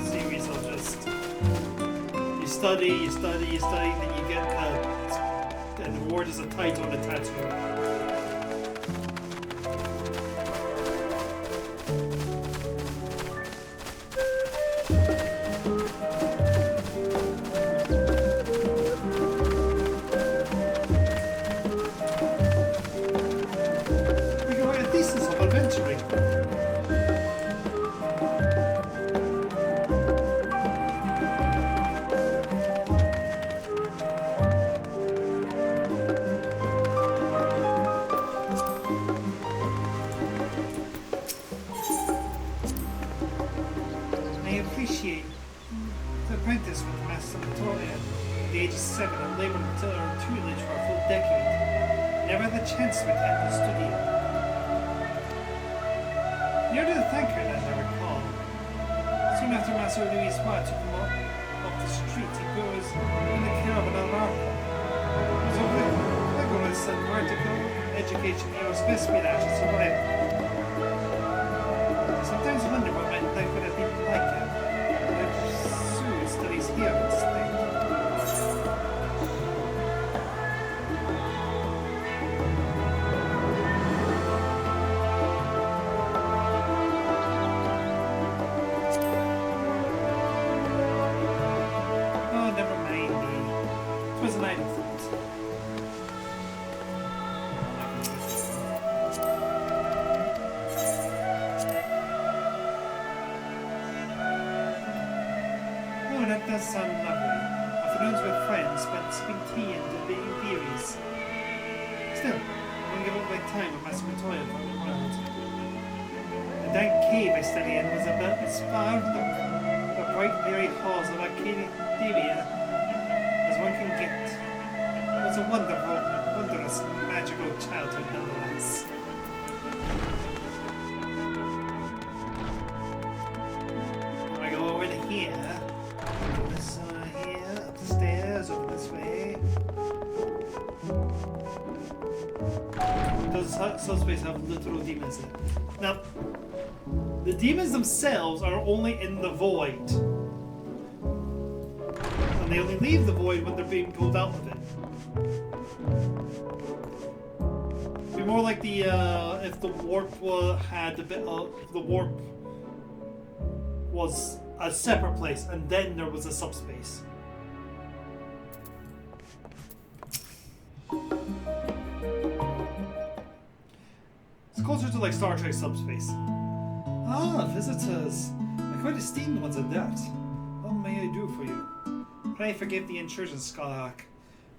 series of just you study, then you get an award as a title attached to it. That does sound lovely. Afternoons with friends, spent sipping tea and debating theories. Still, I won't give up my time with masturbatorium for the world. The dank cave I studied in was about as far from the bright airy halls of Arcadia as one can get. It was a wondrous, magical childhood nonetheless. I go over to here, over this here, up the stairs, over this way. Those subspaces have literal demons in it. Now, the demons themselves are only in the void. And they only leave the void when they're being pulled out of it. It'd be more like the if the warp had a bit of the warp was a separate place and then there was a subspace. It's closer to like Star Trek subspace. Ah, visitors. I'm quite esteemed ones at that. What may I do for you? Pray forgive the intrusion, Skylark,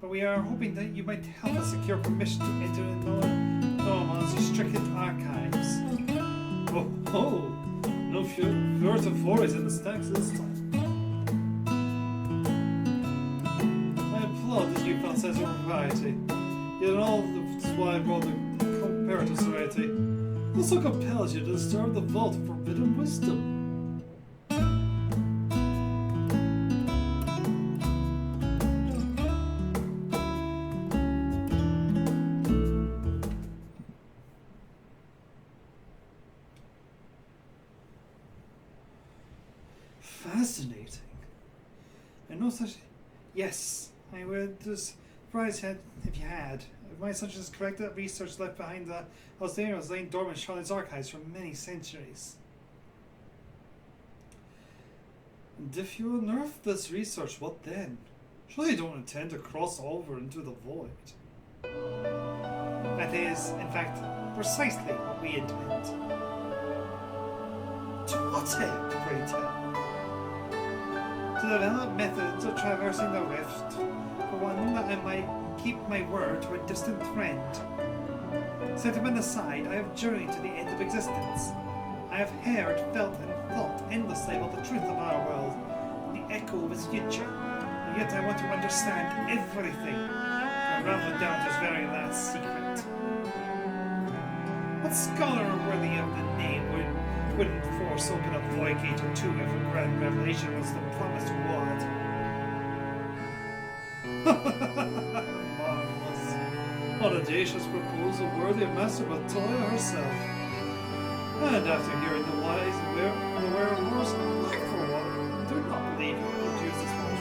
but we are hoping that you might help us secure permission to enter Norman's restricted archives. Oh, no FF14 in the stacks this time. I applaud this newfound sense of propriety. Yet all that's why I brought the comparative society also compels you to disturb the vault of forbidden wisdom. Fascinating. I know such. Yes, I would just surprise if you had. If my assumption is correct, that research left behind the Alstarian was laying dormant in Charlotte's archives for many centuries. And if you unearth this research, what then? Surely you don't intend to cross over into the void. That is, in fact, precisely what we intend. To what end, pray tell? To develop methods of traversing the rift, for one that I might keep my word to a distant friend. Sentiment aside, I have journeyed to the end of existence. I have heard, felt, and thought endlessly about the truth of our world, and the echo of its future, and yet I want to understand everything, and rather down to its very last secret. What scholar worthy of the name wouldn't force open a void gate or two if a grand revelation was the promised reward? Marvelous. What audacious proposal worthy of Master Matoya herself. And after hearing the wise and the werewolves, I for one do not believe you would use this much.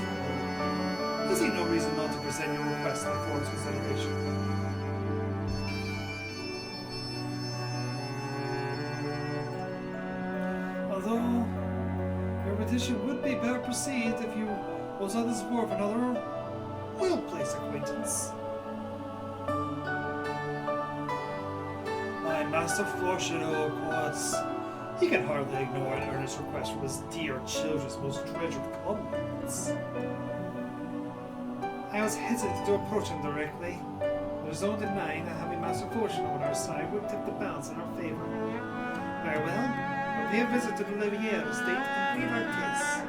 I see no reason not to present your request for its consideration. Although your petition would be better perceived if you was on the support of another royal place acquaintance. My Master Florshadow, of course. He can hardly ignore an earnest request from his dear children's most treasured comrades. I was hesitant to approach him directly. There's no denying that having Master Florshadow on our side would tip the balance in our favor. Very well. We'll pay a visit to the Levier estate and plead our case.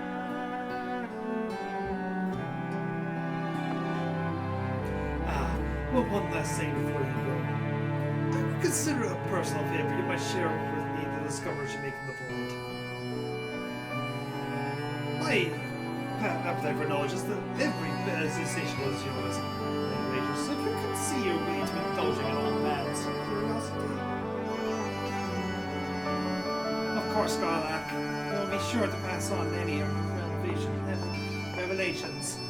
Well, one last thing before you go. I would consider it a personal favor you might share with me the discoveries you make in the void. My appetite for knowledge is that every bit as insatiable as yours. Anyway, so if you could see your way to indulging an old man's curiosity. Of course, Scarlac, we'll be sure to pass on any revelations.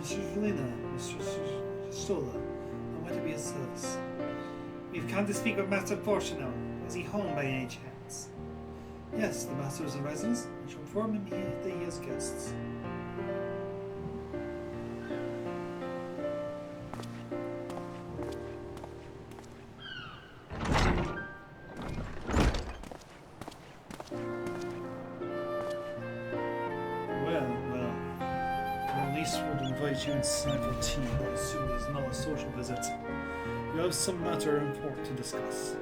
Mr. Felina, Mr. Stola, I want to be of service. We've come to speak with Master Fortuno. Is he home by any chance? Yes, the Master is in residence. I shall inform him that he has guests. You inside for tea, I assume it is not a social visit. You have some matter important to discuss.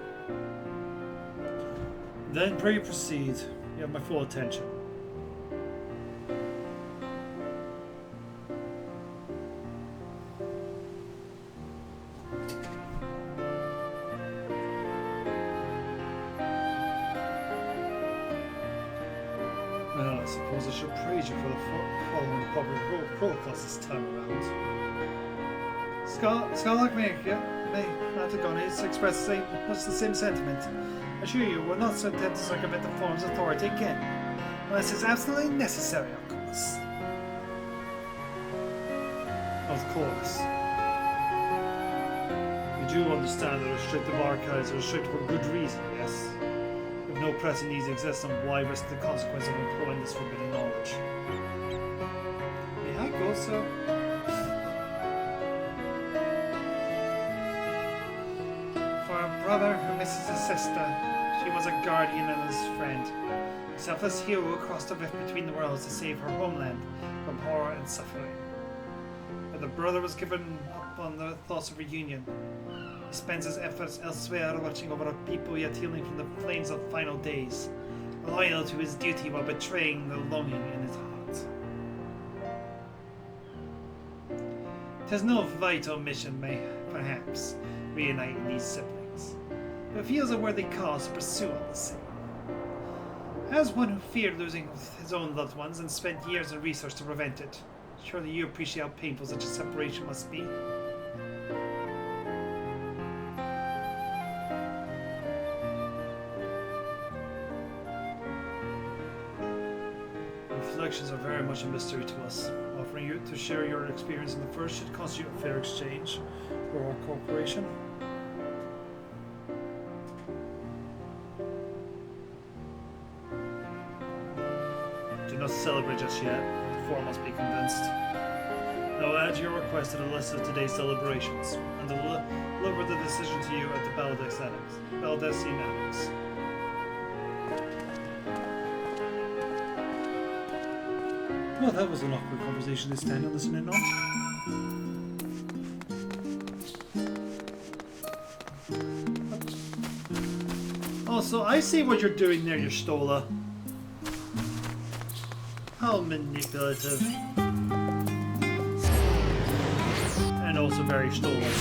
Then pray proceed. You have my full attention. Well, I suppose I should praise you for the following proper protocols this time around. Scholar may have to go and express much the same sentiment. I assure you, we're not so intent to circumvent the form's authority again, unless it's absolutely necessary, of course. Of course. You do understand that restrictive archives are restricted for good reason, yes? If no pressing needs exist, then why risk the consequence of employing this forbidden knowledge? May I go, sir? For a brother who misses a sister, she was a guardian and his friend. A selfless hero who crossed the rift between the worlds to save her homeland from horror and suffering. But the brother was given up on the thoughts of reunion. He spends his efforts elsewhere, watching over a people yet healing from the flames of final days, loyal to his duty while betraying the longing in his heart. 'Tis no vital mission, may perhaps reuniting these siblings, but feels a worthy cause to pursue all the same. As one who feared losing his own loved ones and spent years in research to prevent it, surely you appreciate how painful such a separation must be. Reflections are very much a mystery to us. Offering you to share your experience in the first should constitute a fair exchange for our cooperation. Do not celebrate just yet. The four must be convinced. Now add your request to the list of today's deliberations, and deliver the decision to you at the Baldessine Annex. Well, that was an awkward conversation to stand and listen in on. Also, I see what you're doing there, you Stola. How manipulative. And also very Stola.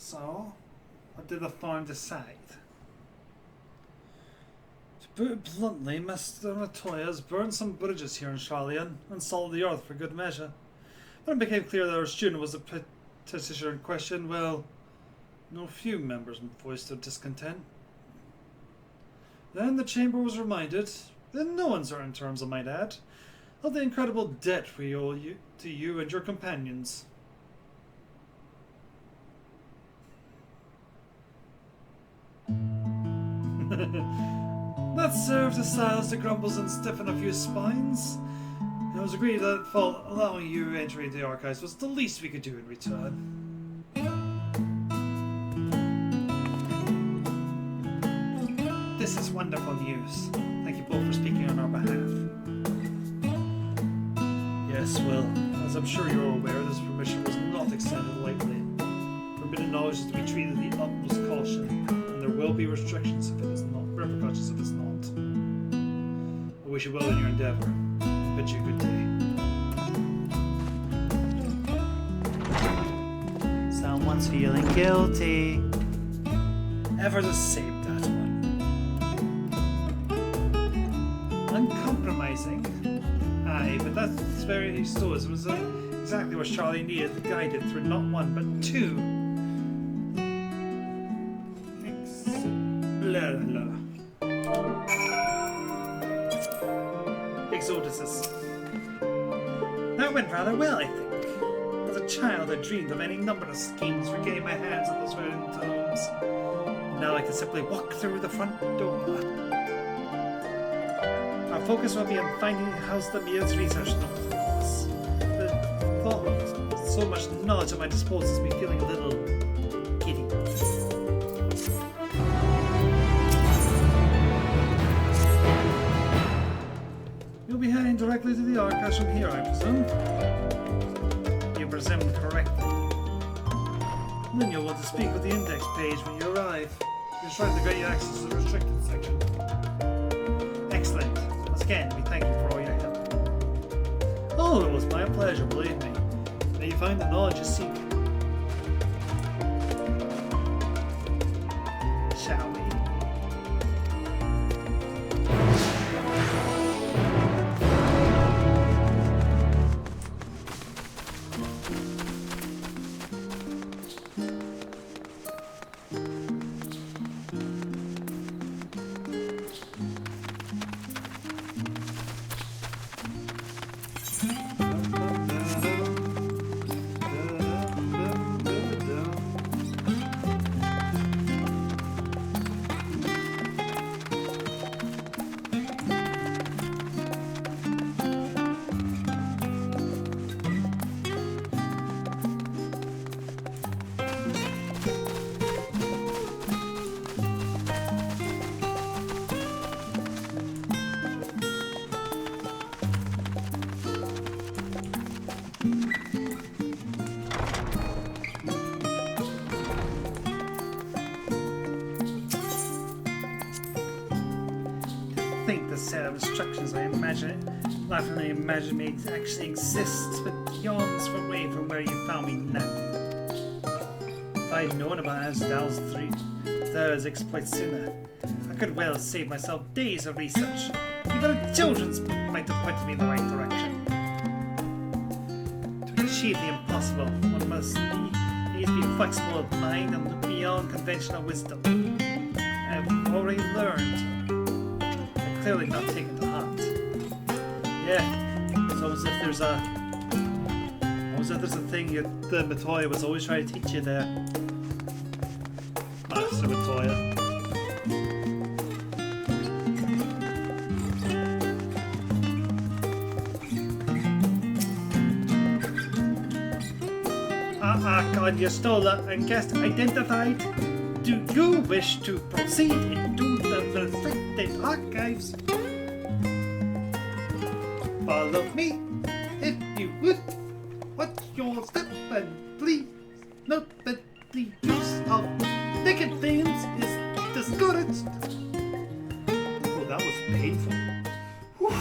So, what did the farm decide? To put it bluntly, Mr. Latoya has burned some bridges here in Sharlayan and salted the earth for good measure. When it became clear that our student was the petitioner in question, well, no few members voiced their discontent. Then the chamber was reminded, in no uncertain terms I might add, of the incredible debt we owe to you and your companions. That served to silence the grumbles and stiffen a few spines. It was agreed that allowing you entry into the archives was the least we could do in return. This is wonderful news. Thank you both for speaking on our behalf. Yes, well, as I'm sure you're aware, this permission was not extended lightly. Forbidden knowledge is to be treated with the utmost caution, and there will be restrictions if it is not, repercussions if it's not. I wish you well in your endeavor. I bid you good day. Sound one John's feeling guilty. Ever the same, that one. Uncompromising. Aye, but that's very stoicism. It was exactly what Charlie needed to guide it through not one, but two. Exoduses. That went rather well, I think. As a child, I dreamed of any number of schemes for getting my hands on those very tomes. Now I can simply walk through the front door. Our focus will be on finding House Damia's research notebooks. The thought of so much knowledge at my disposal has me feeling a little giddy. You'll be heading directly to the archives from here, I presume. You presume correctly. Then you'll want to speak with the index page when you arrive. You're trying to get you access to the restricted section. Excellent. Once again, we thank you for all your help. Oh, it was my pleasure, believe me. May you find the knowledge you seek. Shall we? Think the set of instructions I laughingly imagine may actually exist, but yawns away from where you found me now. If I'd known about Asdal's third exploits sooner, I could well have saved myself days of research. Even a children's book might have pointed me in the right direction. To achieve the impossible, one must need to be flexible of mind and look beyond conventional wisdom. I've already learned. Clearly not taken to heart. Yeah, it's almost if there's a thing the Matoya was always trying to teach you there. Master Matoya. God, you stole that and guest identified. Do you wish to proceed into the restricted archives? Follow me, if you would. Watch your step and please note that the use of naked things is discouraged. Oh, that was painful. Whew.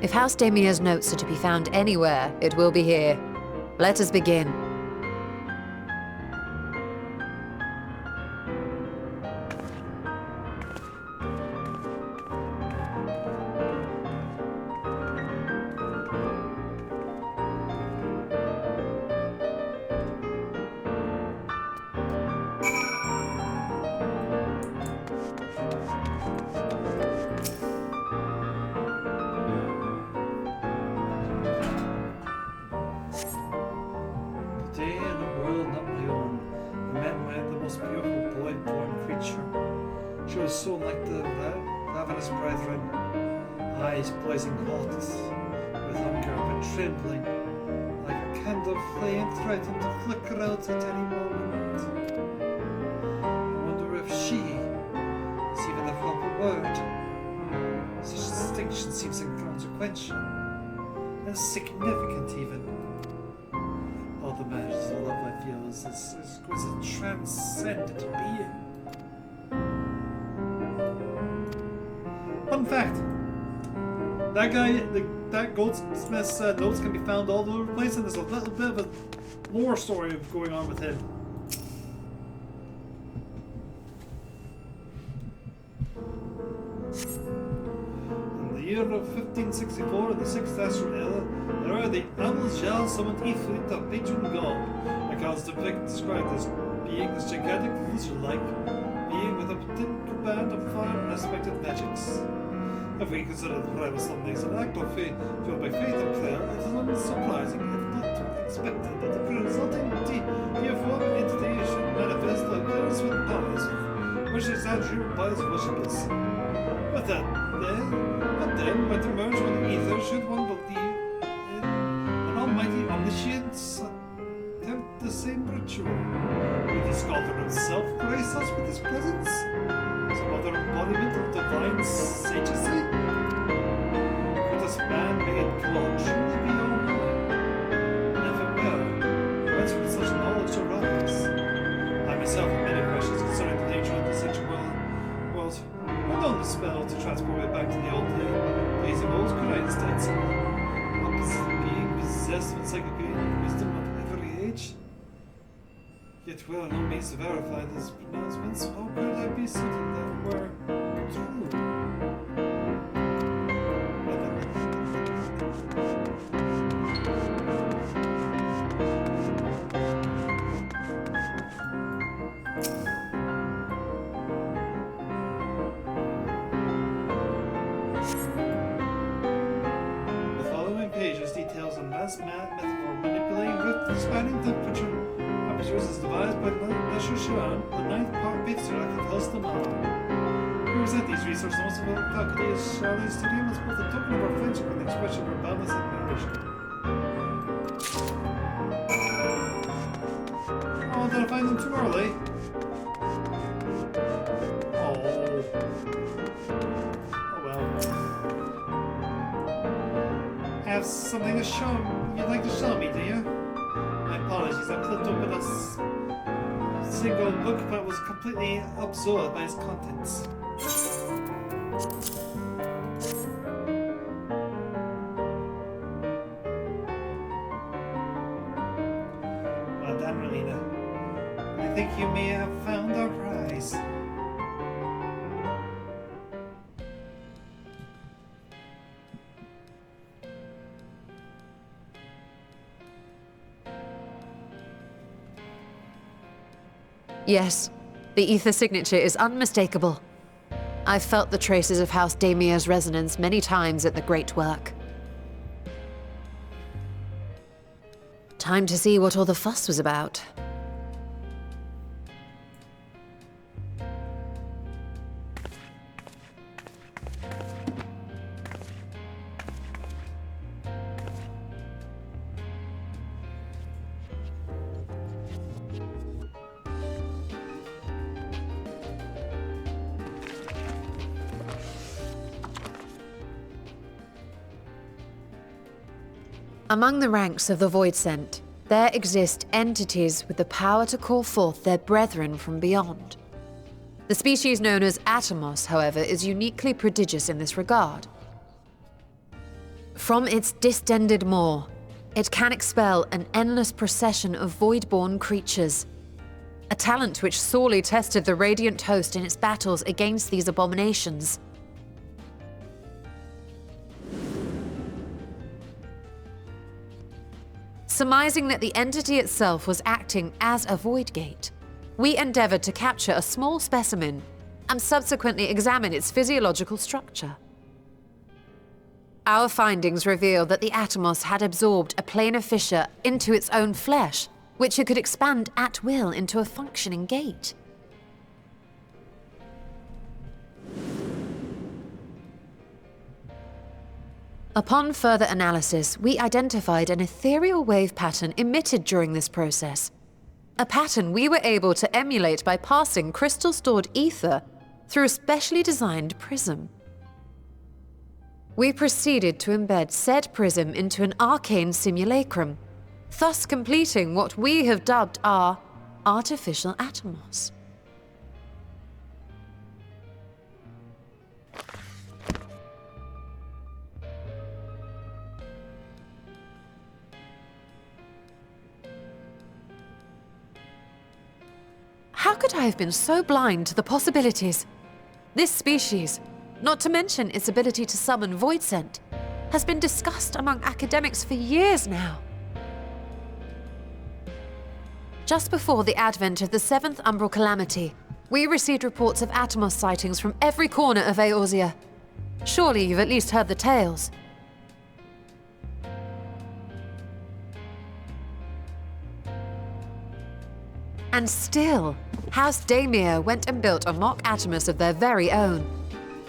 If House Damia's notes are to be found anywhere, it will be here. Let us begin. So like the ravenous brethren, eyes blazing hot with hunger but trembling, like a candle flame threatened to flicker out at any moment. inconsequential, insignificant even. All the matters of love I feel is this exquisite, transcendent being. Fun fact. That guy, that goldsmith's notes can be found all over the place, and there's a little bit of a lore story going on with him. In the year of 1564, in the 6th era, the Amel summoned Ifrit of patron god, a constant described as being this gigantic lizard-like being with a particular band of fine and respected magics. If we consider the prayer as something as an act of faith, fueled by faith and prayer, it is unsurprising, if not expected, that the resulting deiform entity should manifest the appearance with powers, which is attributed by its worshippers. But then might emerge from the ether should one believe in an almighty omniscience attempt the same ritual. Will the sculptor himself grace us with his presence? Some other embodiment of divine sagacity? Could this man-made god truly be all knowing? And if it were, whence would such knowledge arise? I myself have many questions concerning the nature of this ancient world. Were known the spell to transport me back to the old days of old? Could I instead see opposite being possessed with psychic wisdom of every age? Yet we are no means to verify these pronouncements. How could I be certain that were true? The following pages details a mass method for manipulating rift spanning temperature. Is devised by Lesher Sharon, the 9th part patriarch of Helstamar. We present these resources most of our faculty as Charlie's Studium as both a token of our friendship and the expression of our boundless admiration. Oh, did I find them too early? Oh well. Have something to show you'd like to show me, do you? My apologies, I flipped open a single book but was completely absorbed by its contents. Well done, Relina. I think you may have found our prize. Yes, the ether signature is unmistakable. I've felt the traces of House Damia's resonance many times at the Great Work. Time to see what all the fuss was about. Among the ranks of the Voidsent, there exist entities with the power to call forth their brethren from beyond. The species known as Atomos, however, is uniquely prodigious in this regard. From its distended maw, it can expel an endless procession of void-born creatures, a talent which sorely tested the Radiant Host in its battles against these abominations. Surmising that the entity itself was acting as a void gate, we endeavored to capture a small specimen and subsequently examine its physiological structure. Our findings revealed that the Atomos had absorbed a planar fissure into its own flesh, which it could expand at will into a functioning gate. Upon further analysis, we identified an ethereal wave pattern emitted during this process. A pattern we were able to emulate by passing crystal-stored ether through a specially designed prism. We proceeded to embed said prism into an arcane simulacrum, thus completing what we have dubbed our artificial Atomos. How could I have been so blind to the possibilities? This species, not to mention its ability to summon void scent, has been discussed among academics for years now. Just before the advent of the 7th Umbral Calamity, we received reports of Atomos sightings from every corner of Eorzea. Surely you've at least heard the tales. And still, House Daemir went and built a mock Atomos of their very own.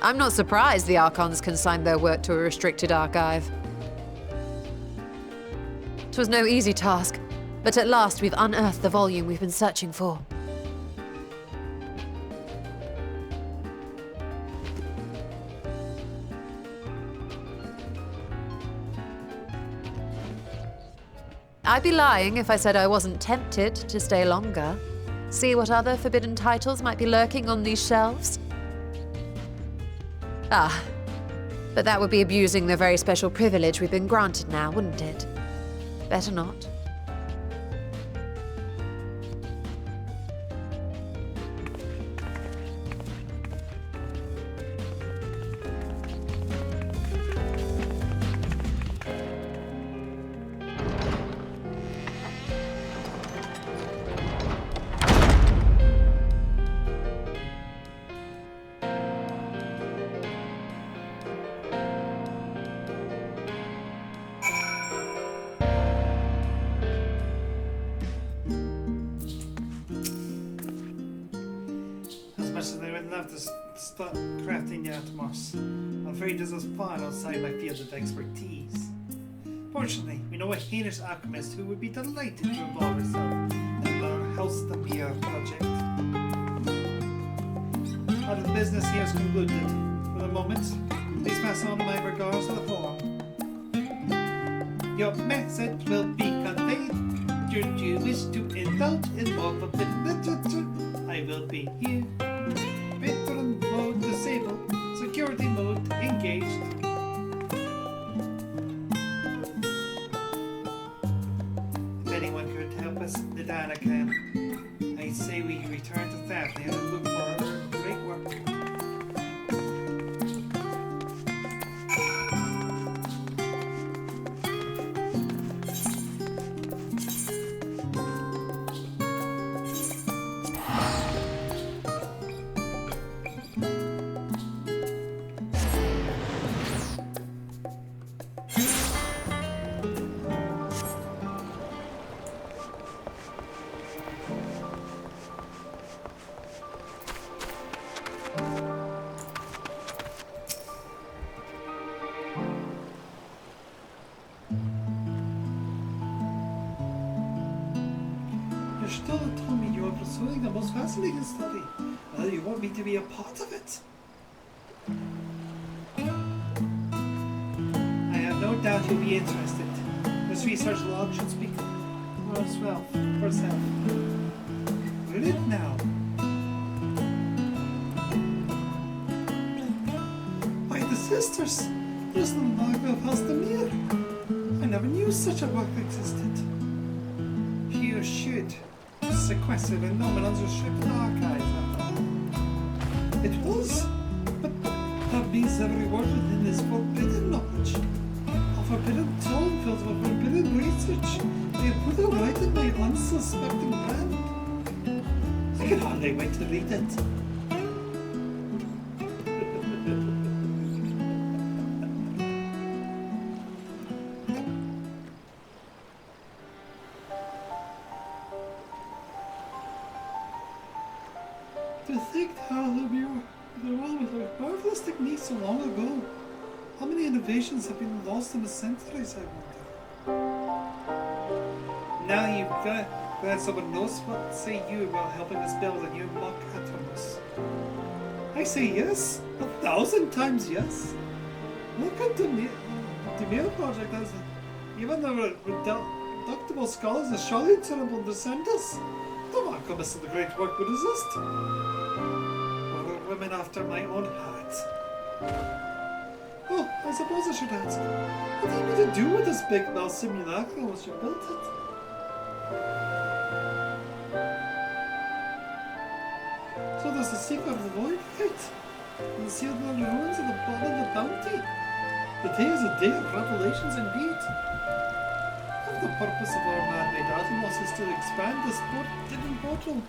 I'm not surprised the Archons consigned their work to a restricted archive. It was no easy task, but at last we've unearthed the volume we've been searching for. I'd be lying if I said I wasn't tempted to stay longer. See what other forbidden titles might be lurking on these shelves? Ah, but that would be abusing the very special privilege we've been granted now, wouldn't it? Better not. Start crafting the Atomos. I'm afraid this is far outside my field of expertise. Fortunately, we know a heinous alchemist who would be delighted to involve herself in our House Daemir project. Part of the business here is concluded. For the moment, please pass on my regards to the forum. Your message will be conveyed. Should you wish to indulge in more forbidden literature, I will be here. Veteran mode disabled. Security mode engaged. If anyone could help us, Nidana can. I say we return to Thavnia and look for her great work. You're still telling me you are pursuing the most fascinating study. You want me to be a part of it? I have no doubt you'll be interested. This research log should speak for itself. Will it now? By the sisters! There's no log of House Daemir. I never knew such a work existed. You should. Sequestered and no one unrestricted archive. It was, but that means every word within this forbidden knowledge. A forbidden tome filled with forbidden research. They put it right in my unsuspecting hand. I can hardly wait to read it. To think how the world with our marvelous techniques so long ago. How many innovations have been lost in the centuries, I wonder. Now you've glad someone knows what say you about helping us build a new mock Atomos. I say yes, 1,000 times yes. Look at the Mail Project as even the reductible scholars are surely to understand us. Don't want to come to the great work would resist. Or are women after my own heart? Oh, I suppose I should ask. What do you need to do with this big Bell simulacrum once you built it? So there's the secret of the void gate, and the sealed ruins at the bottom of the bounty. The day is a day of revelations indeed. If the purpose of our man-made Atomos is to expand this hidden portal,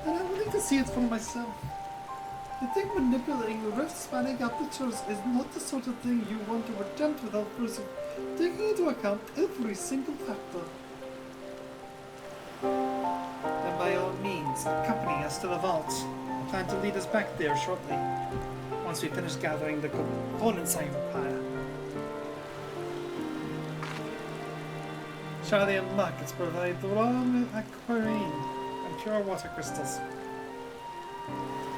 then I'm willing to see it for myself. I think manipulating rift-spanning apertures is not the sort of thing you want to attempt without first taking into account every single factor. And by all means, accompany us to the vault. I plan to lead us back there shortly, once we finish gathering the components I require. Charlian markets provide the raw aquarine and pure water crystals.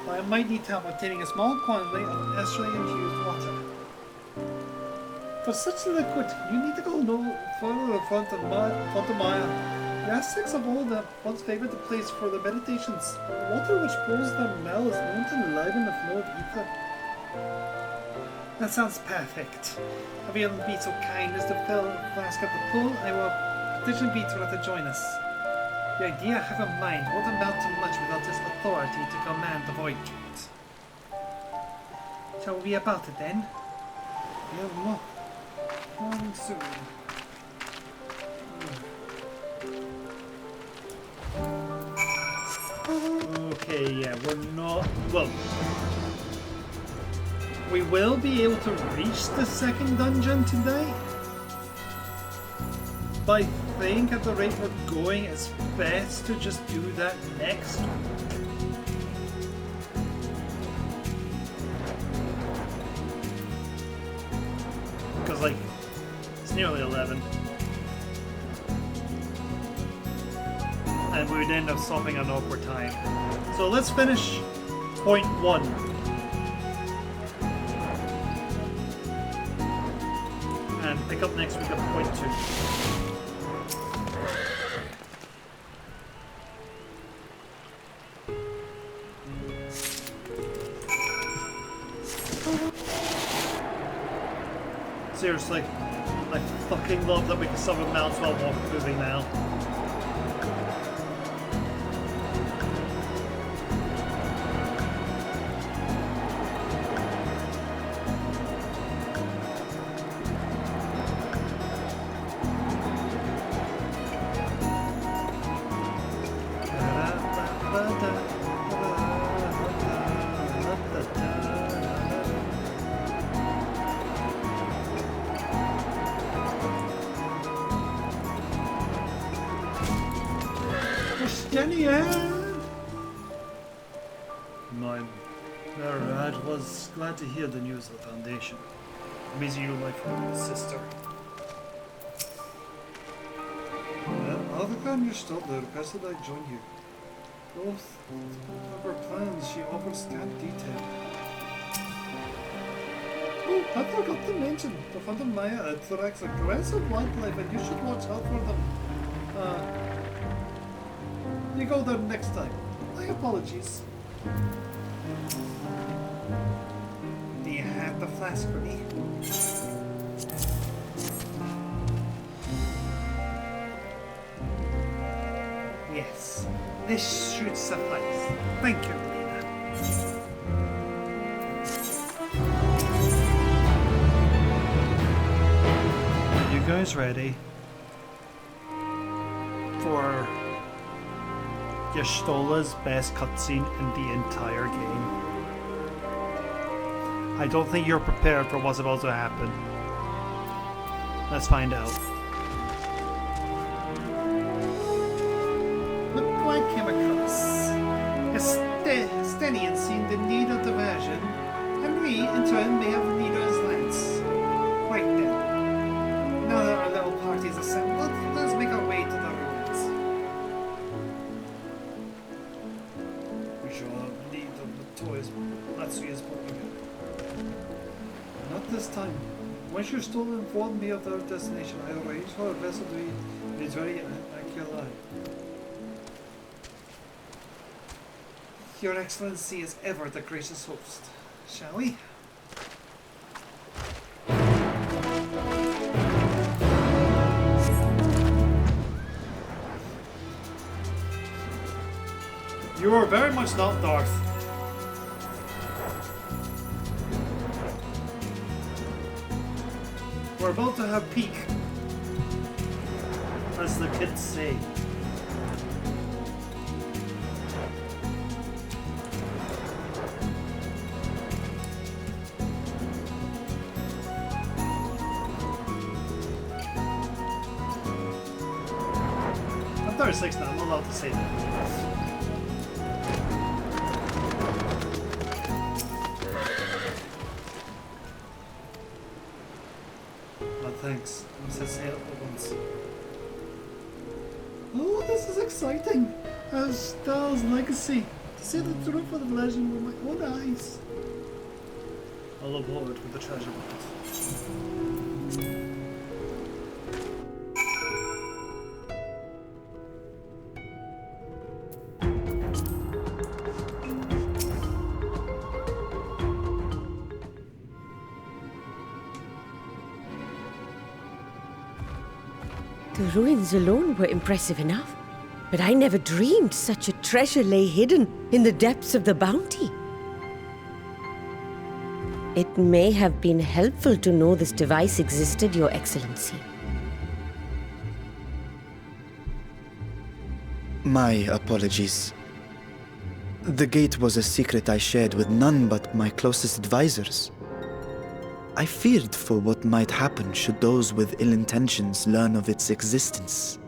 I might need help obtaining a small quantity of naturally infused water. For such liquid, you need to go no further in front of Maya. The Aztecs of old once favored the place for their meditations. The water which pours their well is known to enliven the flow of ether. That sounds perfect. If you'll be so kind as to fill a flask at the pool, I will petition Vitra to join us. The idea I have in mind won't amount to much without his authority to command the Void Gate. Shall we be about it then? Yeah, no. Coming soon. Okay, yeah, we're not... Well... We will be able to reach the second dungeon today. But I think at the rate we're going, it's best to just do that next week. Because, like, it's nearly 11. And we would end up stopping at an awkward time. So let's finish point 1. And pick up next week at point 2. Seriously, I fucking love that we can summon mounts while moving now. Glad to hear the news of the Foundation. I'm busy you, my friend and sister. Alvacan, you're still there. Requested I join you. Both of her plans, she offers scant detail. Oh, I forgot to mention, the Phantom Maya attracts aggressive wildlife and you should watch out for them. You go there next time. My apologies. You have the flask for me. Yes, this should suffice. Thank you, Lena. Are you guys ready for Gestola's best cutscene in the entire game? I don't think you're prepared for what's about to happen. Let's find out. Look who I came across. Estenian seemed in need of diversion, and we, in turn, may have need of his lance. Right then. Now that our little party's assembled, let's make our way to the ruins. We shall have need of the toys Matsuya's brought together. Not this time. Once your stool informed me of their destination, I arranged for a vessel to be ready at Kilai. Your Excellency is ever the gracious host. Shall we? You are very much not Darth. We're about to have peak, as the kids say. I'm 36 now, I'm allowed to say that. Thanks. I said say it at once. Oh, this is exciting! Asdal's legacy. To see the truth of the legend with my own eyes. I'll aboard with the treasure boat. The ruins alone were impressive enough, but I never dreamed such a treasure lay hidden in the depths of the bounty. It may have been helpful to know this device existed, Your Excellency. My apologies. The gate was a secret I shared with none but my closest advisors. I feared for what might happen should those with ill intentions learn of its existence.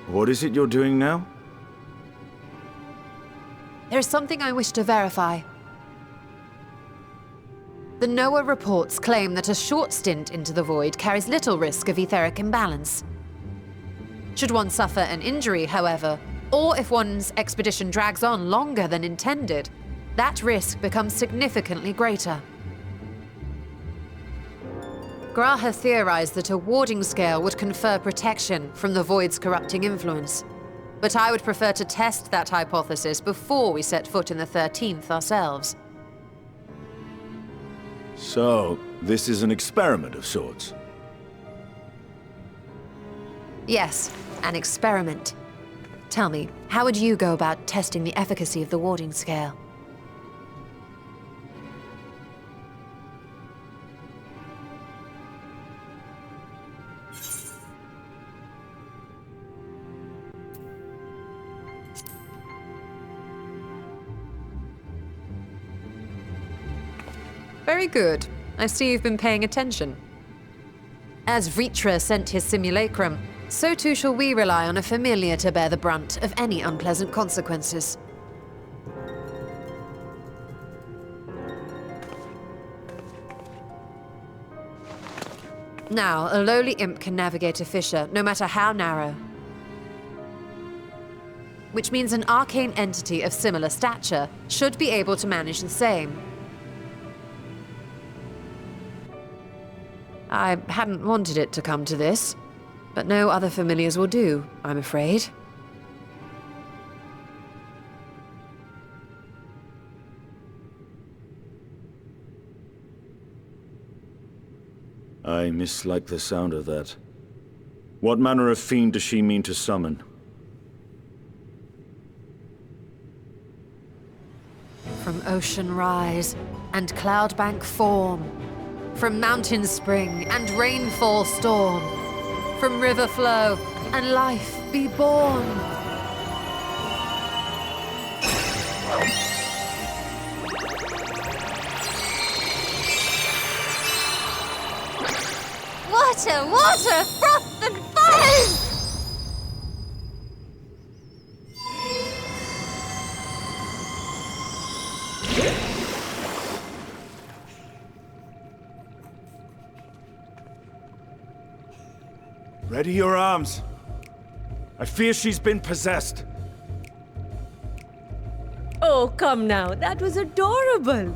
What is it you're doing now? There's something I wish to verify. The NOAA reports claim that a short stint into the void carries little risk of etheric imbalance. Should one suffer an injury, however, or if one's expedition drags on longer than intended, that risk becomes significantly greater. Graha theorized that a warding scale would confer protection from the void's corrupting influence, but I would prefer to test that hypothesis before we set foot in the 13th ourselves. So, this is an experiment of sorts? Yes, an experiment. Tell me, how would you go about testing the efficacy of the warding scale? Very good. I see you've been paying attention. As Vritra sent his simulacrum, so too shall we rely on a familiar to bear the brunt of any unpleasant consequences. Now, a lowly imp can navigate a fissure, no matter how narrow. Which means an arcane entity of similar stature should be able to manage the same. I hadn't wanted it to come to this, but no other familiars will do, I'm afraid. I mislike the sound of that. What manner of fiend does she mean to summon? From ocean rise and cloudbank form, from mountain spring and rainfall storm, from river flow and life be born. Water, water, froth and foam! Ready your arms. I fear she's been possessed. Oh, come now. That was adorable.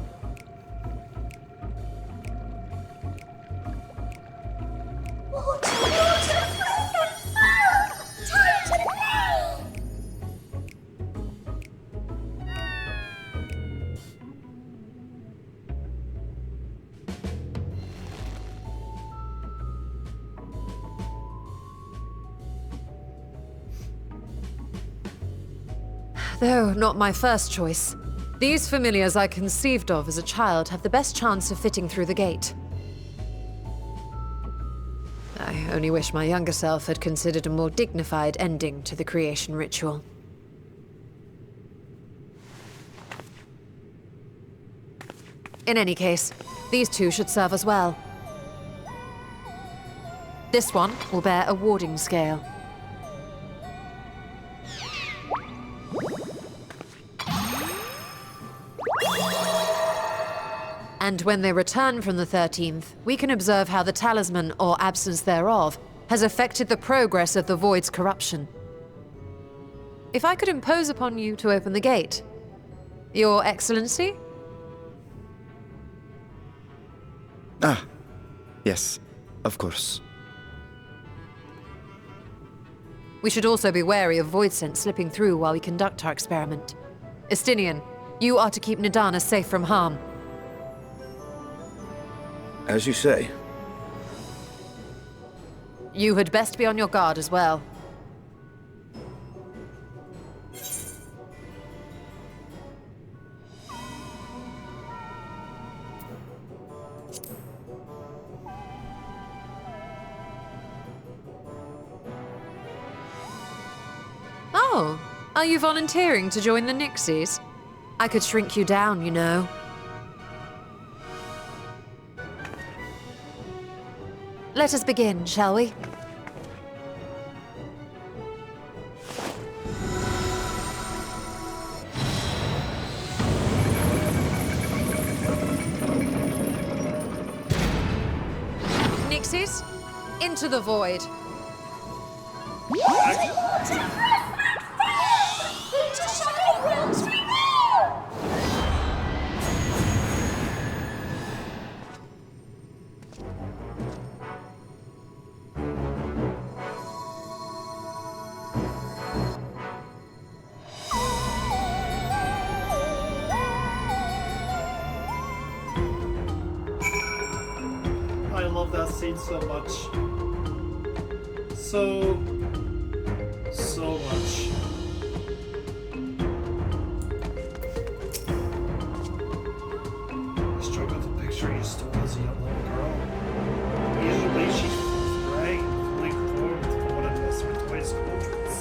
Though not my first choice. These familiars I conceived of as a child have the best chance of fitting through the gate. I only wish my younger self had considered a more dignified ending to the creation ritual. In any case, these two should serve us well. This one will bear a warding scale. And when they return from the 13th, we can observe how the talisman, or absence thereof, has affected the progress of the Void's corruption. If I could impose upon you to open the gate. Your Excellency? Ah, yes, of course. We should also be wary of Void scent slipping through while we conduct our experiment. Estinian, you are to keep Nidana safe from harm. As you say. You had best be on your guard as well. Oh, are you volunteering to join the Nixies? I could shrink you down, you know. Let us begin, shall we? Nixies, into the void. I love that scene so much. So much. I struggle to picture you still as a young little girl. Usually she's bright, fully formed for one of Mr. Toy's portraits.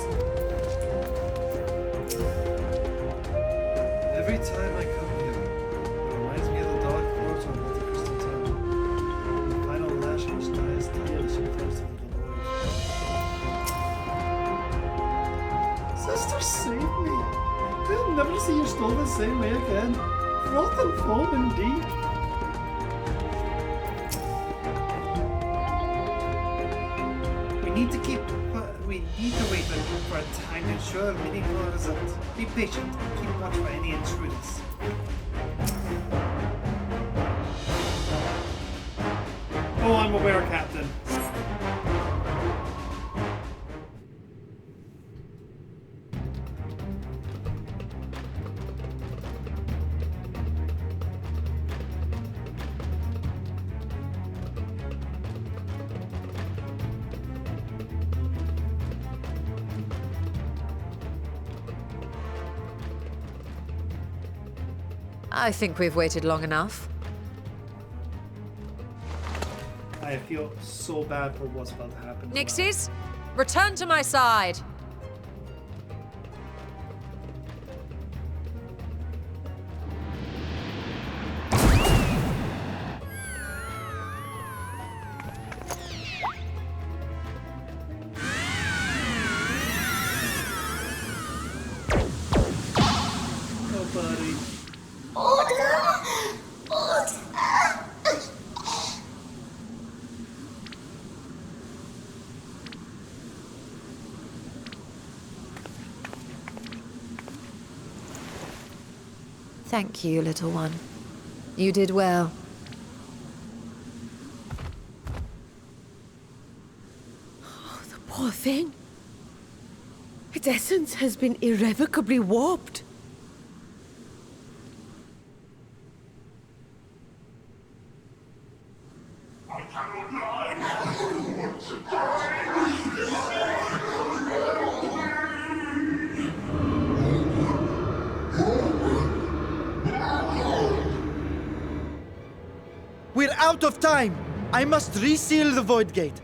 Every time I come here, it reminds me of the dark portal of the Crystal Temple. The final lash which dies tears and flows into the void. Sister, save me! I'll never see your stone the same way again. Froth and foam indeed. We need to wait for a time to ensure a meaningful result. Be patient. Keep watch for any intruders. Oh, I'm aware, Captain. I think we've waited long enough. I feel so bad for what's about to happen. Nixies, return to my side. Oh, buddy. Thank you, little one. You did well. Oh, the poor thing. Its essence has been irrevocably warped. We're out of time! I must reseal the Void Gate.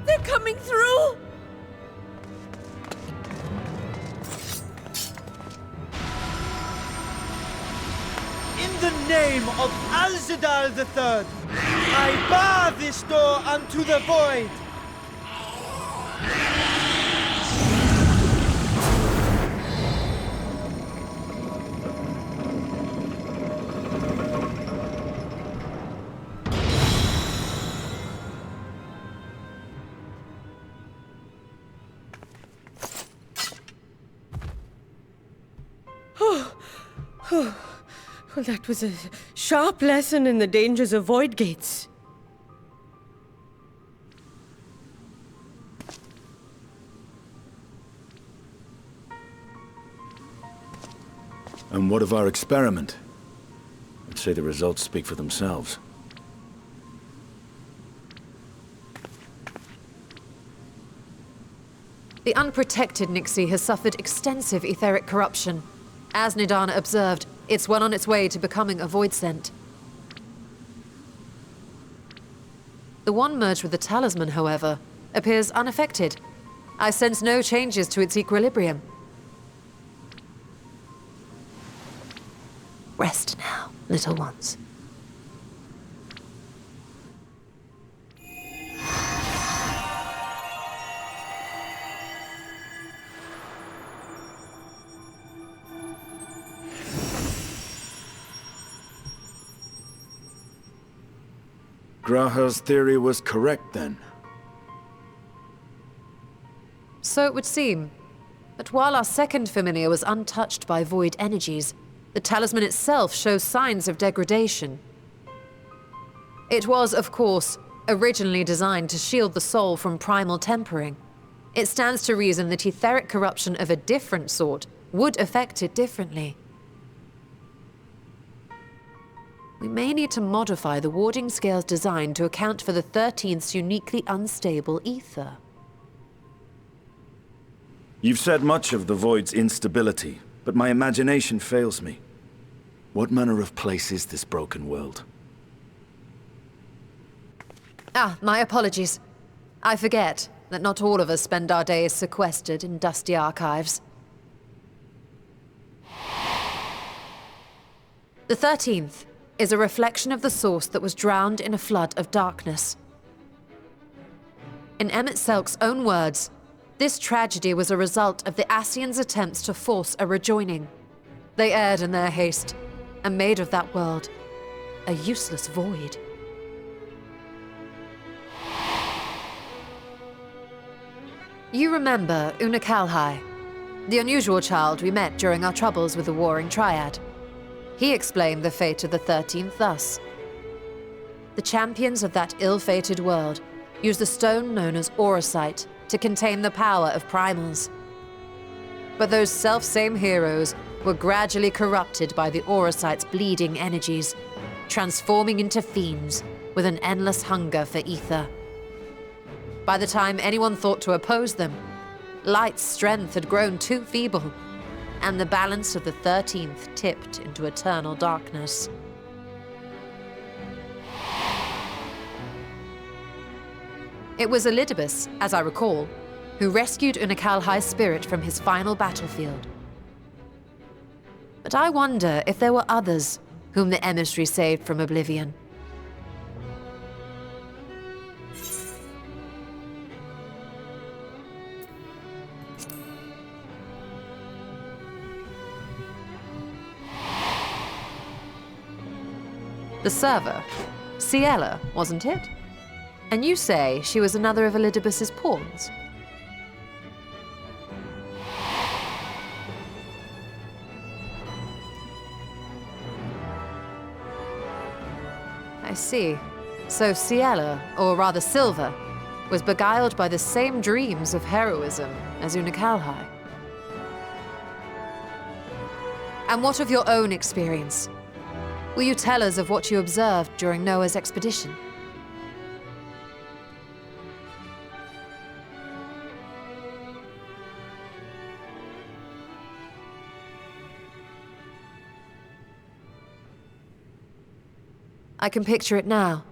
They're coming through! In the name of Alzadal III, I bar this door unto the void! Well, that was a sharp lesson in the dangers of void gates. And what of our experiment? I'd say the results speak for themselves. The unprotected Nixie has suffered extensive etheric corruption. As Nidana observed, it's well on its way to becoming a void scent. The one merged with the talisman, however, appears unaffected. I sense no changes to its equilibrium. Rest now, little ones. Graha's theory was correct, then. So it would seem. But while our second familiar was untouched by void energies, the talisman itself shows signs of degradation. It was, of course, originally designed to shield the soul from primal tempering. It stands to reason that etheric corruption of a different sort would affect it differently. We may need to modify the warding scale's design to account for the 13th's uniquely unstable ether. You've said much of the Void's instability, but my imagination fails me. What manner of place is this broken world? Ah, my apologies. I forget that not all of us spend our days sequestered in dusty archives. The 13th is a reflection of the source that was drowned in a flood of darkness. In Emmett Selk's own words, this tragedy was a result of the Ascians' attempts to force a rejoining. They erred in their haste, and made of that world a useless void. You remember Una Kalhai, the unusual child we met during our troubles with the Warring Triad. He explained the fate of the 13th thus. The champions of that ill-fated world used the stone known as Auracite to contain the power of primals. But those self-same heroes were gradually corrupted by the Auracite's bleeding energies, transforming into fiends with an endless hunger for ether. By the time anyone thought to oppose them, Light's strength had grown too feeble, and the balance of the 13th tipped into eternal darkness. It was Elidibus, as I recall, who rescued Unakalhai's spirit from his final battlefield. But I wonder if there were others whom the emissary saved from oblivion. The server, Ciela, wasn't it? And you say she was another of Elidibus's pawns? I see. So Ciela, or rather Silva, was beguiled by the same dreams of heroism as Unakalhai. And what of your own experience? Will you tell us of what you observed during Noah's expedition? I can picture it now.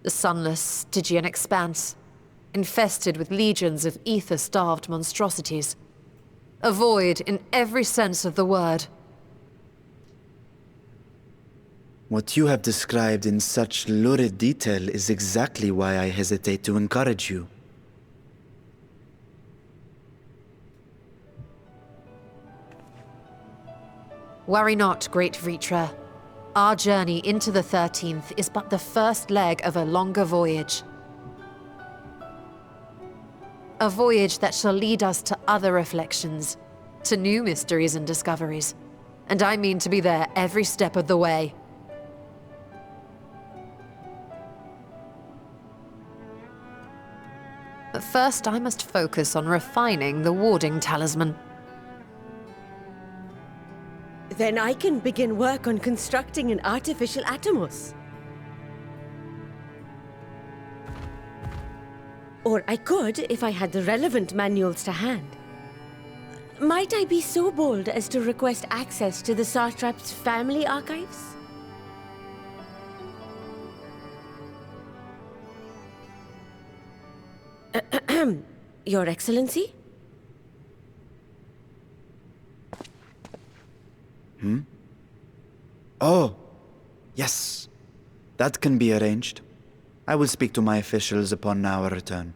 The sunless, Stygian expanse, infested with legions of ether-starved monstrosities. A void in every sense of the word. What you have described in such lurid detail is exactly why I hesitate to encourage you. Worry not, great Vritra. Our journey into the 13th is but the first leg of a longer voyage. A voyage that shall lead us to other reflections, to new mysteries and discoveries. And I mean to be there every step of the way. But first I must focus on refining the warding talisman. Then I can begin work on constructing an artificial Atomos. Or I could, if I had the relevant manuals to hand. Might I be so bold as to request access to the Satrap's family archives? Your Excellency? Oh, yes. That can be arranged. I will speak to my officials upon our return.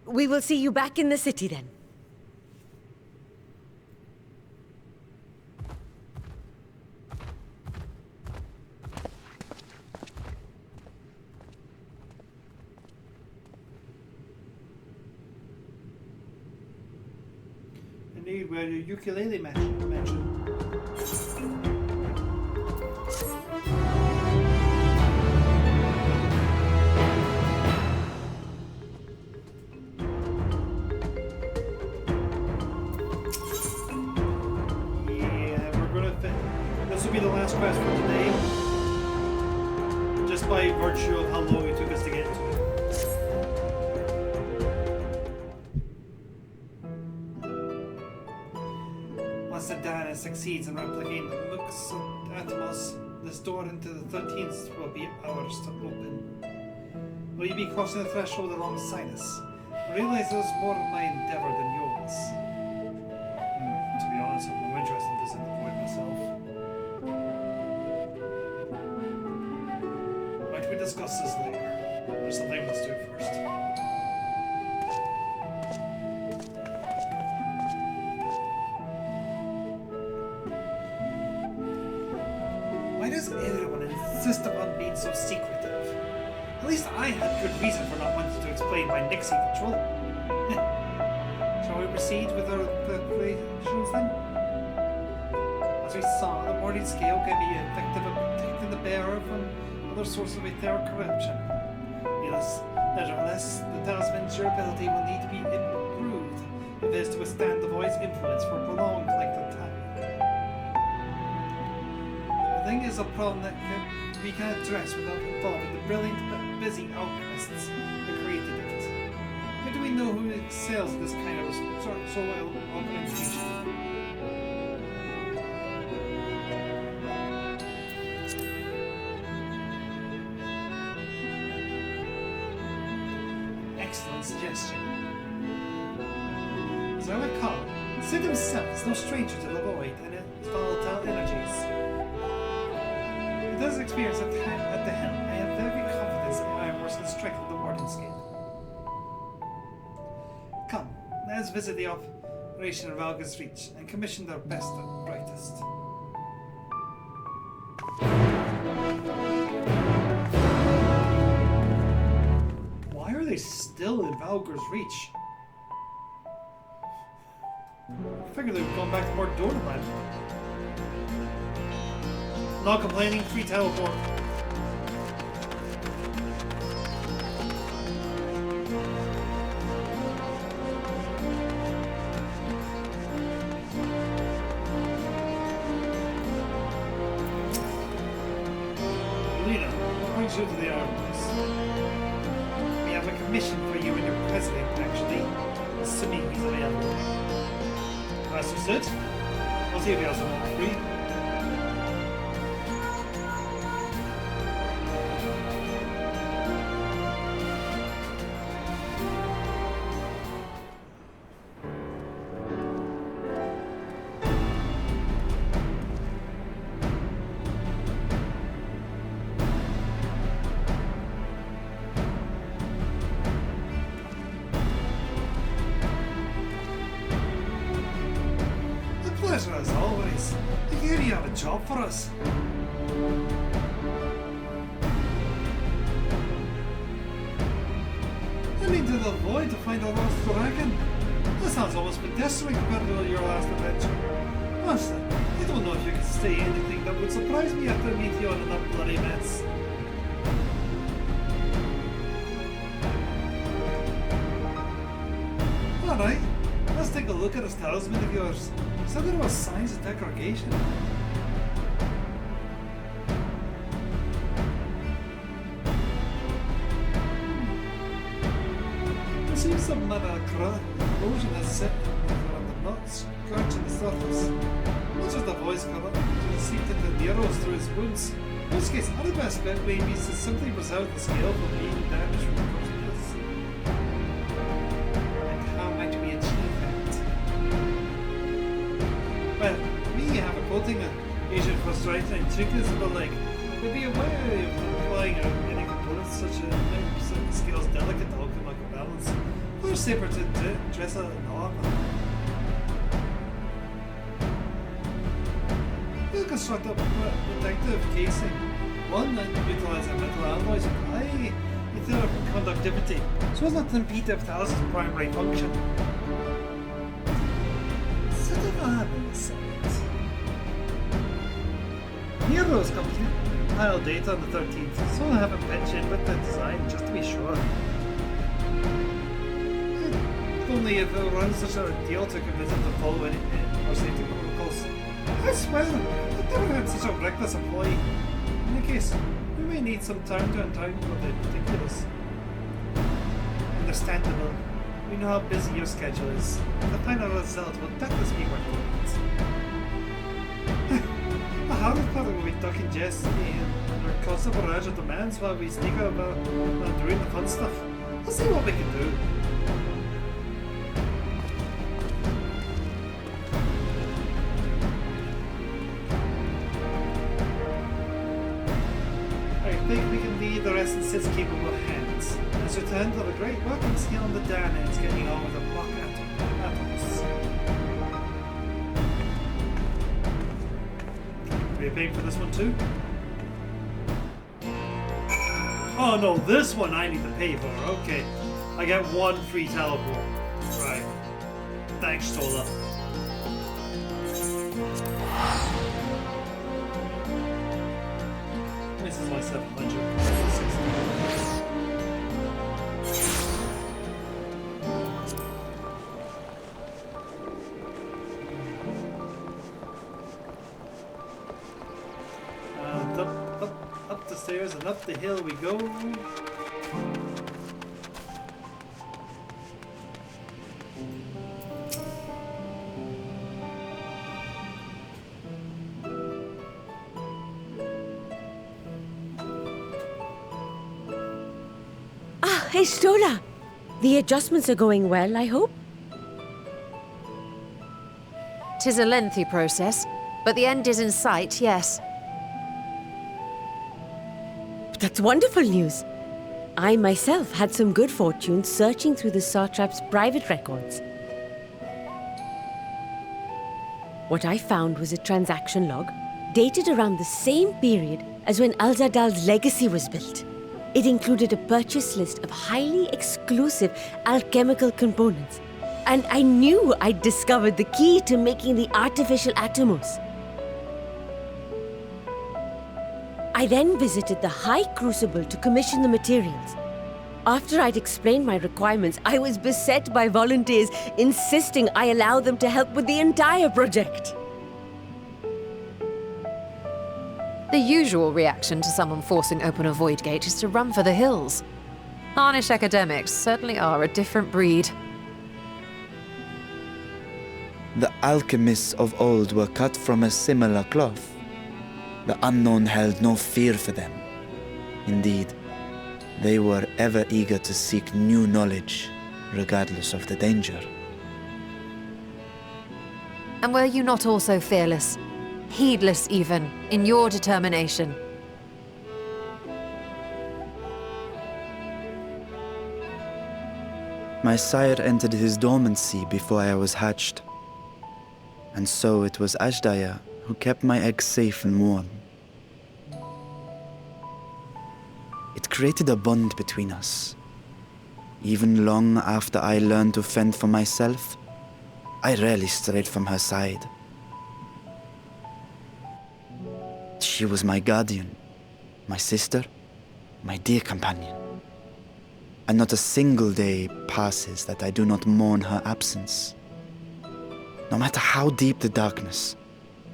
We will see you back in the city then. Indeed, where your ukulele mentioned. This will be the last quest for today, just by virtue of how long it took us to get to it. Once the Dana succeeds in replicating the Mux Atomos, this door into the 13th will be ours to open. Will you be crossing the threshold alongside us? I realize there's more of my endeavor than yours. To be honest, I'm no interest in this in the void myself. We discuss this later. There's something let's do first. Why does everyone insist upon being so secretive? At least I had good reason for not wanting to explain my Nixie control. Shall we proceed with our preparations then? As we saw, the warding scale can be effective at protecting the bearer from other sources of etheric corruption. Yes, nevertheless, the talisman's durability will need to be improved if it is to withstand the void's influence for prolonged length of time. The thing is a problem that we can address without involving the brilliant but busy alchemists that created it. How do we know who excels in this kind of soil augmentation? Excellent suggestion. As I recall, Sid himself is no stranger to the void and its volatile energies. With his experience at the helm, I have every confidence that I am worse than strength the warding scale. Come, let us visit the operation of Alga's Reach and commission their best and brightest. Why are they still in Valgor's reach? I figured they'd gone back to more Dornland. Not complaining, free teleport. Lena, what brings you to the Armies? We have a commission for you and your president, actually. Assuming he's available. Master Sid? We'll see if he has one free. Pleasure as always. I hear you have a job for us. I mean to the void to find a lost dragon. That sounds almost pedestrian compared to your last adventure. Honestly, I don't know if you can say anything that would surprise me after I meet you in that bloody mess. Alright, let's take a look at this talisman of yours. So there was signs of degradation. There seems some kind of corrosion has set around the nuts, scratching the surface. Not just a voice corrupt, it seeped into the arrows through his wounds. In which case, our best bet may be that something was out of the scale from being damaged from the first place. And how might we achieve that? Well, we have a coating agent for strength and triggers of the leg. We'd be aware of applying any components such as certain scales delicate to help like a balance. Or safer to dress it in armor. We'll construct a protective casing. One that utilizes metal alloys with high etheric conductivity, so as not to impede the talisman's primary function. Sort of happens. Nero's compiled data on the 13th, so I'll have a pitch in with the design just to be sure. If only if it runs such a deal to convince him to follow any our safety protocols. I swear, I've never had such a reckless employee. In any case, we may need some time to untangle the particulars. Understandable. We know how busy your schedule is. The final result will doubtless be worth it. The hardest part will be ducking Jesse and our constant barrage of demands while we sneak out about doing the fun stuff. We'll see what we can do. I think we can leave the rest in Sid's capable hands. Let's return to the great work and see on the Danans getting on with the block atoms. Are you paying for this one too? Oh no, this one I need to pay for. Okay. I get one free teleport. Right. Thanks, Tola. This is my 700. And up the stairs and up the hill we go. Hey, Stola! The adjustments are going well, I hope? 'Tis a lengthy process, but the end is in sight, yes. That's wonderful news. I myself had some good fortune searching through the Satrap's private records. What I found was a transaction log dated around the same period as when Alzadal's legacy was built. It included a purchase list of highly exclusive alchemical components, and I knew I'd discovered the key to making the artificial Atomos. I then visited the High Crucible to commission the materials. After I'd explained my requirements, I was beset by volunteers insisting I allow them to help with the entire project. The usual reaction to someone forcing open a void gate is to run for the hills. Harnish academics certainly are a different breed. The alchemists of old were cut from a similar cloth. The unknown held no fear for them. Indeed, they were ever eager to seek new knowledge, regardless of the danger. And were you not also fearless, heedless even, in your determination? My sire entered his dormancy before I was hatched. And so it was Ashdaya who kept my eggs safe and warm. It created a bond between us. Even long after I learned to fend for myself, I rarely strayed from her side. She was my guardian, my sister, my dear companion. And not a single day passes that I do not mourn her absence. No matter how deep the darkness,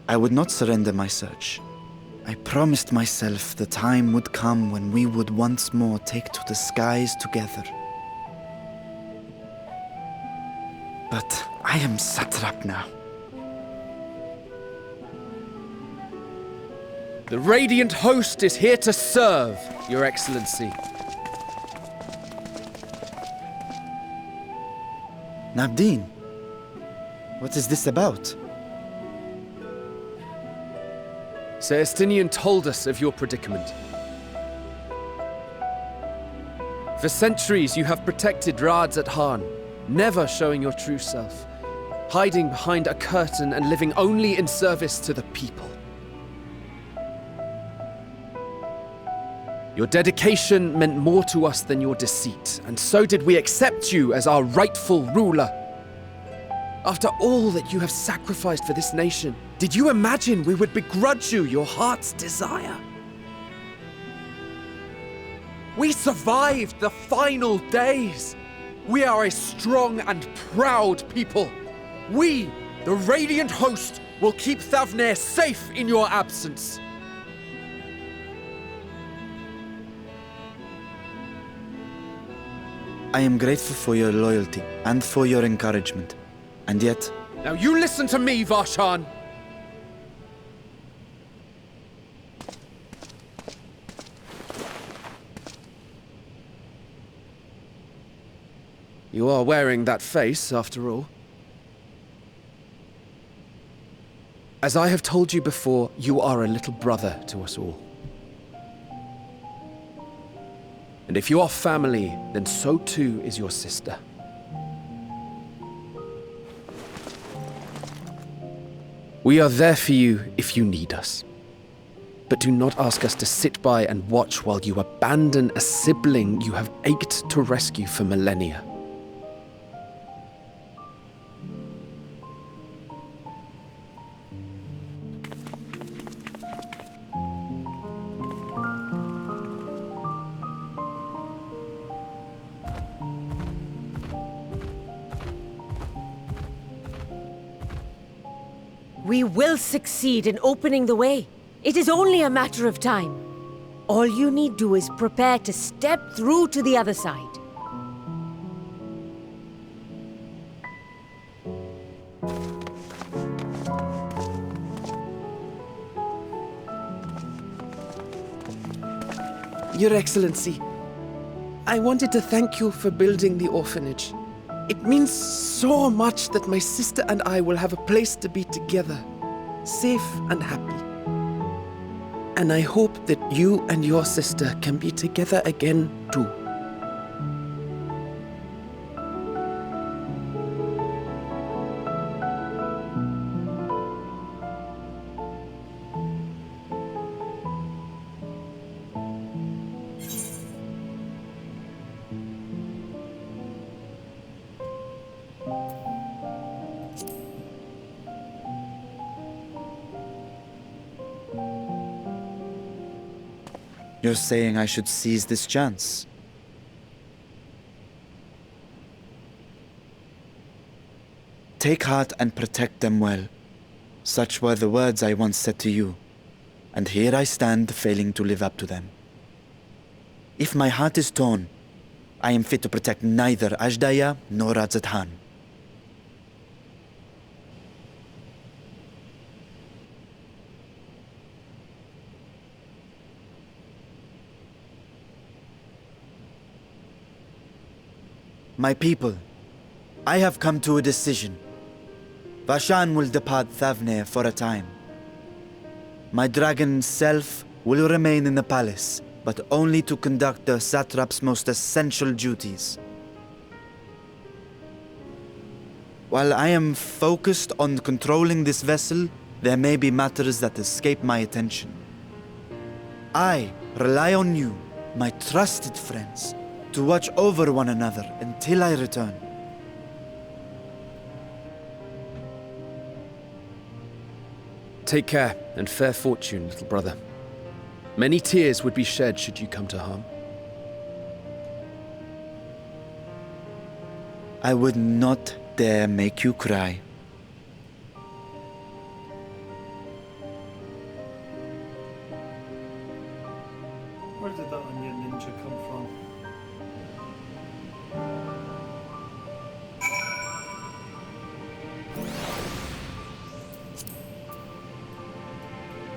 I would not surrender my search. I promised myself the time would come when we would once more take to the skies together. But I am satrap now. The Radiant Host is here to serve, Your Excellency. Nabdeen, what is this about? Sir Estinian told us of your predicament. For centuries you have protected Rads at Han, never showing your true self, hiding behind a curtain and living only in service to the people. Your dedication meant more to us than your deceit, and so did we accept you as our rightful ruler. After all that you have sacrificed for this nation, did you imagine we would begrudge you your heart's desire? We survived the final days. We are a strong and proud people. We, the Radiant Host, will keep Thavnair safe in your absence. I am grateful for your loyalty and for your encouragement. And yet... Now you listen to me, Varshan! You are wearing that face, after all. As I have told you before, you are a little brother to us all. And if you are family, then so too is your sister. We are there for you if you need us. But do not ask us to sit by and watch while you abandon a sibling you have ached to rescue for millennia. We will succeed in opening the way. It is only a matter of time. All you need do is prepare to step through to the other side. Your Excellency, I wanted to thank you for building the orphanage. It means so much that my sister and I will have a place to be together, safe and happy. And I hope that you and your sister can be together again too. You're saying I should seize this chance? Take heart and protect them well. Such were the words I once said to you, and here I stand failing to live up to them. If my heart is torn, I am fit to protect neither Ajdaya nor Radzat-Han. My people, I have come to a decision. Vashan will depart Thavne for a time. My dragon self will remain in the palace, but only to conduct the satrap's most essential duties. While I am focused on controlling this vessel, there may be matters that escape my attention. I rely on you, my trusted friends, to watch over one another until I return. Take care, and fair fortune, little brother. Many tears would be shed should you come to harm. I would not dare make you cry. Where did that onion ninja come from?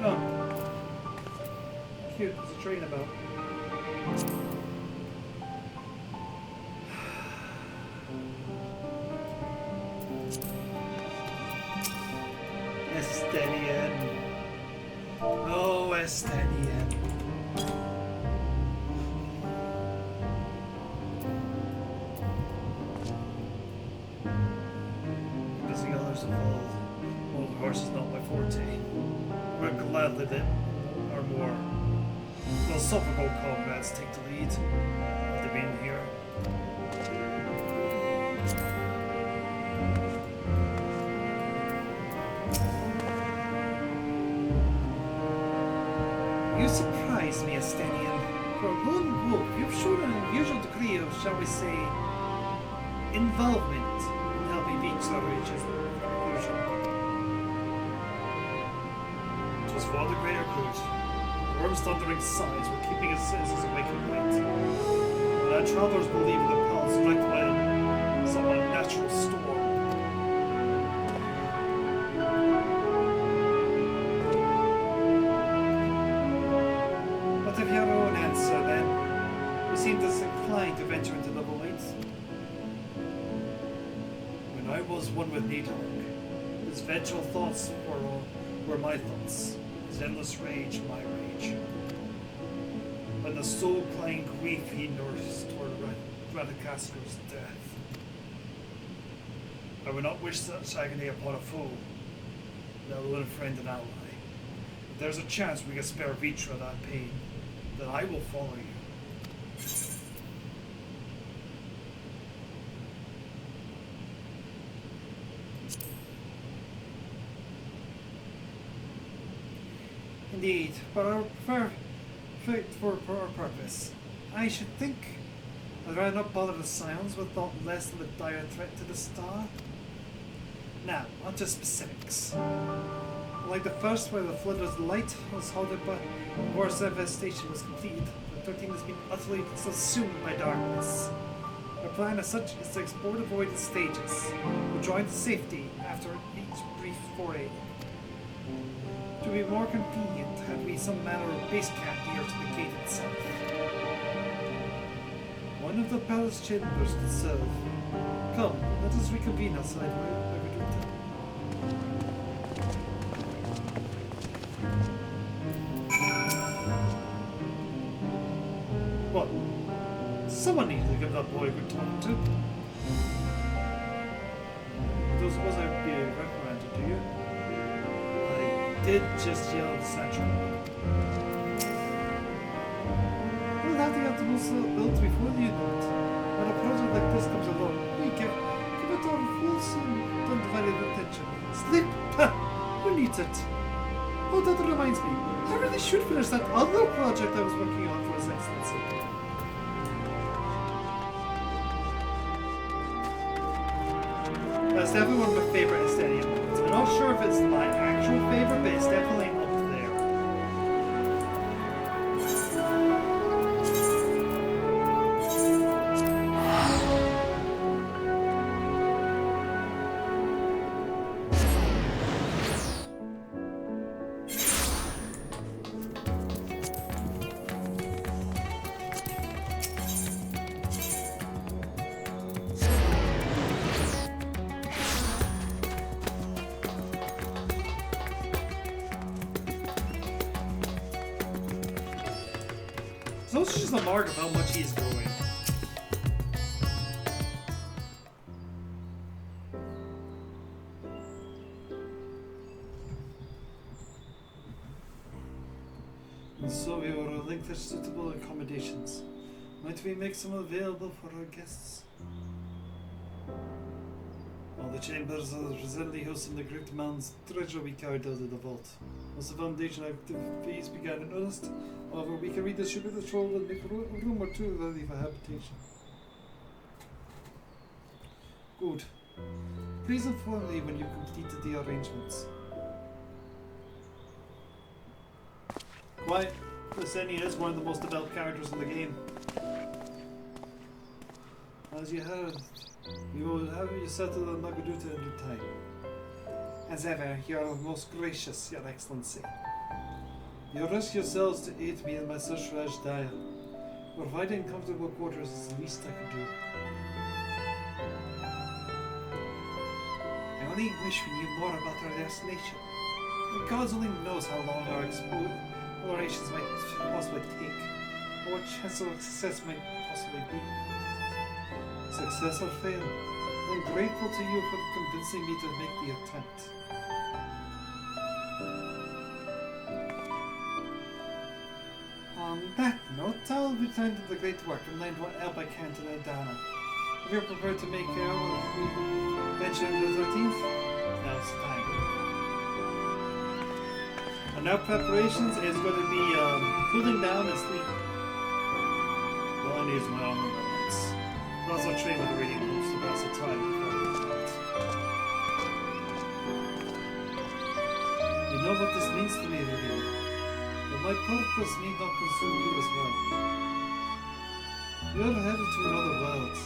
Oh. Cute, there's a train about. Estelian. Oh, Estelian. Missing others involved. Well, the horse is not my forte. We're glad that it are more philosophical comrades take the lead. Have they been here? You surprise me, Estenian. For a lone wolf, you've shown an unusual degree of, shall we say, involvement in helping reach the reaches conclusion. It was for the greater good. The worm's thundering sighs were keeping his senses awake at night. But our travelers believe in the palace wrecked by some unnatural storm. What of your own answer, then? You seem disinclined to venture into level 8. When I was one with Needhawk, his vengeful thoughts were my thoughts, his endless rage my rage. When the soul-crying grief he nourished toward Radicasco's death. I would not wish such agony upon a foe, let alone a friend and ally. If there's a chance we can spare Vitra that pain, then I will follow you. Indeed, but I prefer fit for our purpose. I should think I'd rather not bother the Scions with thought less of a dire threat to the star. Now, onto specifics. Like the first, where the Flooder's light was halted but before devastation was completed, the 13 has been utterly subsumed by darkness. Our plan as such is to explore the voided stages, withdrawing to safety after each brief foray. It would be more convenient had we some manner of base camp near to the gate itself. One of the palace chambers could serve. Come, let us reconvene outside where we do it. What? Someone needs to give that boy a good talking to. Was I being reprimanded, do you? I did just yell at the satchel. We'll have to get the most built before you know it. When a project like this comes along, we give it our full, undivided attention. Sleep! Who needs it? Oh, that reminds me. I really should finish that other project I was working on for His Excellency. That's definitely one of my favorite Estonian moments. I'm not sure if it's my actual favorite, but it's definitely up there. So it's just a mark of how much he's growing. And so we will relinquish suitable accommodations. Might we make some available for our guests? All the chambers are presently hosting the great man's treasure we carried out of the vault. Once the foundation activities began in earnest, however, we can redistribute the troll and make a room or two ready for habitation. Good. Please inform me when you completed the arrangements. Why, Ksenia is one of the most developed characters in the game. As you heard, we will have you settled on Magaduta in due time. As ever, you are most gracious, Your Excellency. You risk yourselves to aid me in my search for Ashdaya. Providing comfortable quarters is the least I could do. I only wish we knew more about our destination. The gods only knows how long our explorations might possibly take, or what chance of success might possibly be. Success or fail, I'm grateful to you for convincing me to make the attempt. On that note, I'll return to the great work and lend what help I can to the Dana. If you're prepared to make we venture into the 13th, now's the time. And now preparations is going to be cooling down and sleep. Well, I need my armor moments. But also train with the reading books to pass the time before we start. You know what this means to me, Vivian. But my purpose need not consume you as well. You're headed to another world.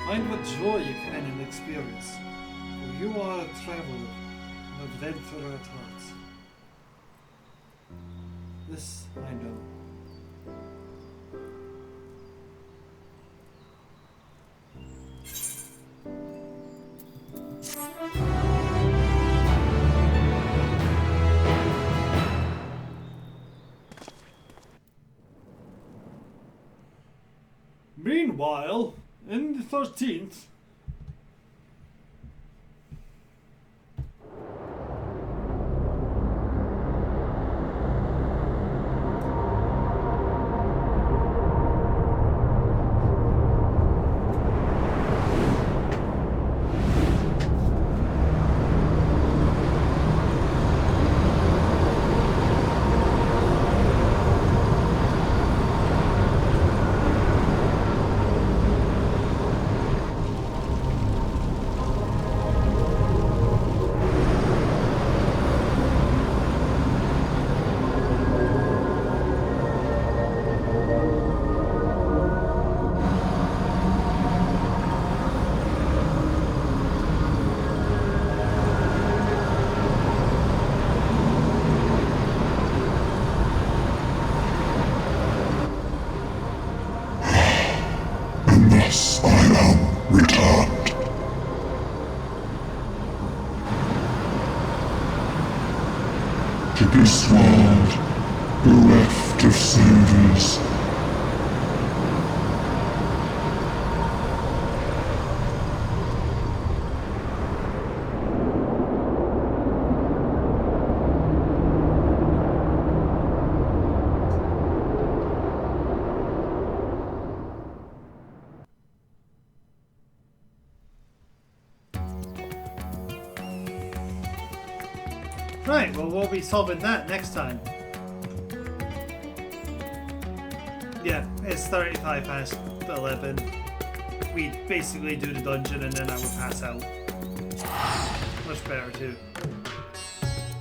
Find what joy you can in experience. For you are a traveler, an adventurer at heart. This I know. Meanwhile, in the 13th, Thus I am returned. To this world, bereft of saviors. Right, well, we'll be solving that next time. Yeah, it's 35 past 11. We basically do the dungeon and then I would pass out. Much better too.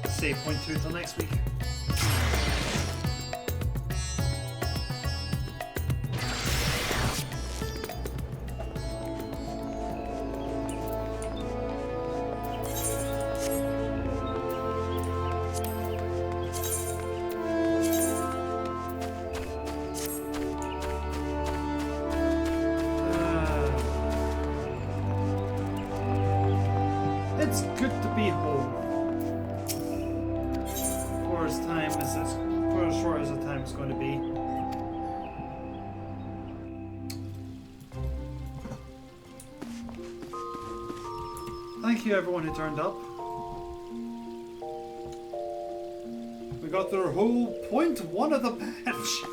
Save point through till next week. It's good to be home. For as short as the time is going to be. Thank you everyone who turned up. We got through a whole point one of the patch.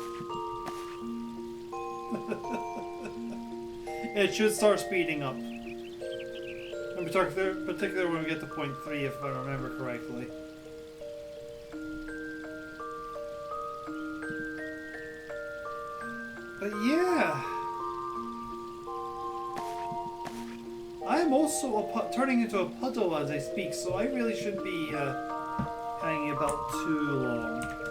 It should start speeding up. In particular when we get to point 3, if I remember correctly. But yeah, I'm also turning into a puddle as I speak, so I really shouldn't be hanging about too long.